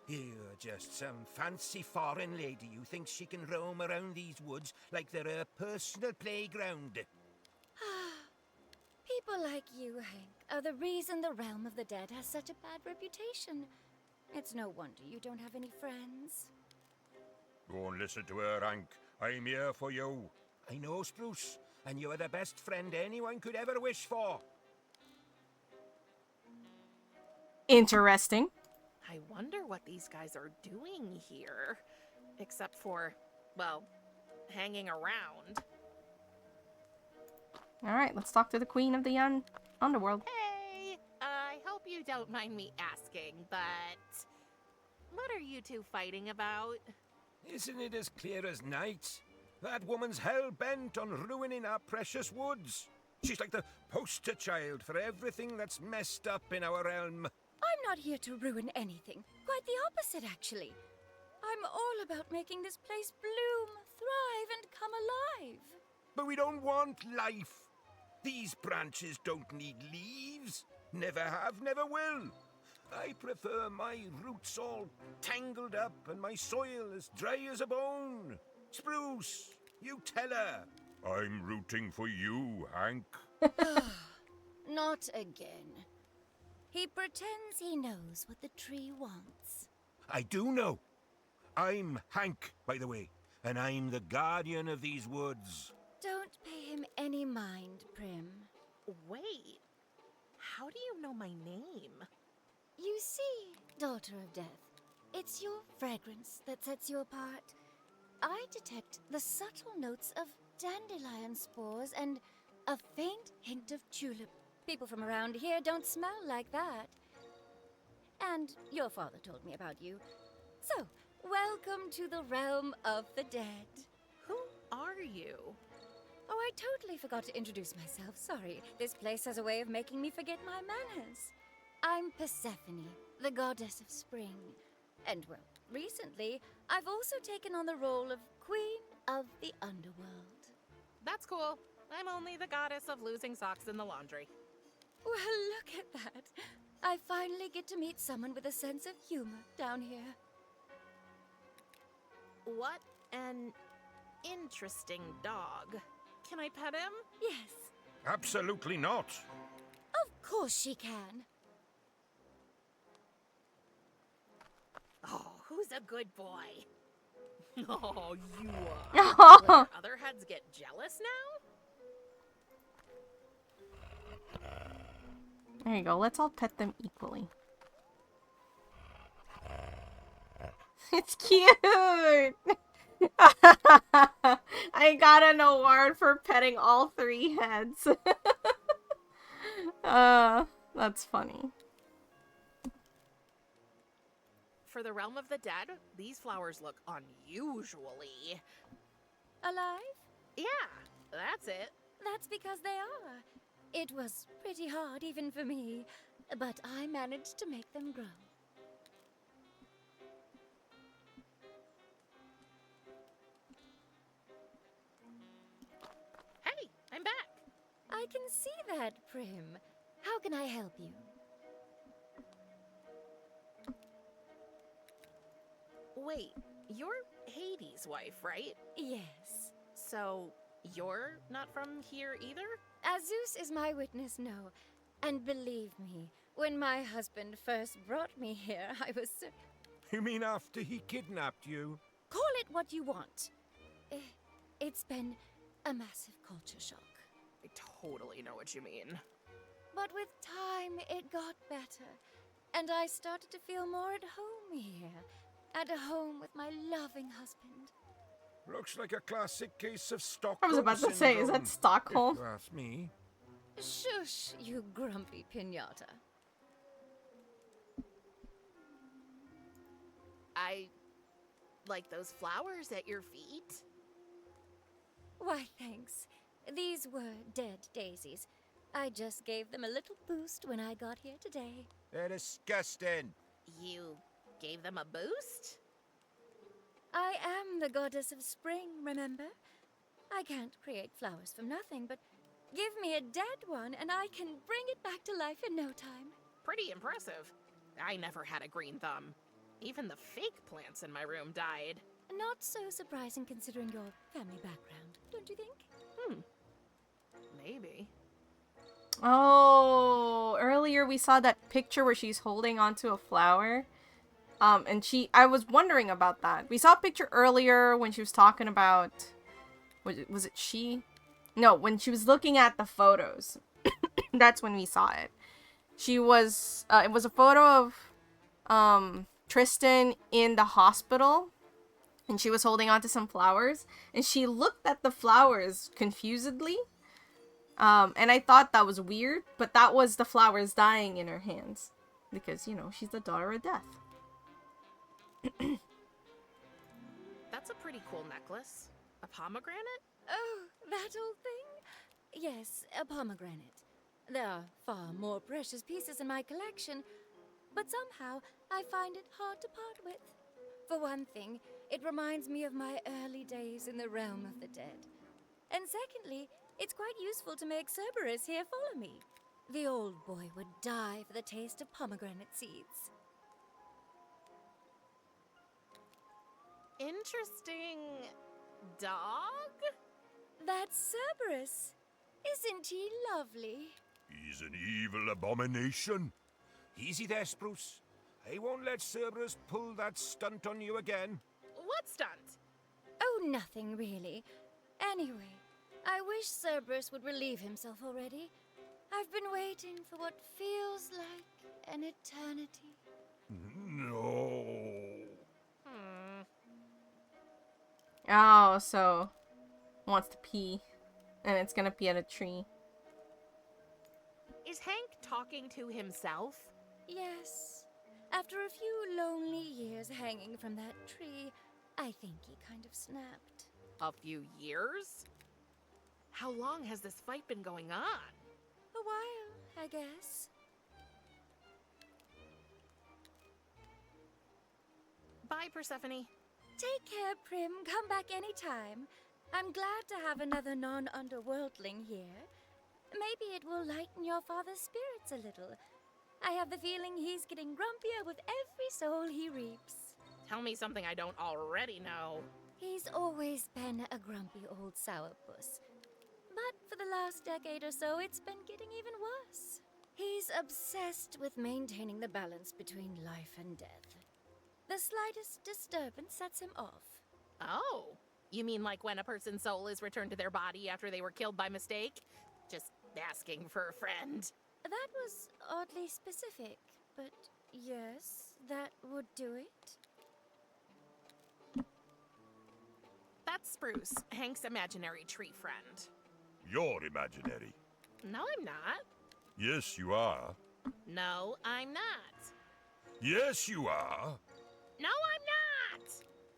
You're just some fancy foreign lady who thinks she can roam around these woods like they're her personal playground. People like you, Hank, are the reason the realm of the dead has such a bad reputation. It's no wonder you don't have any friends. Go and listen to her, Hank. I'm here for you. I know, Spruce, and you're the best friend anyone could ever wish for. Interesting. I wonder what these guys are doing here. Except for, well, hanging around. Alright, let's talk to the queen of the underworld. Hey, I hope you don't mind me asking, but what are you two fighting about? Isn't it as clear as night? That woman's hell-bent on ruining our precious woods. She's like the poster child for everything that's messed up in our realm. I'm not here to ruin anything. Quite the opposite, actually. I'm all about making this place bloom, thrive, and come alive. But we don't want life. These branches don't need leaves. Never have, never will. I prefer my roots all tangled up and my soil as dry as a bone. Spruce, you tell her. I'm rooting for you, Hank. Not again. He pretends he knows what the tree wants. I do know. I'm Hank, by the way, and I'm the guardian of these woods. Don't pay him any mind, Prim. Wait, how do you know my name? You see, Daughter of Death, it's your fragrance that sets you apart. I detect the subtle notes of dandelion spores and a faint hint of tulip. People from around here don't smell like that. And your father told me about you. So, welcome to the realm of the dead. Who are you? Oh, I totally forgot to introduce myself. Sorry. This place has a way of making me forget my manners. I'm Persephone, the goddess of spring. And, well, recently, I've also taken on the role of Queen of the Underworld. That's cool. I'm only the goddess of losing socks in the laundry. Well, look at that. I finally get to meet someone with a sense of humor down here. What an interesting dog. Can I pet him? Yes, Absolutely not. of course she can. Oh, who's a good boy? Oh, you are. Will your other heads get jealous now? There you go. Let's all pet them equally. It's cute! I got an award for petting all 3 heads. That's funny. For the realm of the dead, these flowers look unusually. Alive? Yeah, that's it. That's because they are. It was pretty hard even for me, but I managed to make them grow. Hey, I'm back. I can see that, Prim. How can I help you? Wait, you're Hades' wife, right? Yes. So, you're not from here either? Azus is my witness, no. And believe me, when my husband first brought me here, I was You mean after he kidnapped you? Call it what you want. It's been a massive culture shock. I totally know what you mean. But with time, it got better. And I started to feel more at home here. At home with my loving husband. Looks like a classic case of Stockholm I was about to say, is that syndrome, Stockholm? if you ask me. Shush, you grumpy pinata. I like those flowers at your feet. Why, thanks. These were dead daisies. I just gave them a little boost when I got here today. They're disgusting. You gave them a boost? I am the goddess of spring, remember? I can't create flowers from nothing, but give me a dead one and I can bring it back to life in no time. Pretty impressive. I never had a green thumb. Even the fake plants in my room died. Not so surprising considering your family background, don't you think? Maybe. Oh, earlier we saw that picture where she's holding onto a flower. And I was wondering about that. We saw a picture earlier when she was talking about, was it she? No, when she was looking at the photos. That's when we saw it. It was a photo of, Tristan in the hospital. And she was holding onto some flowers. And she looked at the flowers confusedly. And I thought that was weird. But that was the flowers dying in her hands. Because, you know, she's the daughter of death. That's a pretty cool necklace. A pomegranate? Oh, that old thing? Yes, a pomegranate. There are far more precious pieces in my collection, but somehow I find it hard to part with. For one thing, it reminds me of my early days in the realm of the dead. And secondly, it's quite useful to make Cerberus here follow me. The old boy would die for the taste of pomegranate seeds. Interesting dog? That's Cerberus. Isn't he lovely? He's an evil abomination. Easy there, Spruce. I won't let Cerberus pull that stunt on you again. What stunt? Oh, nothing really. Anyway, I wish Cerberus would relieve himself already. I've been waiting for what feels like an eternity. No. Hmm. Oh, so wants to pee, and it's gonna pee at a tree. Is Hank talking to himself? Yes. After a few lonely years hanging from that tree, I think he kind of snapped. A few years? How long has this fight been going on? A while, I guess. Bye, Persephone. Take care, Prim. Come back anytime. I'm glad to have another non-underworldling here. Maybe it will lighten your father's spirits a little. I have the feeling he's getting grumpier with every soul he reaps. Tell me something I don't already know. He's always been a grumpy old sourpuss. But for the last decade or so, it's been getting even worse. He's obsessed with maintaining the balance between life and death. The slightest disturbance sets him off. Oh, you mean like when a person's soul is returned to their body after they were killed by mistake? Just asking for a friend. That was oddly specific, but yes, that would do it. That's Spruce, Hank's imaginary tree friend. You're imaginary. No, I'm not. Yes, you are. No, I'm not. Yes, you are. No, I'm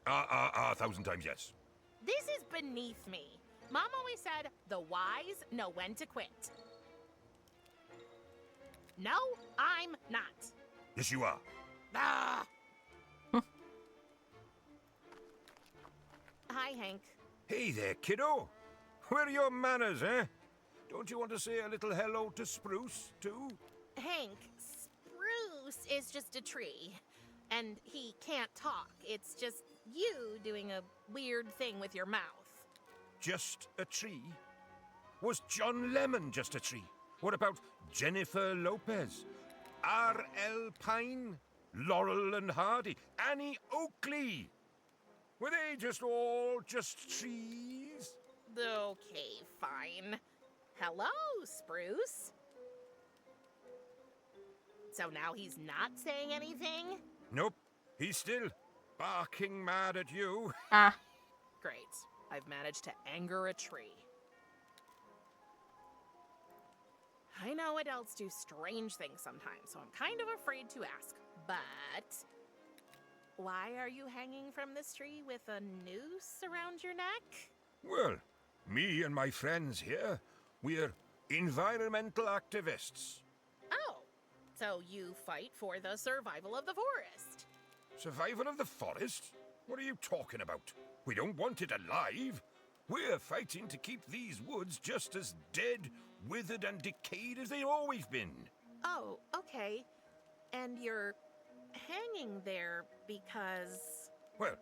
not! 1,000 times yes. This is beneath me. Mom always said the wise know when to quit. No, I'm not. Yes, you are. Ah! Hi, Hank. Hey there, kiddo. Where are your manners, eh? Don't you want to say a little hello to Spruce, too? Hank, Spruce is just a tree. And he can't talk. It's just you doing a weird thing with your mouth. Just a tree? Was John Lemon just a tree? What about Jennifer Lopez? R.L. Pine? Laurel and Hardy? Annie Oakley? Were they all just trees? Okay, fine. Hello, Spruce. So now he's not saying anything? Nope. He's still barking mad at you. Ah. Great. I've managed to anger a tree. I know adults do strange things sometimes, so I'm kind of afraid to ask. But why are you hanging from this tree with a noose around your neck? Well, me and my friends here, we're environmental activists. Oh, so you fight for the survival of the forest. Survival of the forest? What are you talking about? We don't want it alive. We're fighting to keep these woods just as dead, withered, and decayed as they've always been. Oh, okay. And you're hanging there because... Well,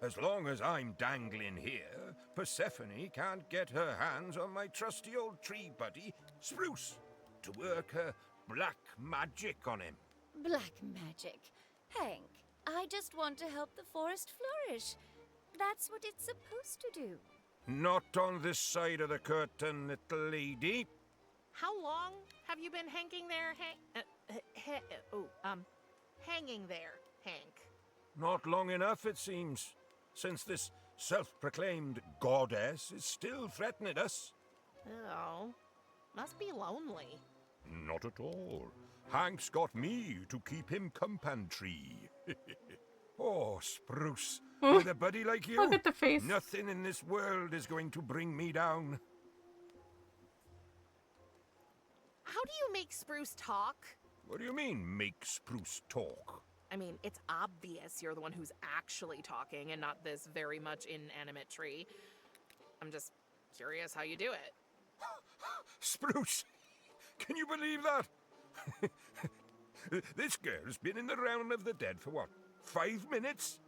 as long as I'm dangling here, Persephone can't get her hands on my trusty old tree buddy, Spruce, to work her black magic on him. Black magic. Hank, I just want to help the forest flourish. That's what it's supposed to do. Not on this side of the curtain, little lady. How long have you been hanging there, hanging there, Hank? Not long enough, it seems, since this self-proclaimed goddess is still threatening us. Oh, must be lonely. Not at all. Hank's got me to keep him company. Oh, Spruce, with a buddy like you, Look at the face. nothing in this world is going to bring me down. How do you make Spruce talk? What do you mean, make Spruce talk? I mean, it's obvious you're the one who's actually talking and not this very much inanimate tree. I'm just curious how you do it. Spruce, can you believe that? This girl's been in the realm of the dead for what, 5 minutes?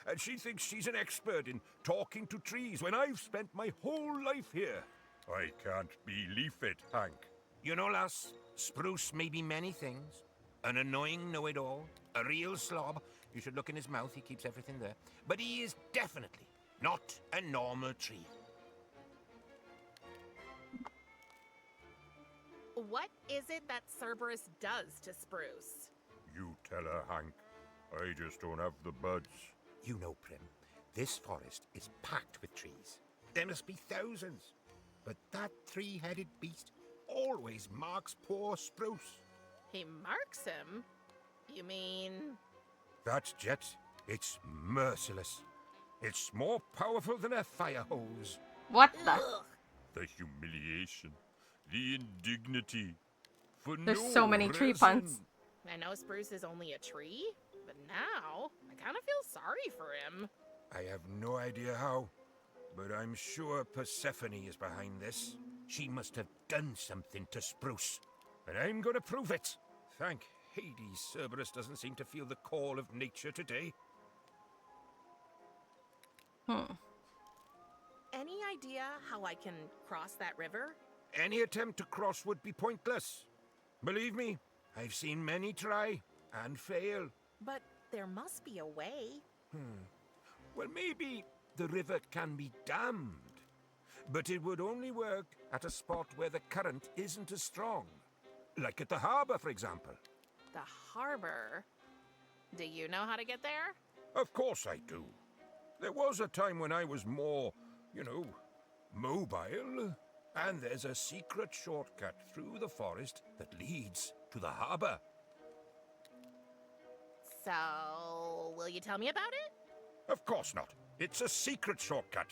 And she thinks she's an expert in talking to trees when I've spent my whole life here. I can't believe it, Hank. You know, lass, Spruce may be many things. An annoying know-it-all, a real slob. You should look in his mouth, he keeps everything there. But he is definitely not a normal tree. What is it that Cerberus does to Spruce? You tell her, Hank. I just don't have the buds. You know, Prim, this forest is packed with trees. There must be thousands. But that three-headed beast always marks poor Spruce. He marks him? You mean... That's Jet. It's merciless. It's more powerful than a fire hose. What the? Ugh. The humiliation. The indignity. For There's no so many tree reason. puns. I know Spruce is only a tree, but now I kind of feel sorry for him. I have no idea how, but I'm sure Persephone is behind this. She must have done something to Spruce, and I'm going to prove it. Thank Hades, Cerberus doesn't seem to feel the call of nature today. Any idea how I can cross that river? Any attempt to cross would be pointless. Believe me, I've seen many try and fail. But there must be a way. Well, maybe the river can be dammed, but it would only work at a spot where the current isn't as strong. Like at the harbor, for example. The harbor? Do you know how to get there? Of course I do. There was a time when I was more, mobile. And there's a secret shortcut through the forest that leads to the harbor. So, will you tell me about it? Of course not. It's a secret shortcut.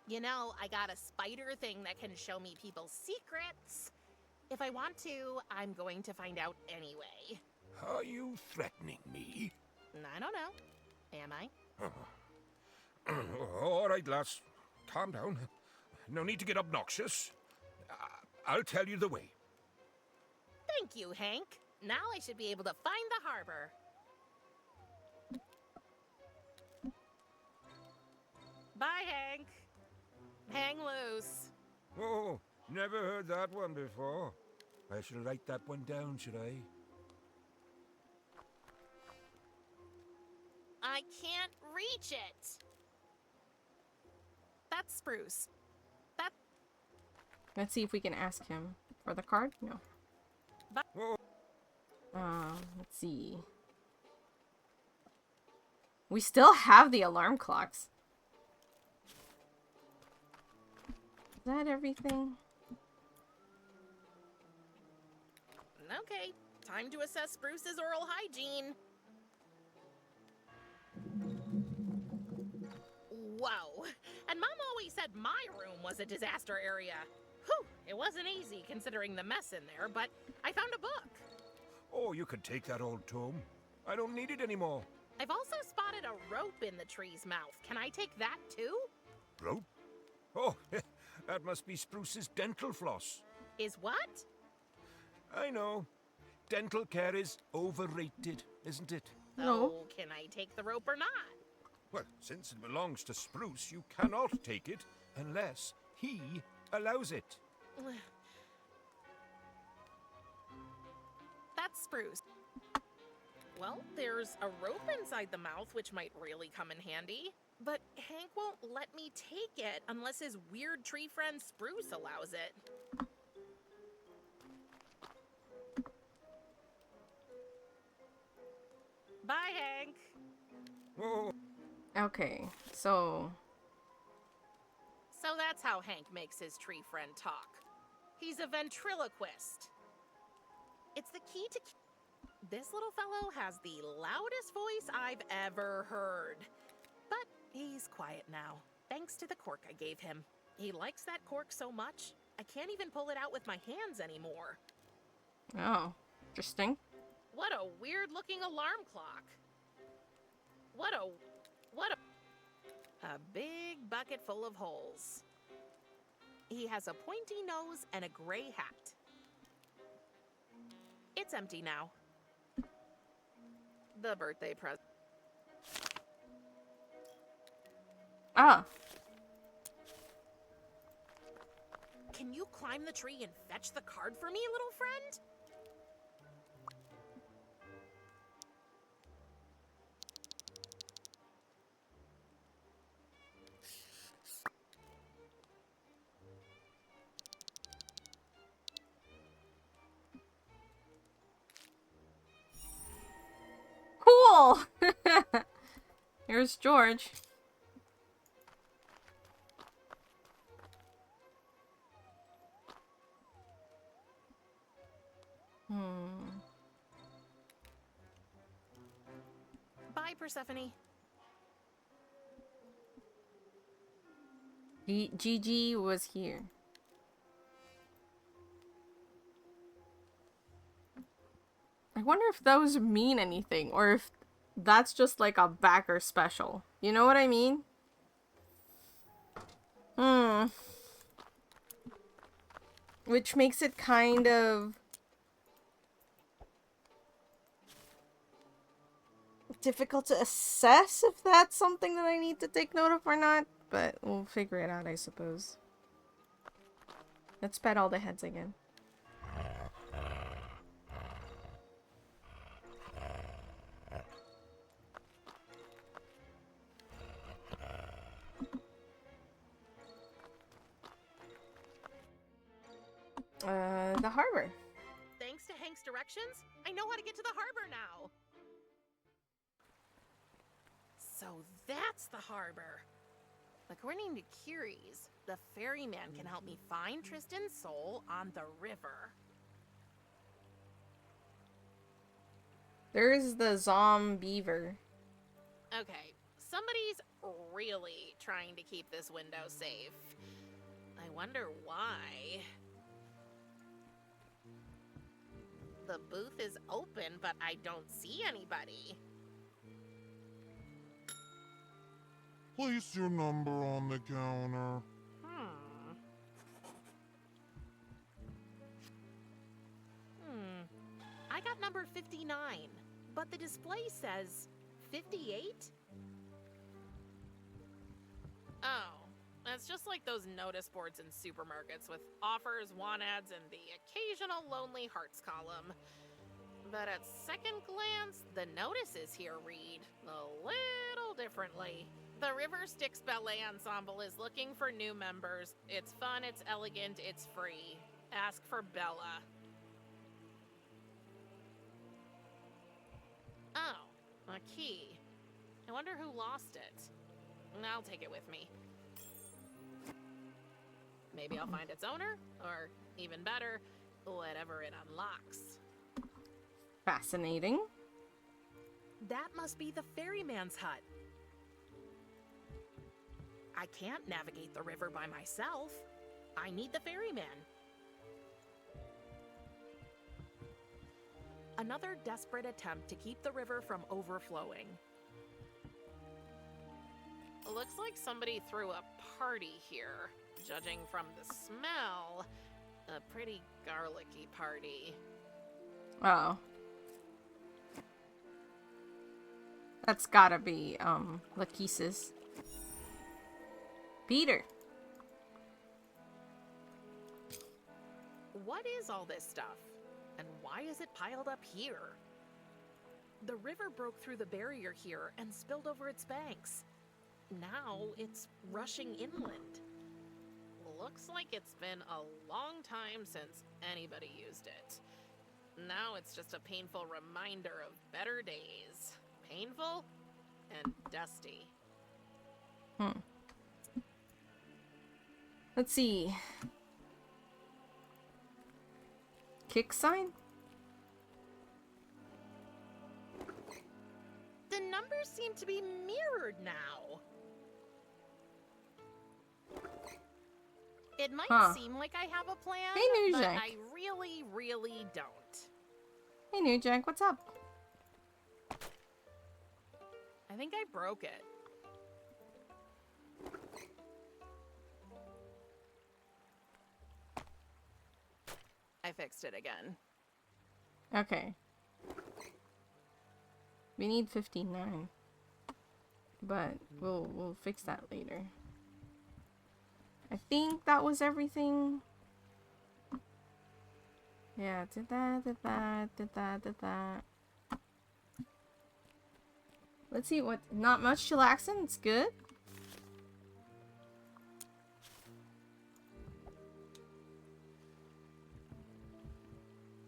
You know, I got a spider thing that can show me people's secrets. If I want to, I'm going to find out anyway. Are you threatening me? I don't know. Am I? All right, lass. Calm down. No need to get obnoxious. I'll tell you the way. Thank you, Hank. Now I should be able to find the harbor. Bye, Hank. Hang loose. Oh, never heard that one before. I shall write that one down, should I? I can't reach it. That's Spruce. Let's see if we can ask him for the card. No. Oh. Let's see. We still have the alarm clocks. Is that everything? Okay, time to assess Spruce's oral hygiene. Whoa. And Mom always said my room was a disaster area. Whew, it wasn't easy considering the mess in there, but I found a book. Oh, you could take that old tome. I don't need it anymore. I've also spotted a rope in the tree's mouth. Can I take that too? Rope? Oh, that must be Spruce's dental floss. Is what? I know. Dental care is overrated, isn't it? No. Oh, can I take the rope or not? Well, since it belongs to Spruce, you cannot take it unless he allows it. That's Spruce. Well, there's a rope inside the mouth, which might really come in handy. But Hank won't let me take it unless his weird tree friend Spruce allows it. Bye, Hank. Oh, Okay, so So that's how Hank makes his tree friend talk. He's a ventriloquist. It's the key to... This little fellow has the loudest voice I've ever heard. But he's quiet now, thanks to the cork I gave him. He likes that cork so much, I can't even pull it out with my hands anymore. oh, interesting. What a weird-looking alarm clock. What a... A big bucket full of holes. He has a pointy nose and a gray hat. It's empty now. The birthday present. Ah, Can you climb the tree and fetch the card for me, little friend? Here's George. Bye, Persephone. Gigi was here. I wonder if those mean anything, or if that's just like a backer special. You know what I mean? Which makes it kind of difficult to assess if that's something that I need to take note of or not, but we'll figure it out, I suppose. Let's pet all the heads again. The harbor. Thanks to Hank's directions, I know how to get to the harbor now. So that's the harbor. According to Curies, the ferryman can help me find Tristan's soul on the river. There's the Zombeaver. Okay, somebody's really trying to keep this window safe. I wonder why. The booth is open, but I don't see anybody. Place your number on the counter. I got number 59, but the display says 58? Oh, it's just like those notice boards in supermarkets with offers, want ads, and the occasional Lonely Hearts column. But at second glance, the notices here read a little differently. The River Styx Ballet Ensemble is looking for new members. It's fun, it's elegant, it's free. Ask for Bella. Oh, a key. I wonder who lost it. I'll take it with me. Maybe I'll find its owner, or even better, whatever it unlocks. Fascinating. That must be the ferryman's hut. I can't navigate the river by myself. I need the ferryman. Another desperate attempt to keep the river from overflowing. Looks like somebody threw a party here. Judging from the smell, a pretty garlicky party. Oh. That's gotta be, Lachesis. Peter. What is all this stuff? And why is it piled up here? The river broke through the barrier here and spilled over its banks. Now it's rushing inland. Looks like it's been a long time since anybody used it. Now it's just a painful reminder of better days. Painful and dusty. Let's see. Kick sign? The numbers seem to be mirrored now. It might seem like I have a plan, Hey, New but Jack. I really, really don't. Hey, New Jack, what's up? I think I broke it. I fixed it again. Okay. We need 59. But we'll fix that later. I think that was everything. Yeah, did that. Let's see what. Not much chillaxin. It's good.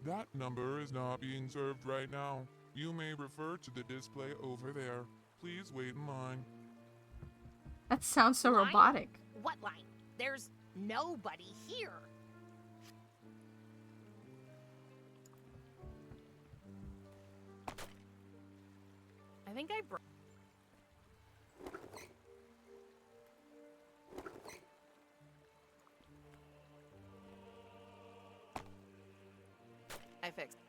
That number is not being served right now. You may refer to the display over there. Please wait in line. That sounds so Line? robotic. What line? There's nobody here. I think I broke. I fixed.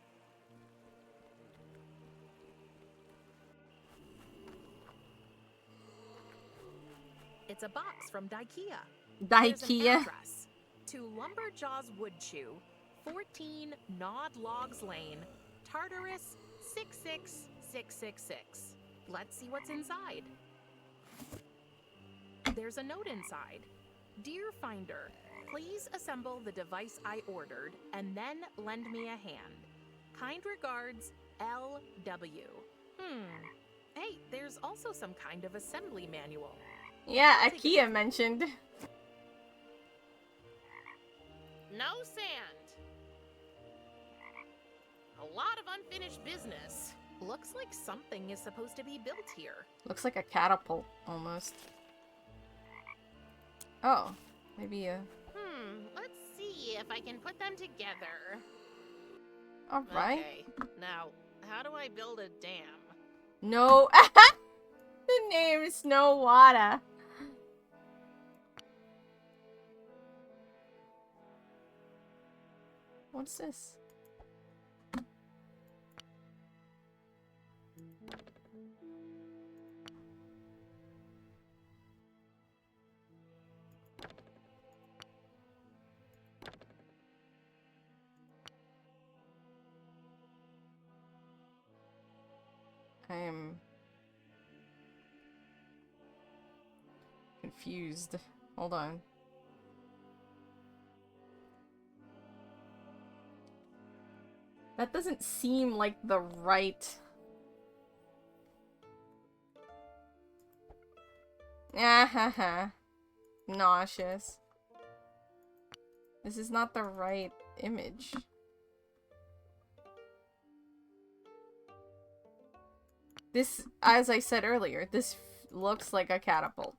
It's a box from Dikea. There's an Dikea. address to Lumberjaw's Wood Chew, 14 Gnawed Logs Lane, Tartarus 66666. Let's see what's inside. There's a note inside. Dear Finder, please assemble the device I ordered and then lend me a hand. Kind regards, LW. Hey, there's also some kind of assembly manual. Yeah, I'll take a IKEA look. mentioned. No sand. A lot of unfinished business. Looks like something is supposed to be built here. Looks like a catapult, almost. Oh, maybe a... Let's see if I can put them together. Alright. Okay, now, how do I build a dam? No. The name is No Water. What's this? I am confused. Hold on. That doesn't seem like the right... Ah, nauseous. This is not the right image. This, as I said earlier, this looks like a catapult.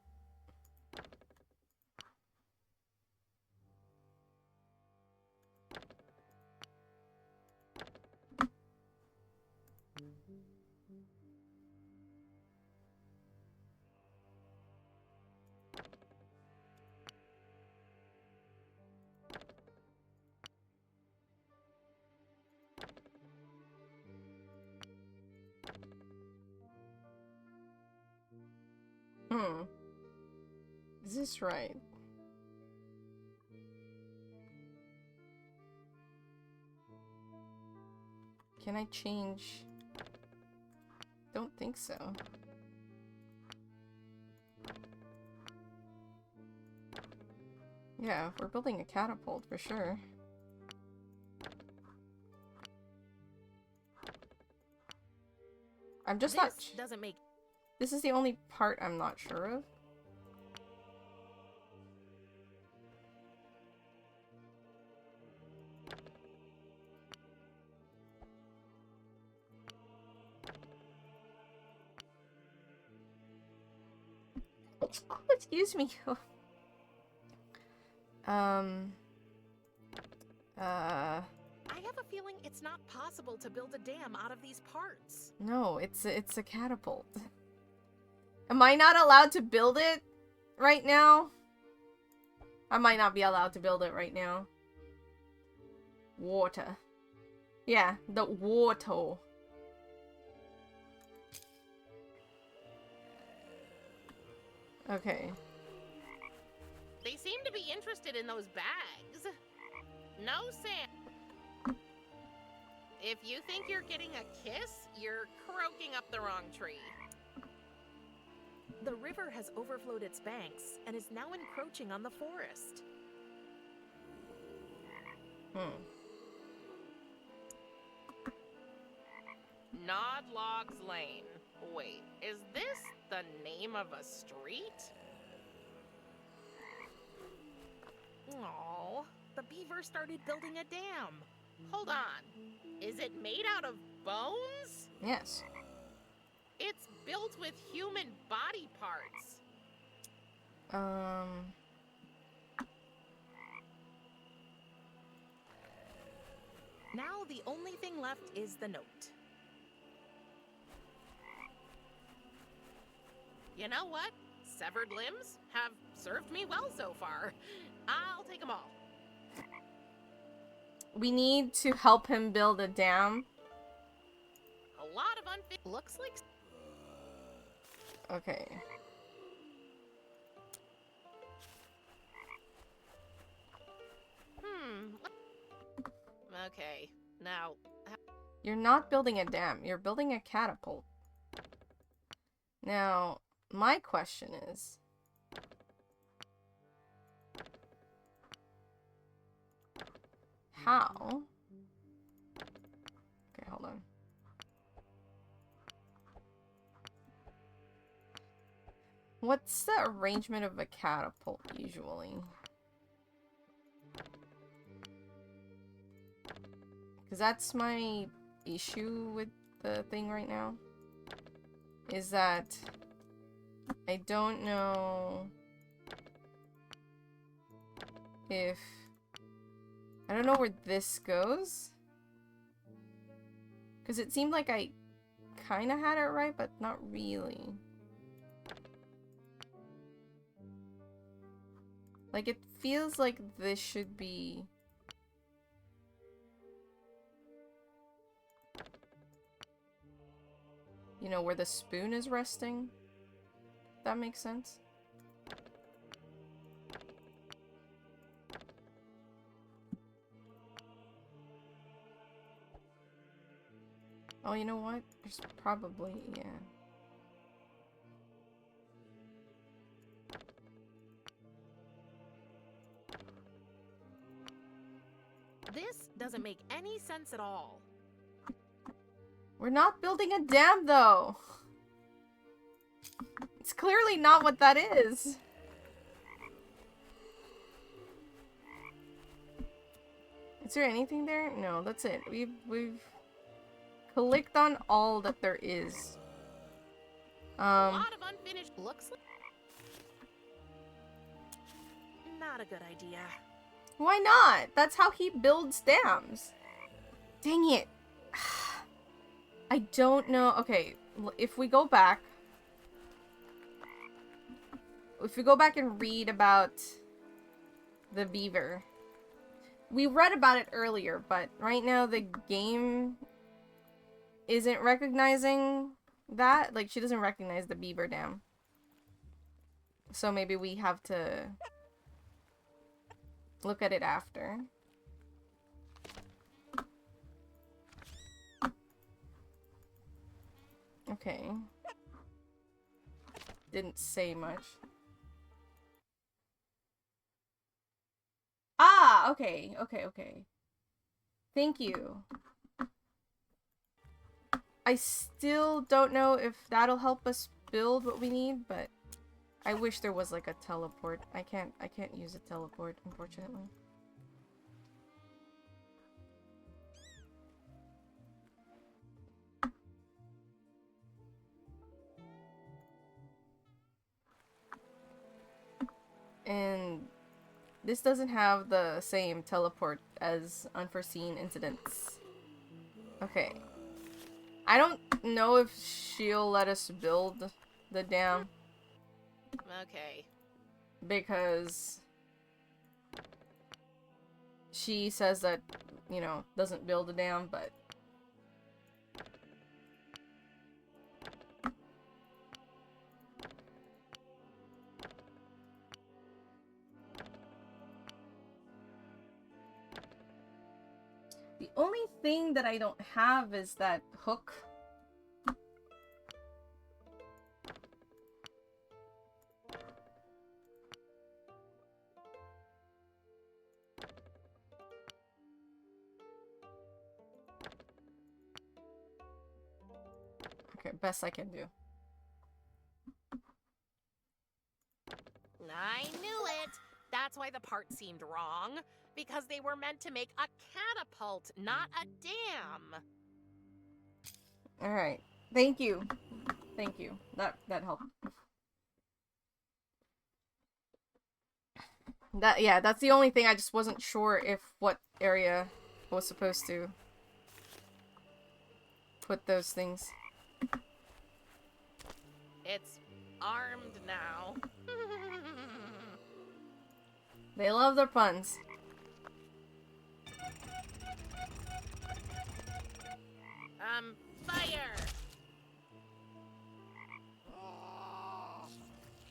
Is this right? Can I change? Don't think so. Yeah, we're building a catapult for sure. I'm just not. This doesn't make. This is the only part I'm not sure of. Excuse me. I have a feeling it's not possible to build a dam out of these parts. No, it's a catapult. Am I not allowed to build it right now? I might not be allowed to build it right now. Water. Yeah, the water. Okay. They seem to be interested in those bags. No sand. If you think you're getting a kiss, you're croaking up the wrong tree. The river has overflowed its banks and is now encroaching on the forest. Gnawed Logs Lane. Wait, is this the name of a street? Oh, the beaver started building a dam. Hold on. Is it made out of bones? Yes. It's built with human body parts. Now the only thing left is the note. You know what? Severed limbs have served me well so far. I'll take them all. We need to help him build a dam. A lot of unfinished. Looks like. Okay. Okay, now. You're not building a dam. You're building a catapult. Now, my question is... how? Okay, hold on. What's the arrangement of a catapult, usually? Because that's my issue with the thing right now. Is that I don't know if... I don't know where this goes. Because it seemed like I kind of had it right, but not really. Like, it feels like this should be... you know, where the spoon is resting? If that makes sense? Oh, you know what? There's probably, yeah. This doesn't make any sense at all. We're not building a dam, though! It's clearly not what that is! Is there anything there? No, that's it. We've clicked on all that there is. A lot of unfinished. Looks like. Not a good idea. Why not? That's how he builds dams. Dang it. I don't know. Okay, if we go back... if we go back and read about the beaver... we read about it earlier, but right now the game isn't recognizing that. Like, she doesn't recognize the beaver dam. So maybe we have to look at it after. Okay. Didn't say much. Ah, okay, okay. Thank you. I still don't know if that'll help us build what we need, but I wish there was like a teleport. I can't use a teleport, unfortunately. And this doesn't have the same teleport as unforeseen incidents. Okay. I don't know if she'll let us build the dam. Okay. Because she says that, you know, doesn't build a dam, but... the only thing that I don't have is that hook. Okay, best I can do. I knew it! That's why the part seemed wrong. Because they were meant to make a catapult, not a dam. Alright. Thank you. Thank you. That helped. Yeah, that's the only thing. I just wasn't sure if what area was supposed to put those things. It's armed now. They love their puns. Fire!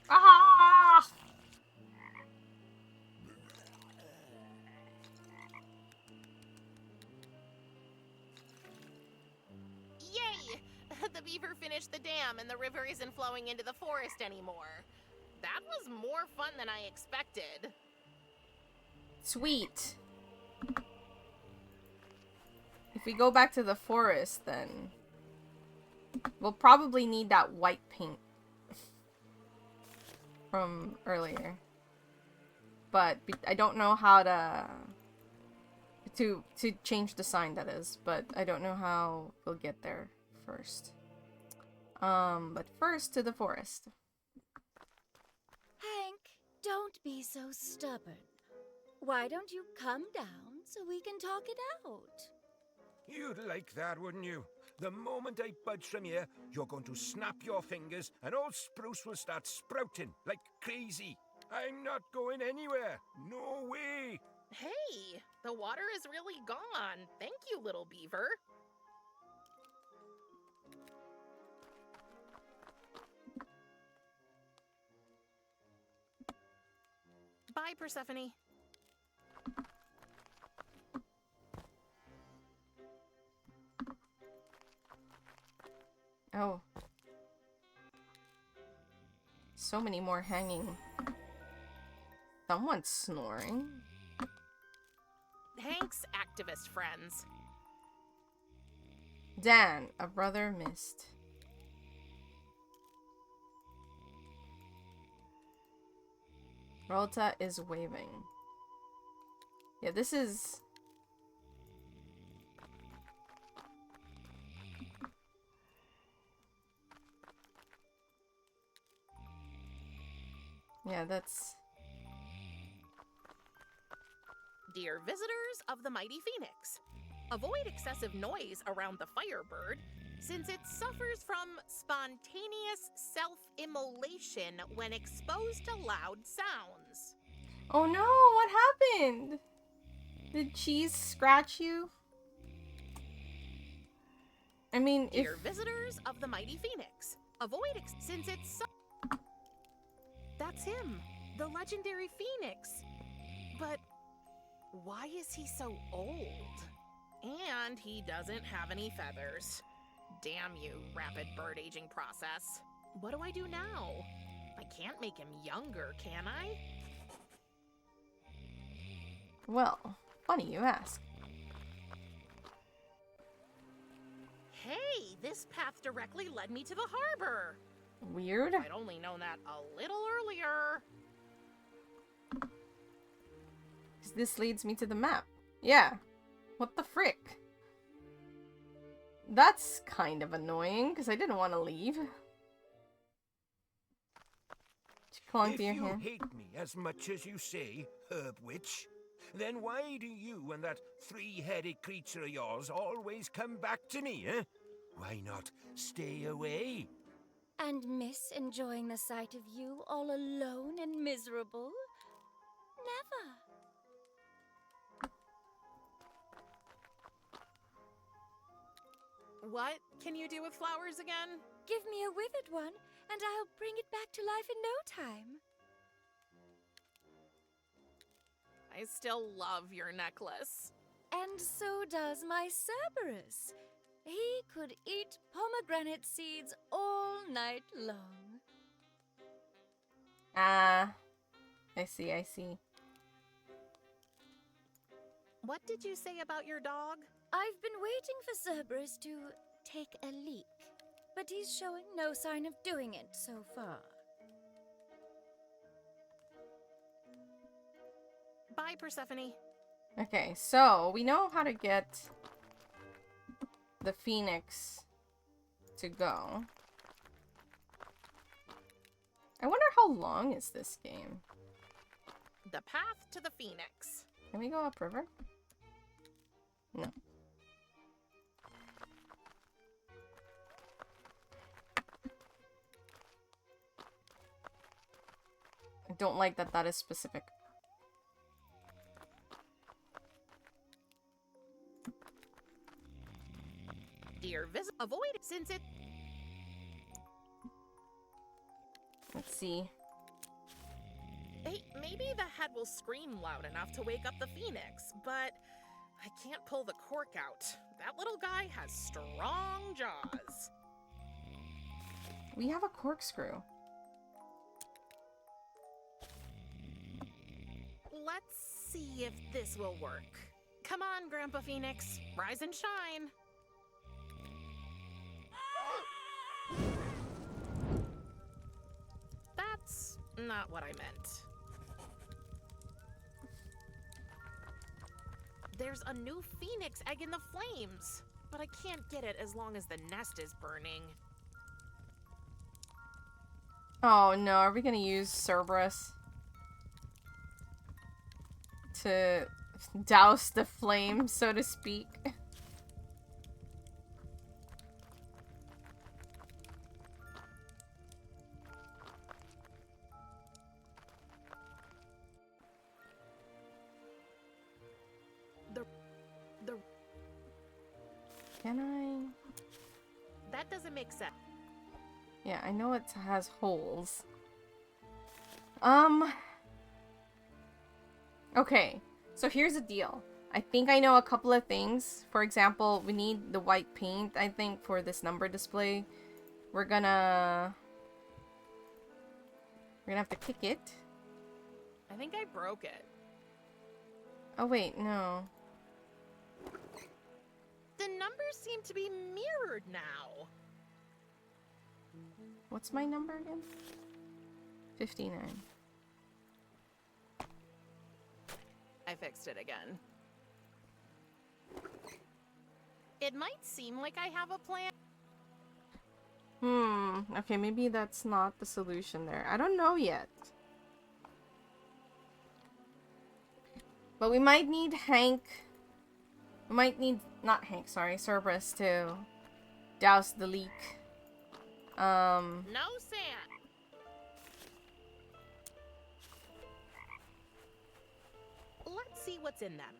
Ah! Yay! The beaver finished the dam and the river isn't flowing into the forest anymore. That was more fun than I expected. Sweet. If we go back to the forest, then we'll probably need that white paint from earlier. But I don't know how to change the sign, that is, but I don't know how we'll get there first. But first to the forest. Hank, don't be so stubborn. Why don't you come down so we can talk it out? You'd like that, wouldn't you? The moment I budge from here, you're going to snap your fingers and old Spruce will start sprouting like crazy. I'm not going anywhere. No way. Hey, the water is really gone. Thank you, little beaver. Bye, Persephone. Oh. So many more hanging. Someone's snoring. Hank's activist friends. Dan, a brother missed. Rolta is waving. Yeah, this is... Yeah, that's... Dear visitors of the mighty phoenix, avoid excessive noise around the firebird since it suffers from spontaneous self-immolation when exposed to loud sounds. Oh no, what happened? Did cheese scratch you? I mean, Dear visitors of the mighty phoenix, avoid since it's That's him, the legendary phoenix. But why is he so old? And he doesn't have any feathers. Damn you, rapid bird aging process. What do I do now? I can't make him younger, can I? Well, funny you ask. Hey, this path directly led me to the harbor. Weird. I'd only known that a little earlier. This leads me to the map. Yeah. What the frick? That's kind of annoying, because I didn't want to leave. If you hate me as much as you say, Herb Witch, then why do you and that three-headed creature of yours always come back to me, eh? Why not stay away? And miss enjoying the sight of you all alone and miserable? Never. What can you do with flowers again? Give me a withered one, and I'll bring it back to life in no time. I still love your necklace. And so does my Cerberus. He could eat pomegranate seeds all night long. Ah, I see, I see. What did you say about your dog? I've been waiting for Cerberus to take a leak, but he's showing no sign of doing it so far. Bye, Persephone. Okay, so we know how to get the Phoenix to go. I wonder how long is this game? The path to the Phoenix. Can we go upriver? No. I don't like that that is specific. Dear visit, avoid it since it. Let's see. Hey, maybe the head will scream loud enough to wake up the Phoenix, but I can't pull the cork out. That little guy has strong jaws. We have a corkscrew. Let's see if this will work. Come on, Grandpa Phoenix. Rise and shine. That's not what I meant. There's a new Phoenix egg in the flames, but I can't get it as long as the nest is burning. Oh no, are we gonna use Cerberus to douse the flame, so to speak? Can I? That doesn't make sense. Yeah, I know it has holes. Okay, so here's the deal. I think I know a couple of things. For example, we need the white paint, I think, for this number display. We're gonna have to kick it. I think I broke it. Oh wait, no. The numbers seem to be mirrored now. What's my number again? 59. I fixed it again. It might seem like I have a plan. Okay, maybe that's not the solution there. I don't know yet. But we might need Hank. We might need, not Hank, sorry, Cerberus to douse the leak. No sand. Let's see what's in them.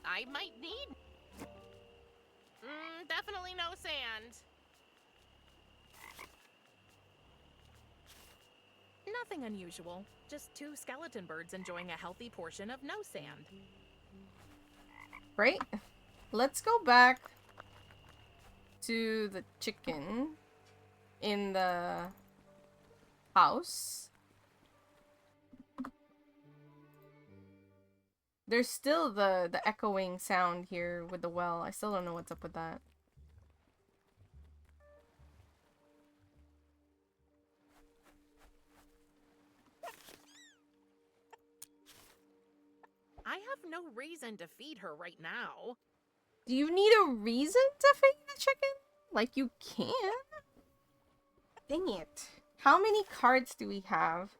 I might need... definitely no sand. Nothing unusual. Just two skeleton birds enjoying a healthy portion of no sand. Right? Let's go back to the chicken in the house. There's still the echoing sound here with the well. I still don't know what's up with that. I have no reason to feed her right now. Do you need a reason to feed the chicken? Like you can. Dang it. How many cards do we have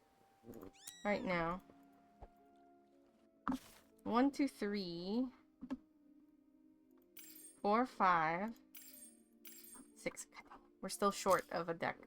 right now? 1, 2, 3, 4, 5, 6. We're still short of a deck.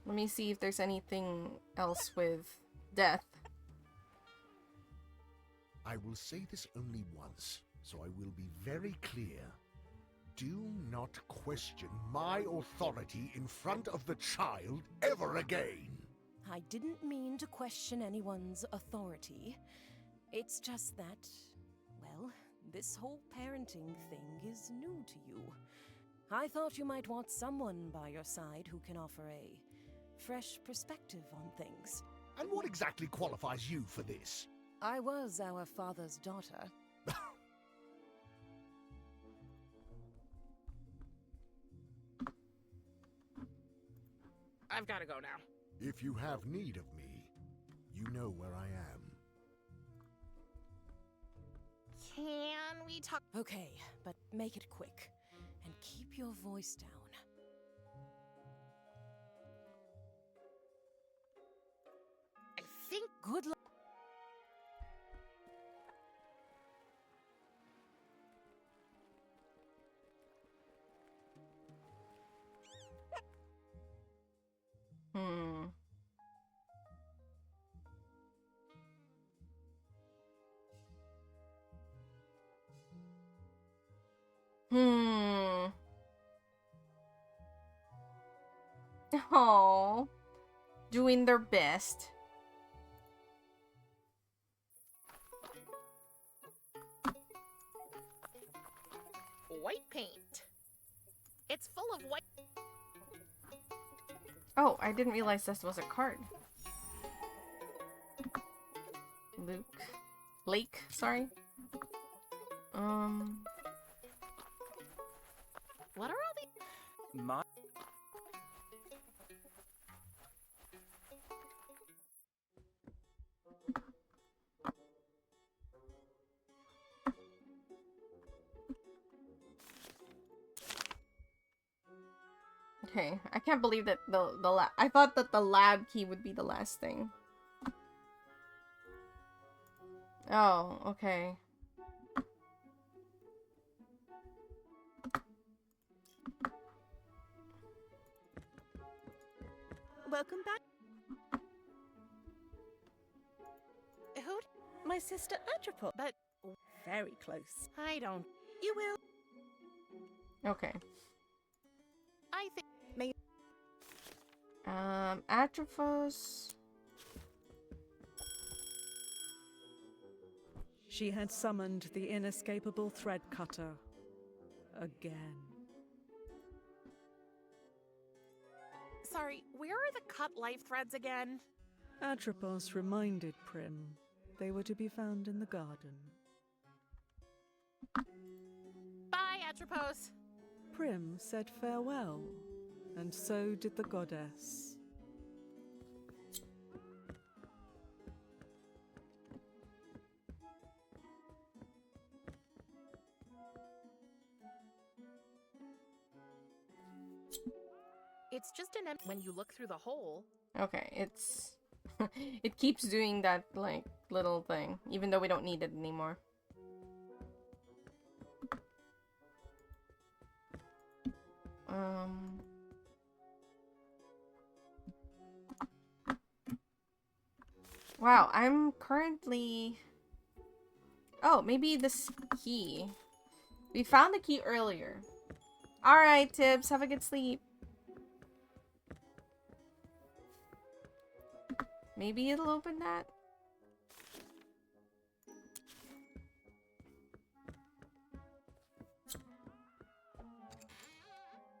Let me see if there's anything else with death. I will say this only once, so I will be very clear. Do not question my authority in front of the child ever again. I didn't mean to question anyone's authority. It's just that, well, This whole parenting thing is new to you. I thought you might want someone by your side who can offer a fresh perspective on things. And what exactly qualifies you for this? I was our father's daughter. I've gotta go now. If you have need of me, you know where I am. Can we talk? Okay, but make it quick. And keep your voice down. I think. Good luck. Hmm. Hmm. Oh, doing their best. White paint. It's full of white. Oh, I didn't realize this was a card. Lake, sorry. What are all these? My Okay, I can't believe that the lab. I thought that the lab key would be the last thing. Oh, okay. Welcome back. Who? My sister Atropos. But Very close. I don't. You will. Okay. I think. Atrophos. She had summoned the inescapable thread cutter. Again. Sorry, where are the cut life threads again? Atropos reminded Prim they were to be found in the garden. Bye, Atropos. Prim said farewell, and so did the goddess. It's just an when you look through the hole. Okay, it's it keeps doing that like little thing, even though we don't need it anymore. Wow, I'm currently... Oh, maybe this key. We found the key earlier. Alright, Tibbs, have a good sleep. Maybe it'll open that?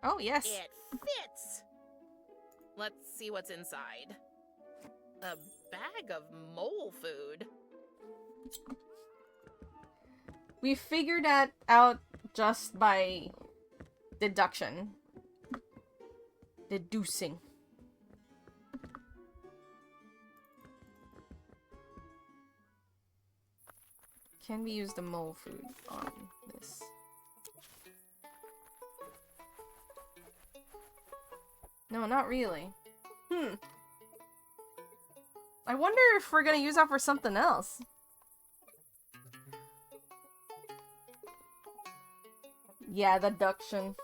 Oh, yes. It fits. Let's see what's inside. A bag of mole food. We figured that out just by deduction. Deducing. Can we use the mole food on this? No, not really. I wonder if we're gonna use that for something else. Yeah, deduction.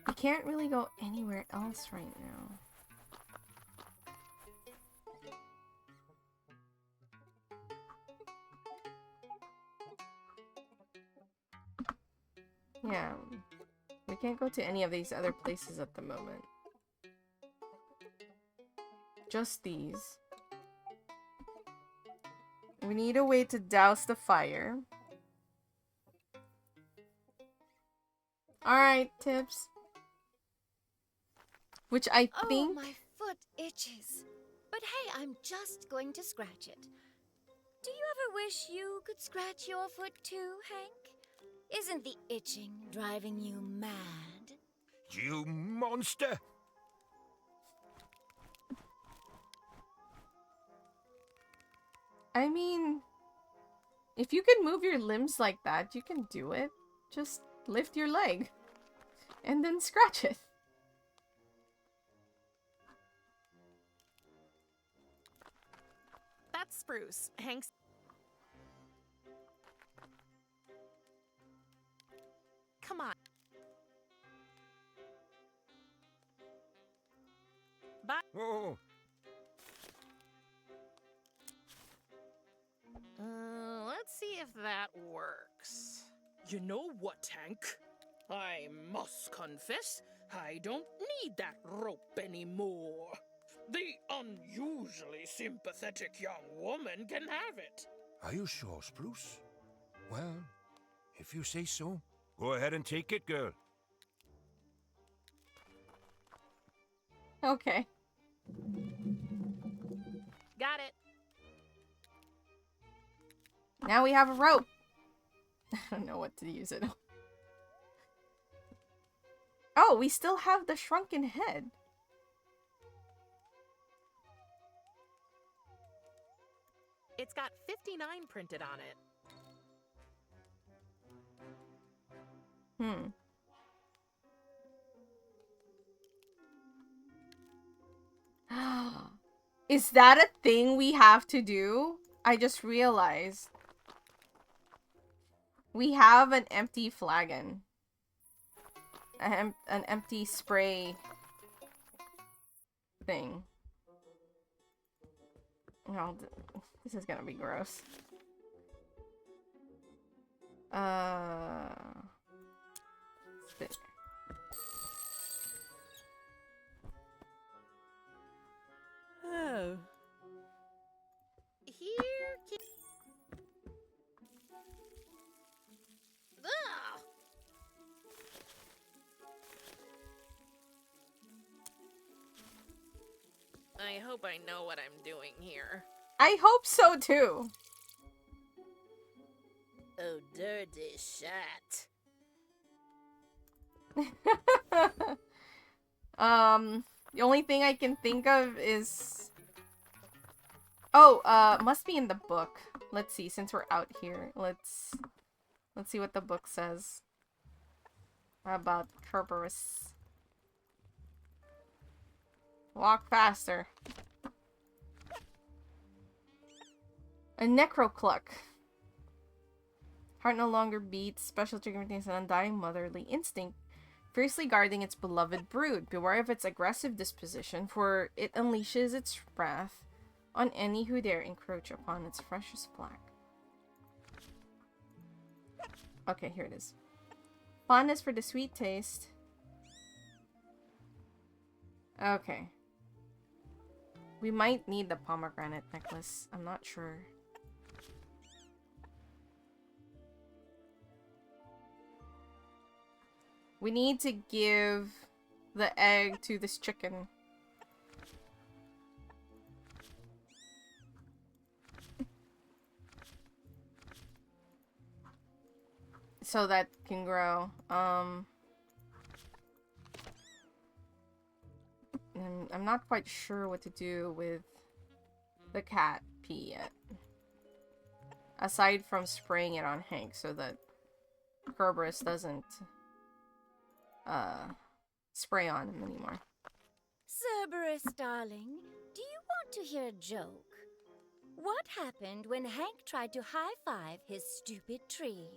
We can't really go anywhere else right now. Yeah, we can't go to any of these other places at the moment. just these. We need a way to douse the fire. Alright, tips. Which I think... Oh, my foot itches. But hey, I'm just going to scratch it. Do you ever wish you could scratch your foot too, Hank? Isn't the itching driving you mad? You monster! I mean, if you can move your limbs like that, you can do it. Just lift your leg and then scratch it. That's spruce. Hank's. Come on. Bye. Oh, Let's see if that works. You know what, Hank? I must confess, I don't need that rope anymore. The unusually sympathetic young woman can have it. are you sure, Spruce? Well, if you say so, go ahead and take it, girl. Okay. Got it. Now we have a rope. I don't know what to use it on. Oh, we still have the shrunken head. It's got 59 printed on it. Hmm. Is that a thing we have to do? I just realized. We have an empty flagon. An empty spray thing. Oh, this is gonna be gross. Spit. Oh. Here. Ugh. I hope I know what I'm doing here. I hope so too. Oh, dirty shit. The only thing I can think of is... Oh, must be in the book. Let's see, since we're out here, let's see what the book says about Kerberos. Walk faster. A necrocluck. Heart no longer beats. Special trigger contains an undying motherly instinct, fiercely guarding its beloved brood. Beware of its aggressive disposition, for it unleashes its wrath on any who dare encroach upon its precious flock. Okay, here it is. Fondness for the sweet taste. Okay. We might need the pomegranate necklace. I'm not sure. We need to give the egg to this chicken. So that can grow. And I'm not quite sure what to do with the cat pee yet. Aside from spraying it on Hank so that Kerberos doesn't spray on him anymore. Cerberus, darling, do you want to hear a joke? What happened when Hank tried to high-five his stupid tree?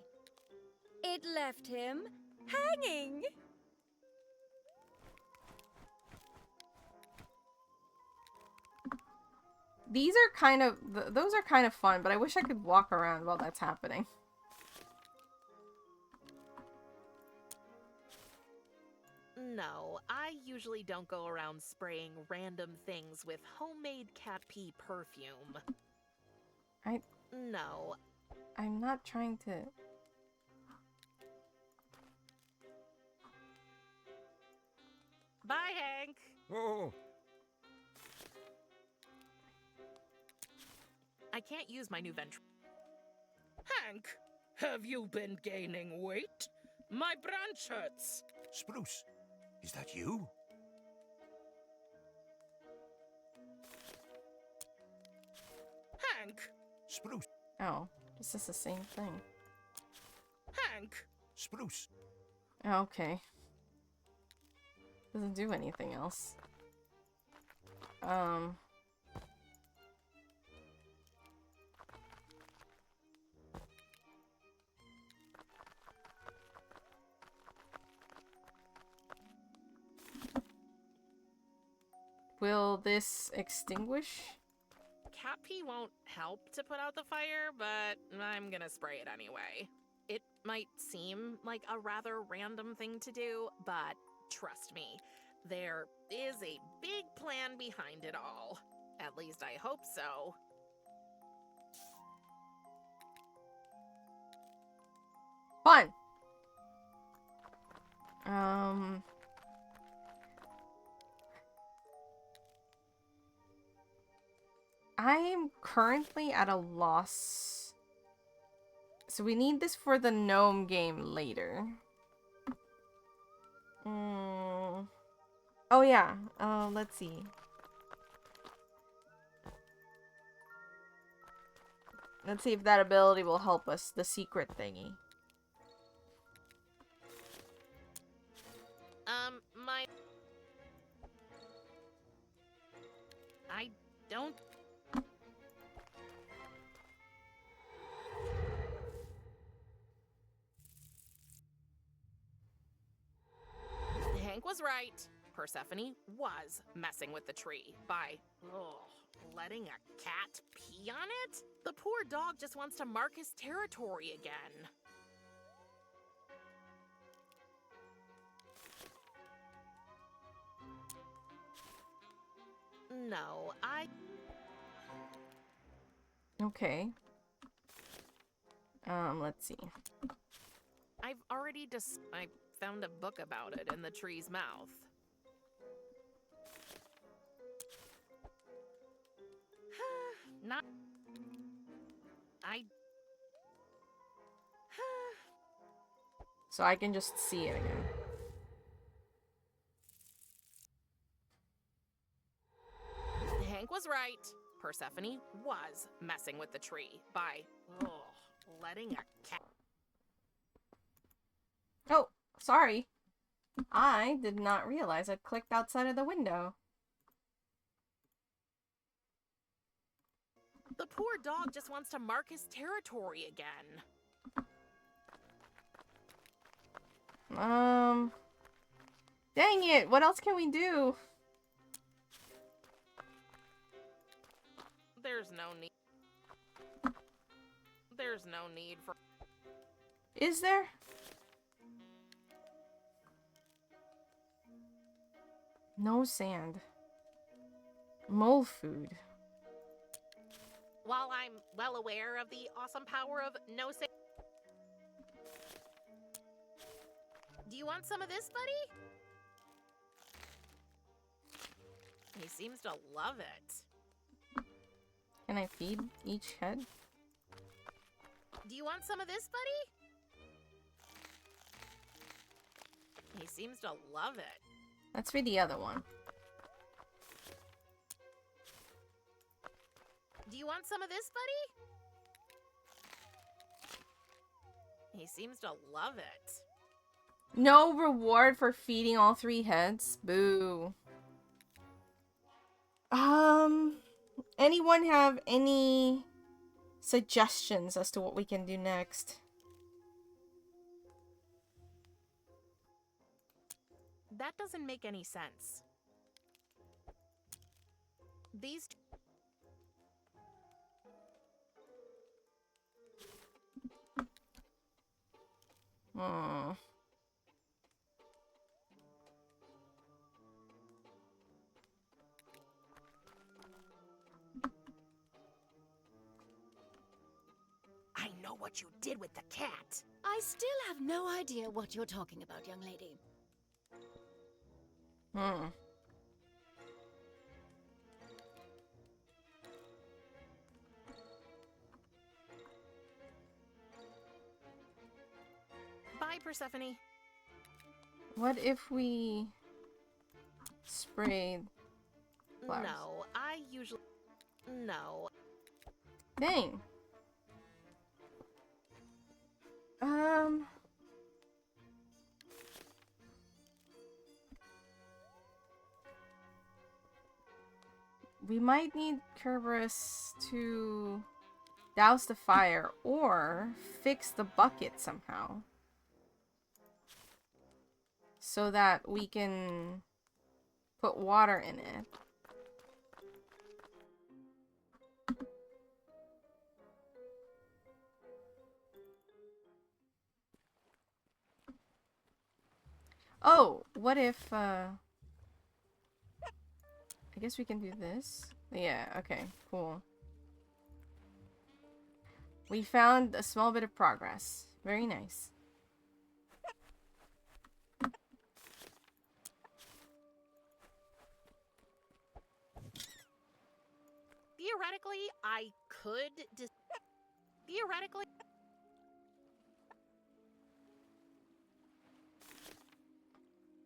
It left him hanging. These are kind of, those are kind of fun, but I wish I could walk around while that's happening. No, I usually don't go around spraying random things with homemade cat pee perfume. No. I'm not trying to... Bye, Hank! Oh, I can't use my new ventral. Hank, have you been gaining weight? My branch hurts. Spruce, is that you? Hank, Spruce, Oh, this is the same thing. Hank. Spruce. Oh, okay. Doesn't do anything else. Will this extinguish? Cat pee won't help to put out the fire, but I'm gonna spray it anyway. It might seem like a rather random thing to do, but trust me, there is a big plan behind it all. At least I hope so. Fun! I'm currently at a loss. So we need this for the gnome game later. Oh yeah, let's see. Let's see if that ability will help us, the secret thingy. I don't... Hank was right. Persephone was messing with the tree by, letting a cat pee on it? The poor dog just wants to mark his territory again. No, Okay. Let's see. I've already I found a book about it in the tree's mouth. Not... So I can just see it again. Hank was right. Persephone was messing with the tree by, letting a cat... Oh, sorry. I did not realize I clicked outside of the window. The poor dog just wants to mark his territory again. Dang it, what else can we do? There's no need for... Is there? No sand. Mole food. While I'm well aware of the awesome power of no sand... Do you want some of this, buddy? He seems to love it. Can I feed each head? Do you want some of this, buddy? He seems to love it. Let's feed the other one. Do you want some of this, buddy? He seems to love it. No reward for feeding all 3 heads? Boo. Anyone have any suggestions as to what we can do next? That doesn't make any sense. These... what you did with the cat. I still have no idea what you're talking about, young lady. Hmm. Bye, Persephone. What if we sprayed flowers? No, I usually... No. Dang. We might need Kerberos to douse the fire or fix the bucket somehow. So that we can put water in it. Oh, what if, I guess we can do this. Yeah, okay, cool. We found a small bit of progress. Very nice. Theoretically, I could... Theoretically...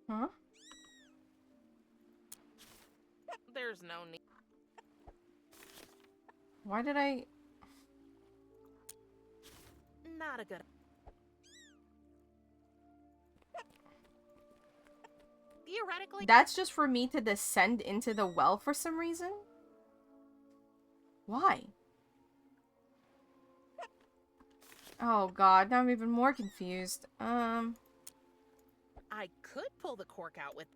Huh? There's no need. Why did I... Not a good... Theoretically... That's just for me to descend into the well for some reason? Why? Oh god, now I'm even more confused. I could pull the cork out with...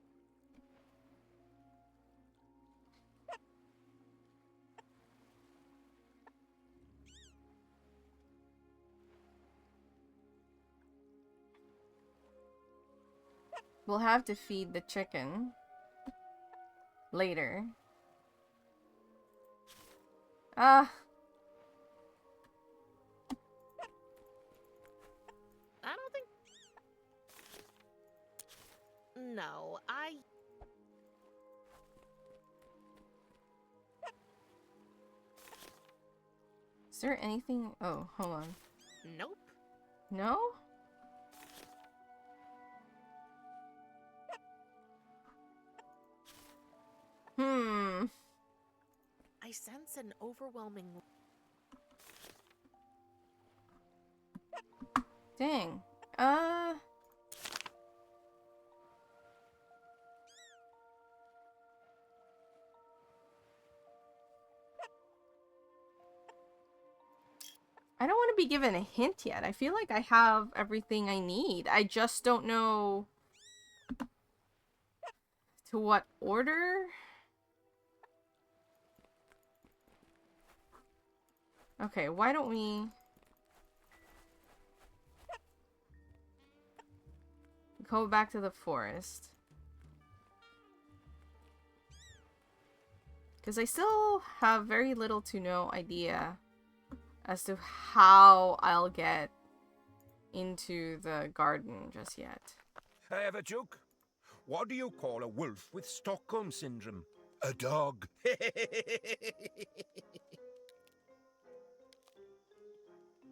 We'll have to feed the chicken later. I don't think... No, Is there anything? Oh, hold on. Nope. No? I sense an overwhelming... Dang. I don't want to be given a hint yet. I feel like I have everything I need. I just don't know to what order. Okay, why don't we go back to the forest? Because I still have very little to no idea as to how I'll get into the garden just yet. I have a joke. What do you call a wolf with Stockholm Syndrome? A dog.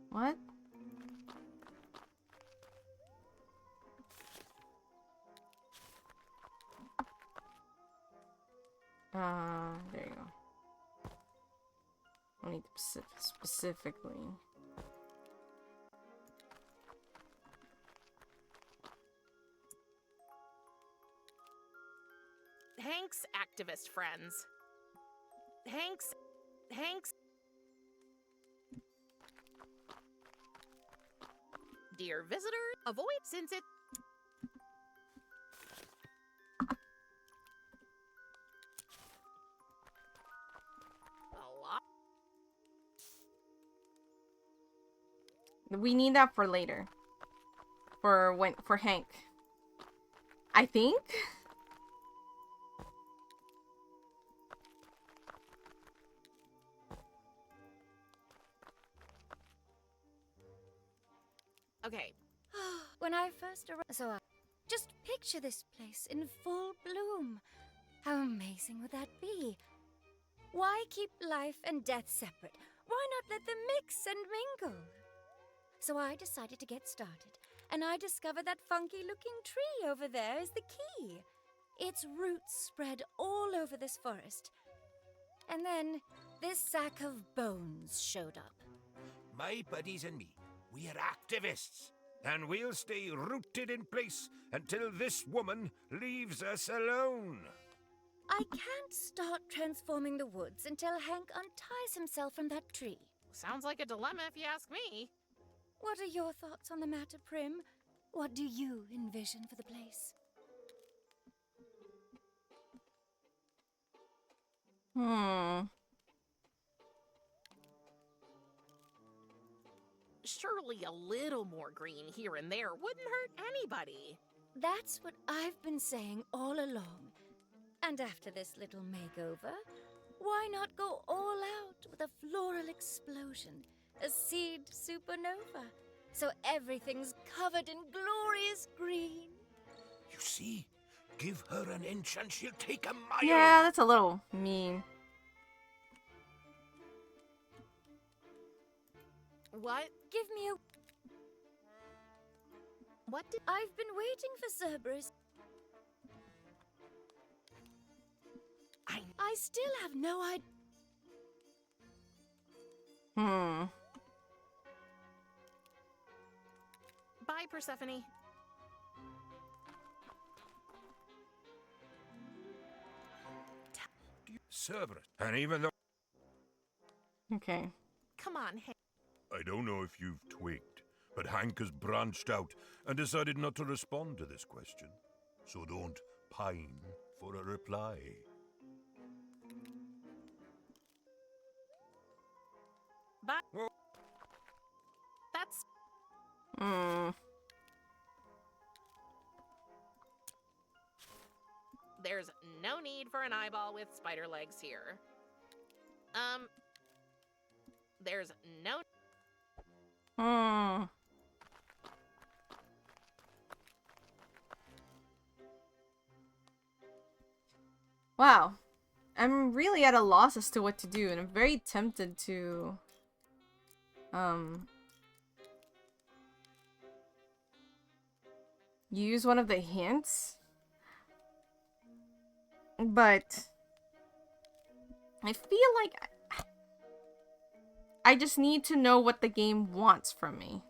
What? There you go. I need to specifically. Hank's activist friends. Hank's... Dear visitor, avoid since it... We need that for later. For Hank. I think? Okay. When I first arrived, so I just picture this place in full bloom. How amazing would that be? Why keep life and death separate? Why not let them mix and mingle? So I decided to get started, and I discovered that funky-looking tree over there is the key. Its roots spread all over this forest. And then this sack of bones showed up. My buddies and me, we are activists, and we'll stay rooted in place until this woman leaves us alone. I can't start transforming the woods until Hank unties himself from that tree. Sounds like a dilemma if you ask me. What are your thoughts on the matter, Prim? What do you envision for the place? Surely a little more green here and there wouldn't hurt anybody. That's what I've been saying all along. And after this little makeover, why not go all out with a floral explosion, a seed supernova, so everything's covered in glorious green? You see? Give her an inch and she'll take a mile. Yeah, that's a little mean. What? Give me a... What did... I've been waiting for Cerberus. I still have no idea. Bye, Persephone. Cerberus. And even though... Okay. Come on, Hank. I don't know if you've twigged, but Hank has branched out and decided not to respond to this question. So don't pine for a reply. Bye. Oh. That's... There's no need for an eyeball with spider legs here. There's no... Wow. I'm really at a loss as to what to do, and I'm very tempted to... use one of the hints. But... I feel like... I just need to know what the game wants from me.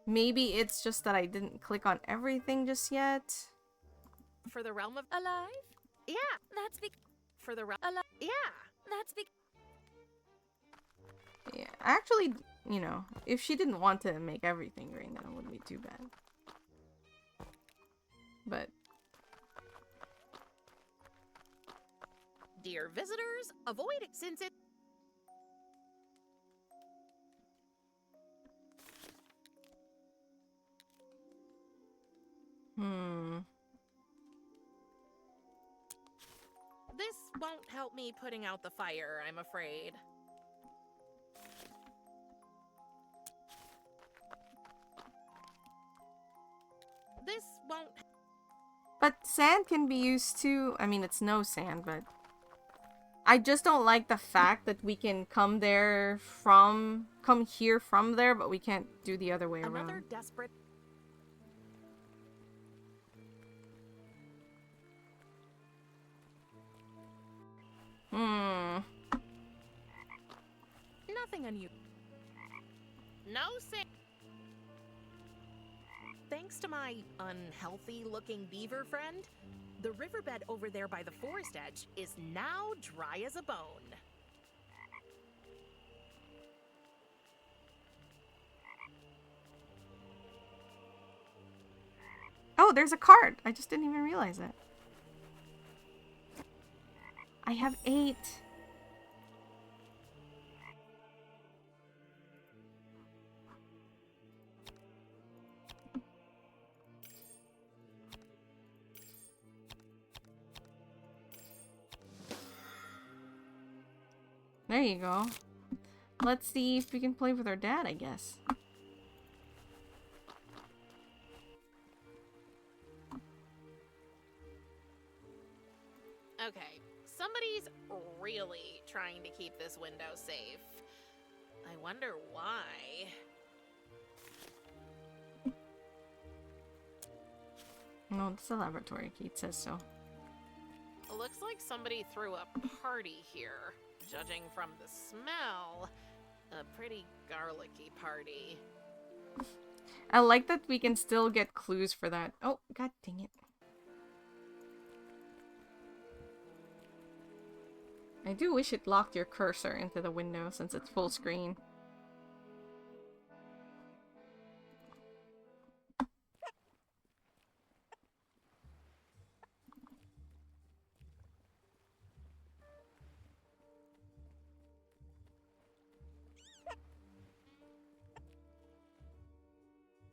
Maybe it's just that I didn't click on everything just yet. For the realm of... Alive? Yeah. That's For the realm... Alive? Yeah. That's Yeah, actually, you know, if she didn't want to make everything green, then it wouldn't be too bad. But... Dear visitors, avoid it since it... This won't help me putting out the fire, I'm afraid. This won't... But sand can be used too. I mean, it's no sand, but... I just don't like the fact that we can come here from there, but we can't do the other way around. Another desperate... Nothing unusual. No sand. Thanks to my unhealthy-looking beaver friend, the riverbed over there by the forest edge is now dry as a bone. Oh, there's a card. I just didn't even realize it. I have 8. There you go. let's see if we can play with our dad, I guess. Okay, somebody's really trying to keep this window safe. I wonder why. No, it's a laboratory. Kate says so. Looks like somebody threw a party here. Judging from the smell, a pretty garlicky party. I like that we can still get clues for that. Oh, god dang it. I do wish it locked your cursor into the window since it's full screen.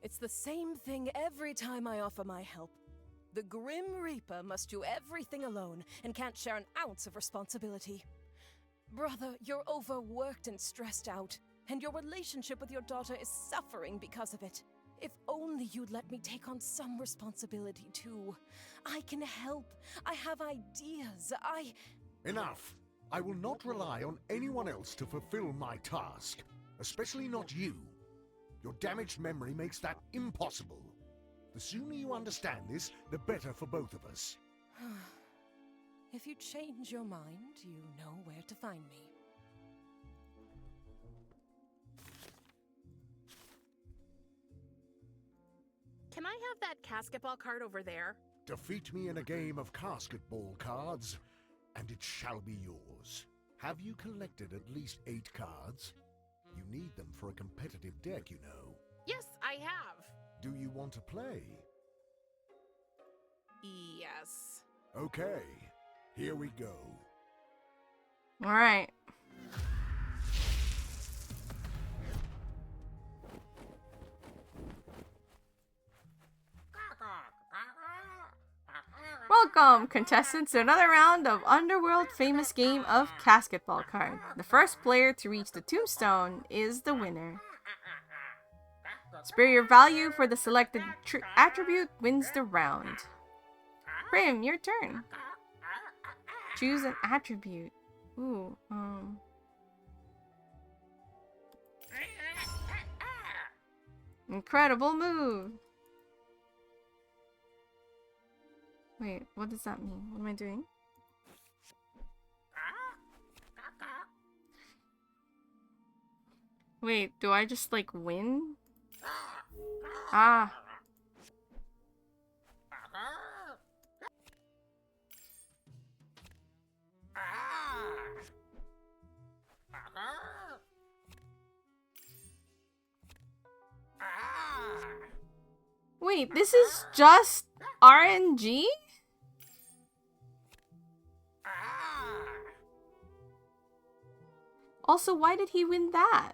It's the same thing every time I offer my help. The Grim Reaper must do everything alone and can't share an ounce of responsibility. Brother, you're overworked and stressed out, and your relationship with your daughter is suffering because of it. If only you'd let me take on some responsibility too. I can help. I have ideas. Enough! I will not rely on anyone else to fulfill my task, especially not you. Your damaged memory makes that impossible. The sooner you understand this, the better for both of us. If you change your mind, you know where to find me. Can I have that basketball card over there? Defeat me in a game of basketball cards, and it shall be yours. Have you collected at least 8 cards? You need them for a competitive deck, you know. Yes, I have. Do you want to play? Yes. Okay, here we go. Alright. Welcome, contestants, to another round of Underworld famous game of basketball card. The first player to reach the tombstone is the winner. Superior value for the selected attribute wins the round. Prim, your turn. Choose an attribute. Ooh, Incredible move. Wait, what does that mean? What am I doing? Wait, do I just like win? Ah. Wait, this is just RNG? Also, why did he win that?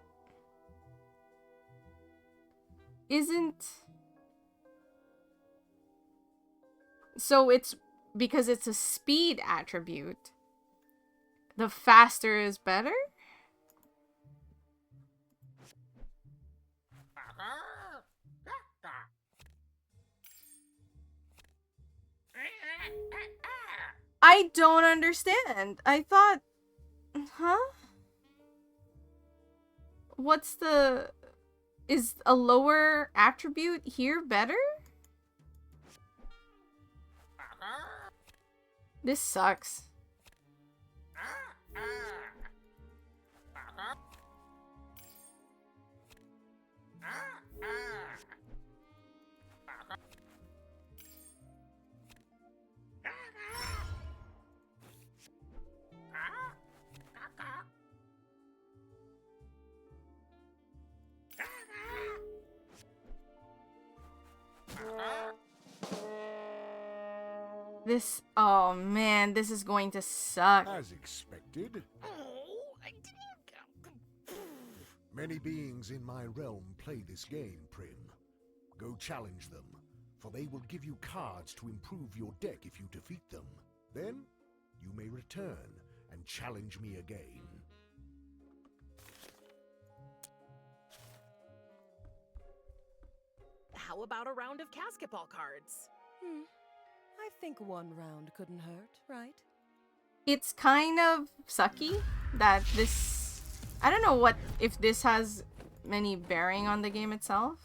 So it's because it's a speed attribute. The faster is better? I don't understand. I thought... Huh? Is a lower attribute here better? This sucks. Oh man, this is going to suck. As expected. Oh, I didn't. Many beings in my realm play this game, Prim. Go challenge them, for they will give you cards to improve your deck if you defeat them. Then, you may return and challenge me again. How about a round of basketball cards? I think one round couldn't hurt, right? It's kind of sucky that this... I don't know what if this has any bearing on the game itself.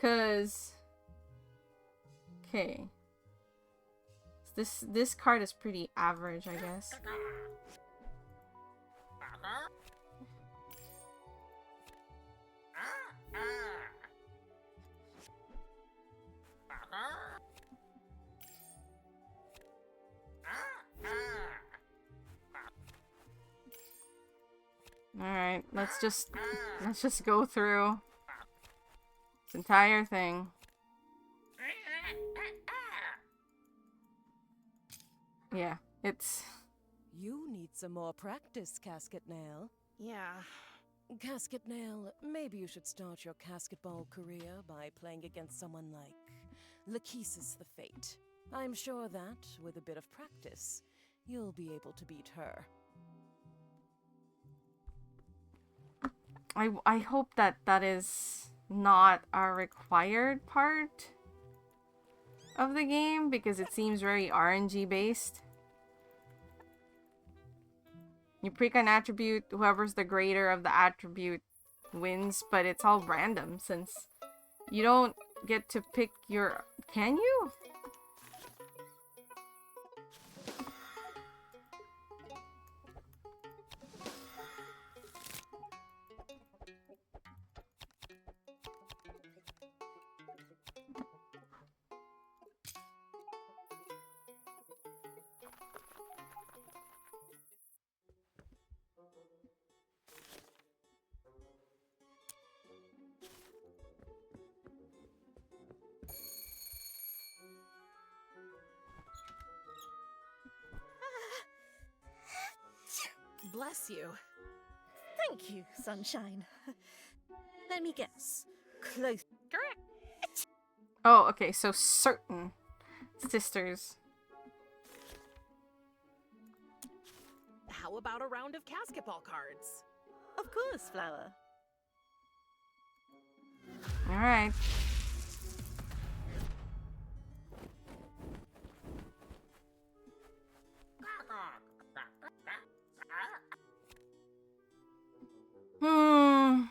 Cause... Okay. This card is pretty average, I guess. Alright, let's just go through this entire thing. Yeah, it's... You need some more practice, Casket Nail. Yeah. Casket Nail, maybe you should start your basketball career by playing against someone like Lachesis the Fate. I'm sure that, with a bit of practice, you'll be able to beat her. I hope that that is not a required part of the game, because it seems very RNG based. You pick an attribute, whoever's the greater of the attribute wins, but it's all random since you don't get to pick your... Can you? Bless you. Thank you, Sunshine. Let me guess. Close. Correct. Oh, okay, so certain sisters. How about a round of basketball cards? Of course, Flower. Alright. Hmm.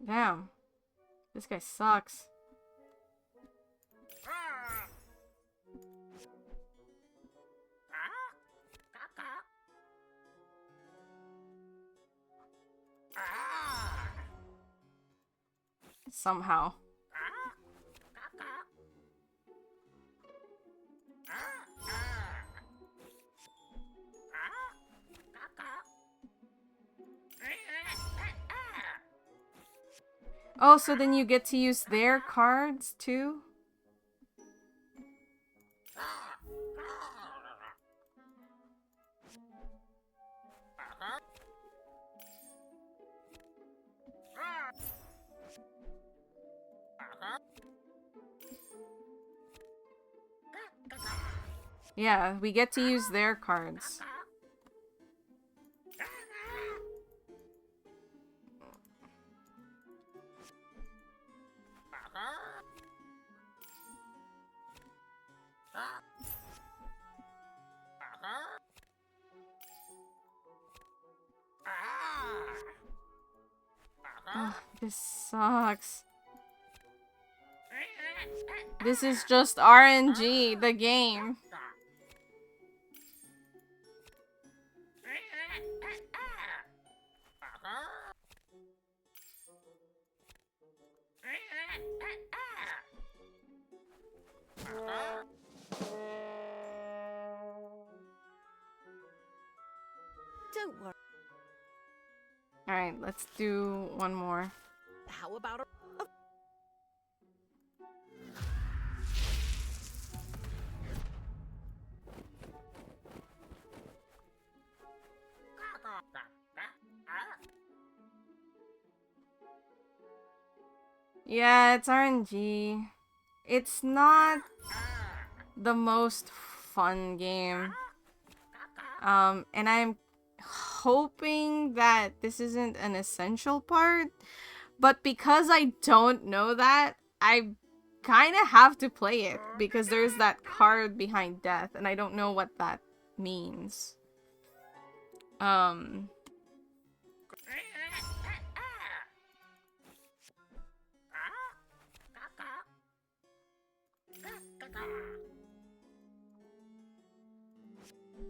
Damn. This guy sucks. Somehow. Oh, so then you get to use their cards too? Yeah, we get to use their cards. Ugh, this sucks. This is just RNG, the game. Don't worry. Alright, let's do one more. How about a Yeah, it's RNG. It's not the most fun game. And I'm hoping that this isn't an essential part, but because I don't know that, I kind of have to play it because there's that card behind death and I don't know what that means.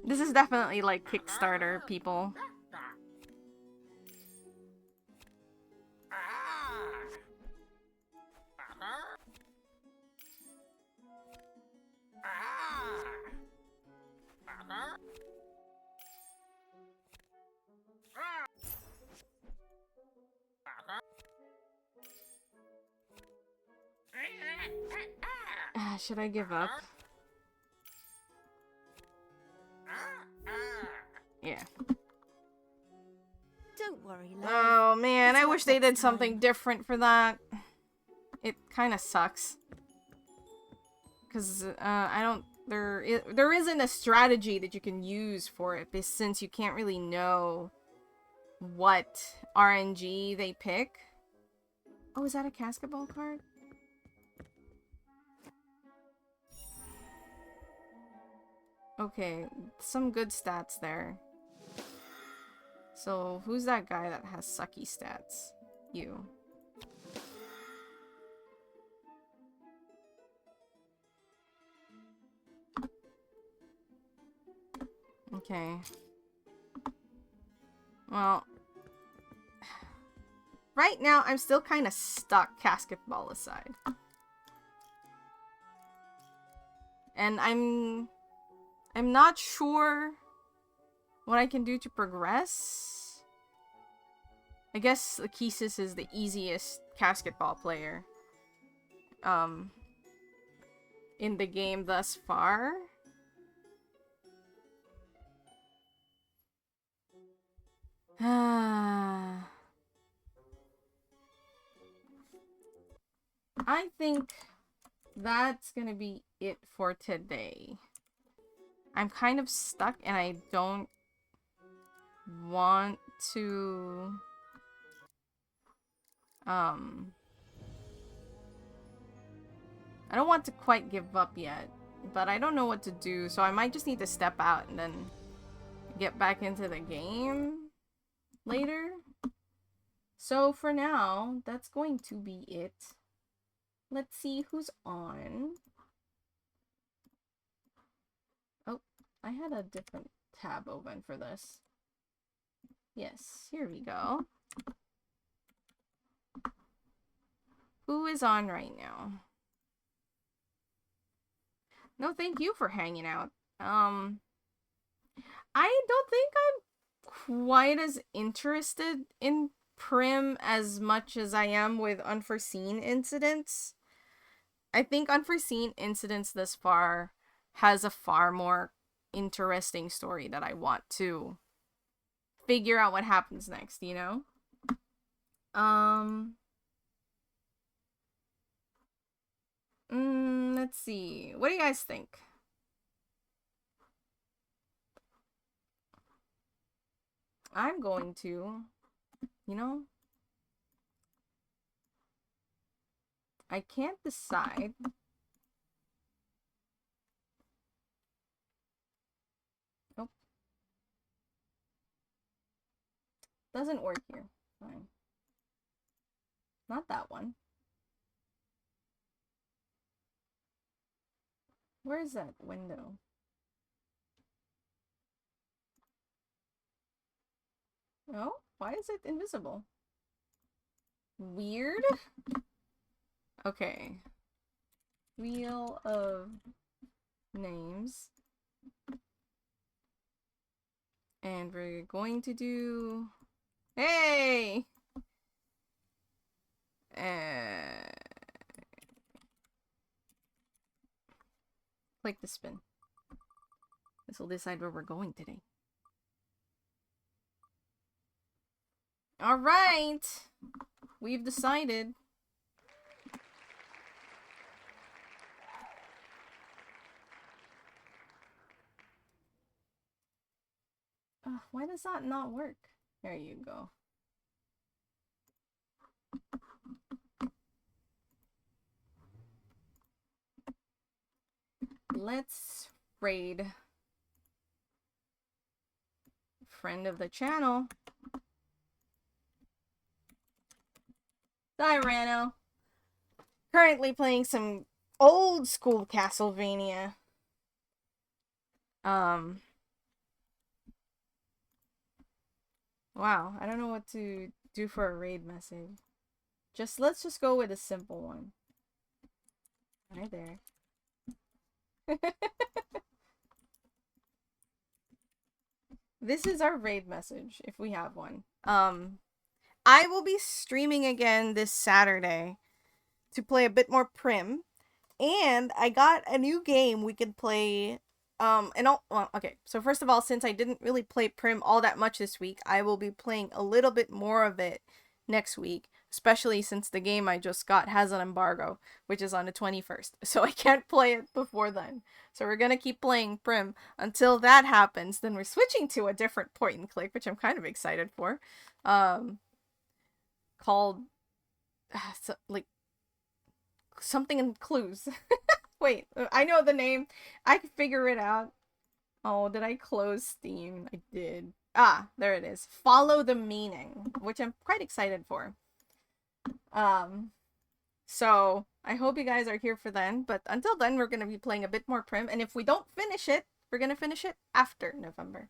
This is definitely like Kickstarter, people. Should I give up? Yeah. Don't worry, love. Oh man, It's I not wish they did next something time. different for that. It kind of sucks. Because I don't... There isn't a strategy that you can use for it, since you can't really know what RNG they pick. Oh, is that a basketball card? Okay, some good stats there. So, who's that guy that has sucky stats? You. Okay. Well, right now I'm still kind of stuck, basketball aside. And I'm not sure what I can do to progress. I guess Lachesis is the easiest basketball player in the game thus far. I think that's gonna be it for today. I'm kind of stuck and I don't want to I don't want to quite give up yet, but I don't know what to do, so I might just need to step out and then get back into the game later. So for now, that's going to be it. Let's see who's on. Oh, I had a different tab open for this. Yes, here we go. Who is on right now? No, thank you for hanging out. I don't think I'm quite as interested in Prim as much as I am with Unforeseen Incidents. I think Unforeseen Incidents thus far has a far more interesting story that I want to figure out what happens next, you know? Let's see. What do you guys think? I'm going to, you know, I can't decide. Nope. Doesn't work here. Fine. Not that one. Where is that window? Oh, why is it invisible? Weird? Okay. Wheel of names. And we're going to do... Hey! Click the spin. This will decide where we're going today. Alright! We've decided. Why does that not work? There you go. Let's raid friend of the channel, Tyrano. Currently playing some old school Castlevania. Wow, I don't know what to do for a raid message. Let's just go with a simple one. Right there. This is our raid message, if we have one. I will be streaming again this Saturday to play a bit more Prim. And I got a new game we could play. Okay, so first of all, since I didn't really play Prim all that much this week, I will be playing a little bit more of it next week, especially since the game I just got has an embargo, which is on the 21st, so I can't play it before then. So we're gonna keep playing Prim until that happens. Then we're switching to a different point and click, which I'm kind of excited for, called something in clues. Wait, I know the name. I can figure it out. Oh, did I close Steam? I did. Ah, there it is. Follow the Meaning, which I'm quite excited for. So I hope you guys are here for then, but until then, we're going to be playing a bit more Prim, and if we don't finish it, we're going to finish it after November.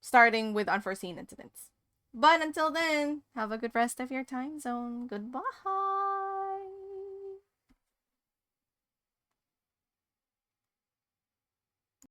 Starting with Unforeseen Incidents. But until then, have a good rest of your time zone. Goodbye!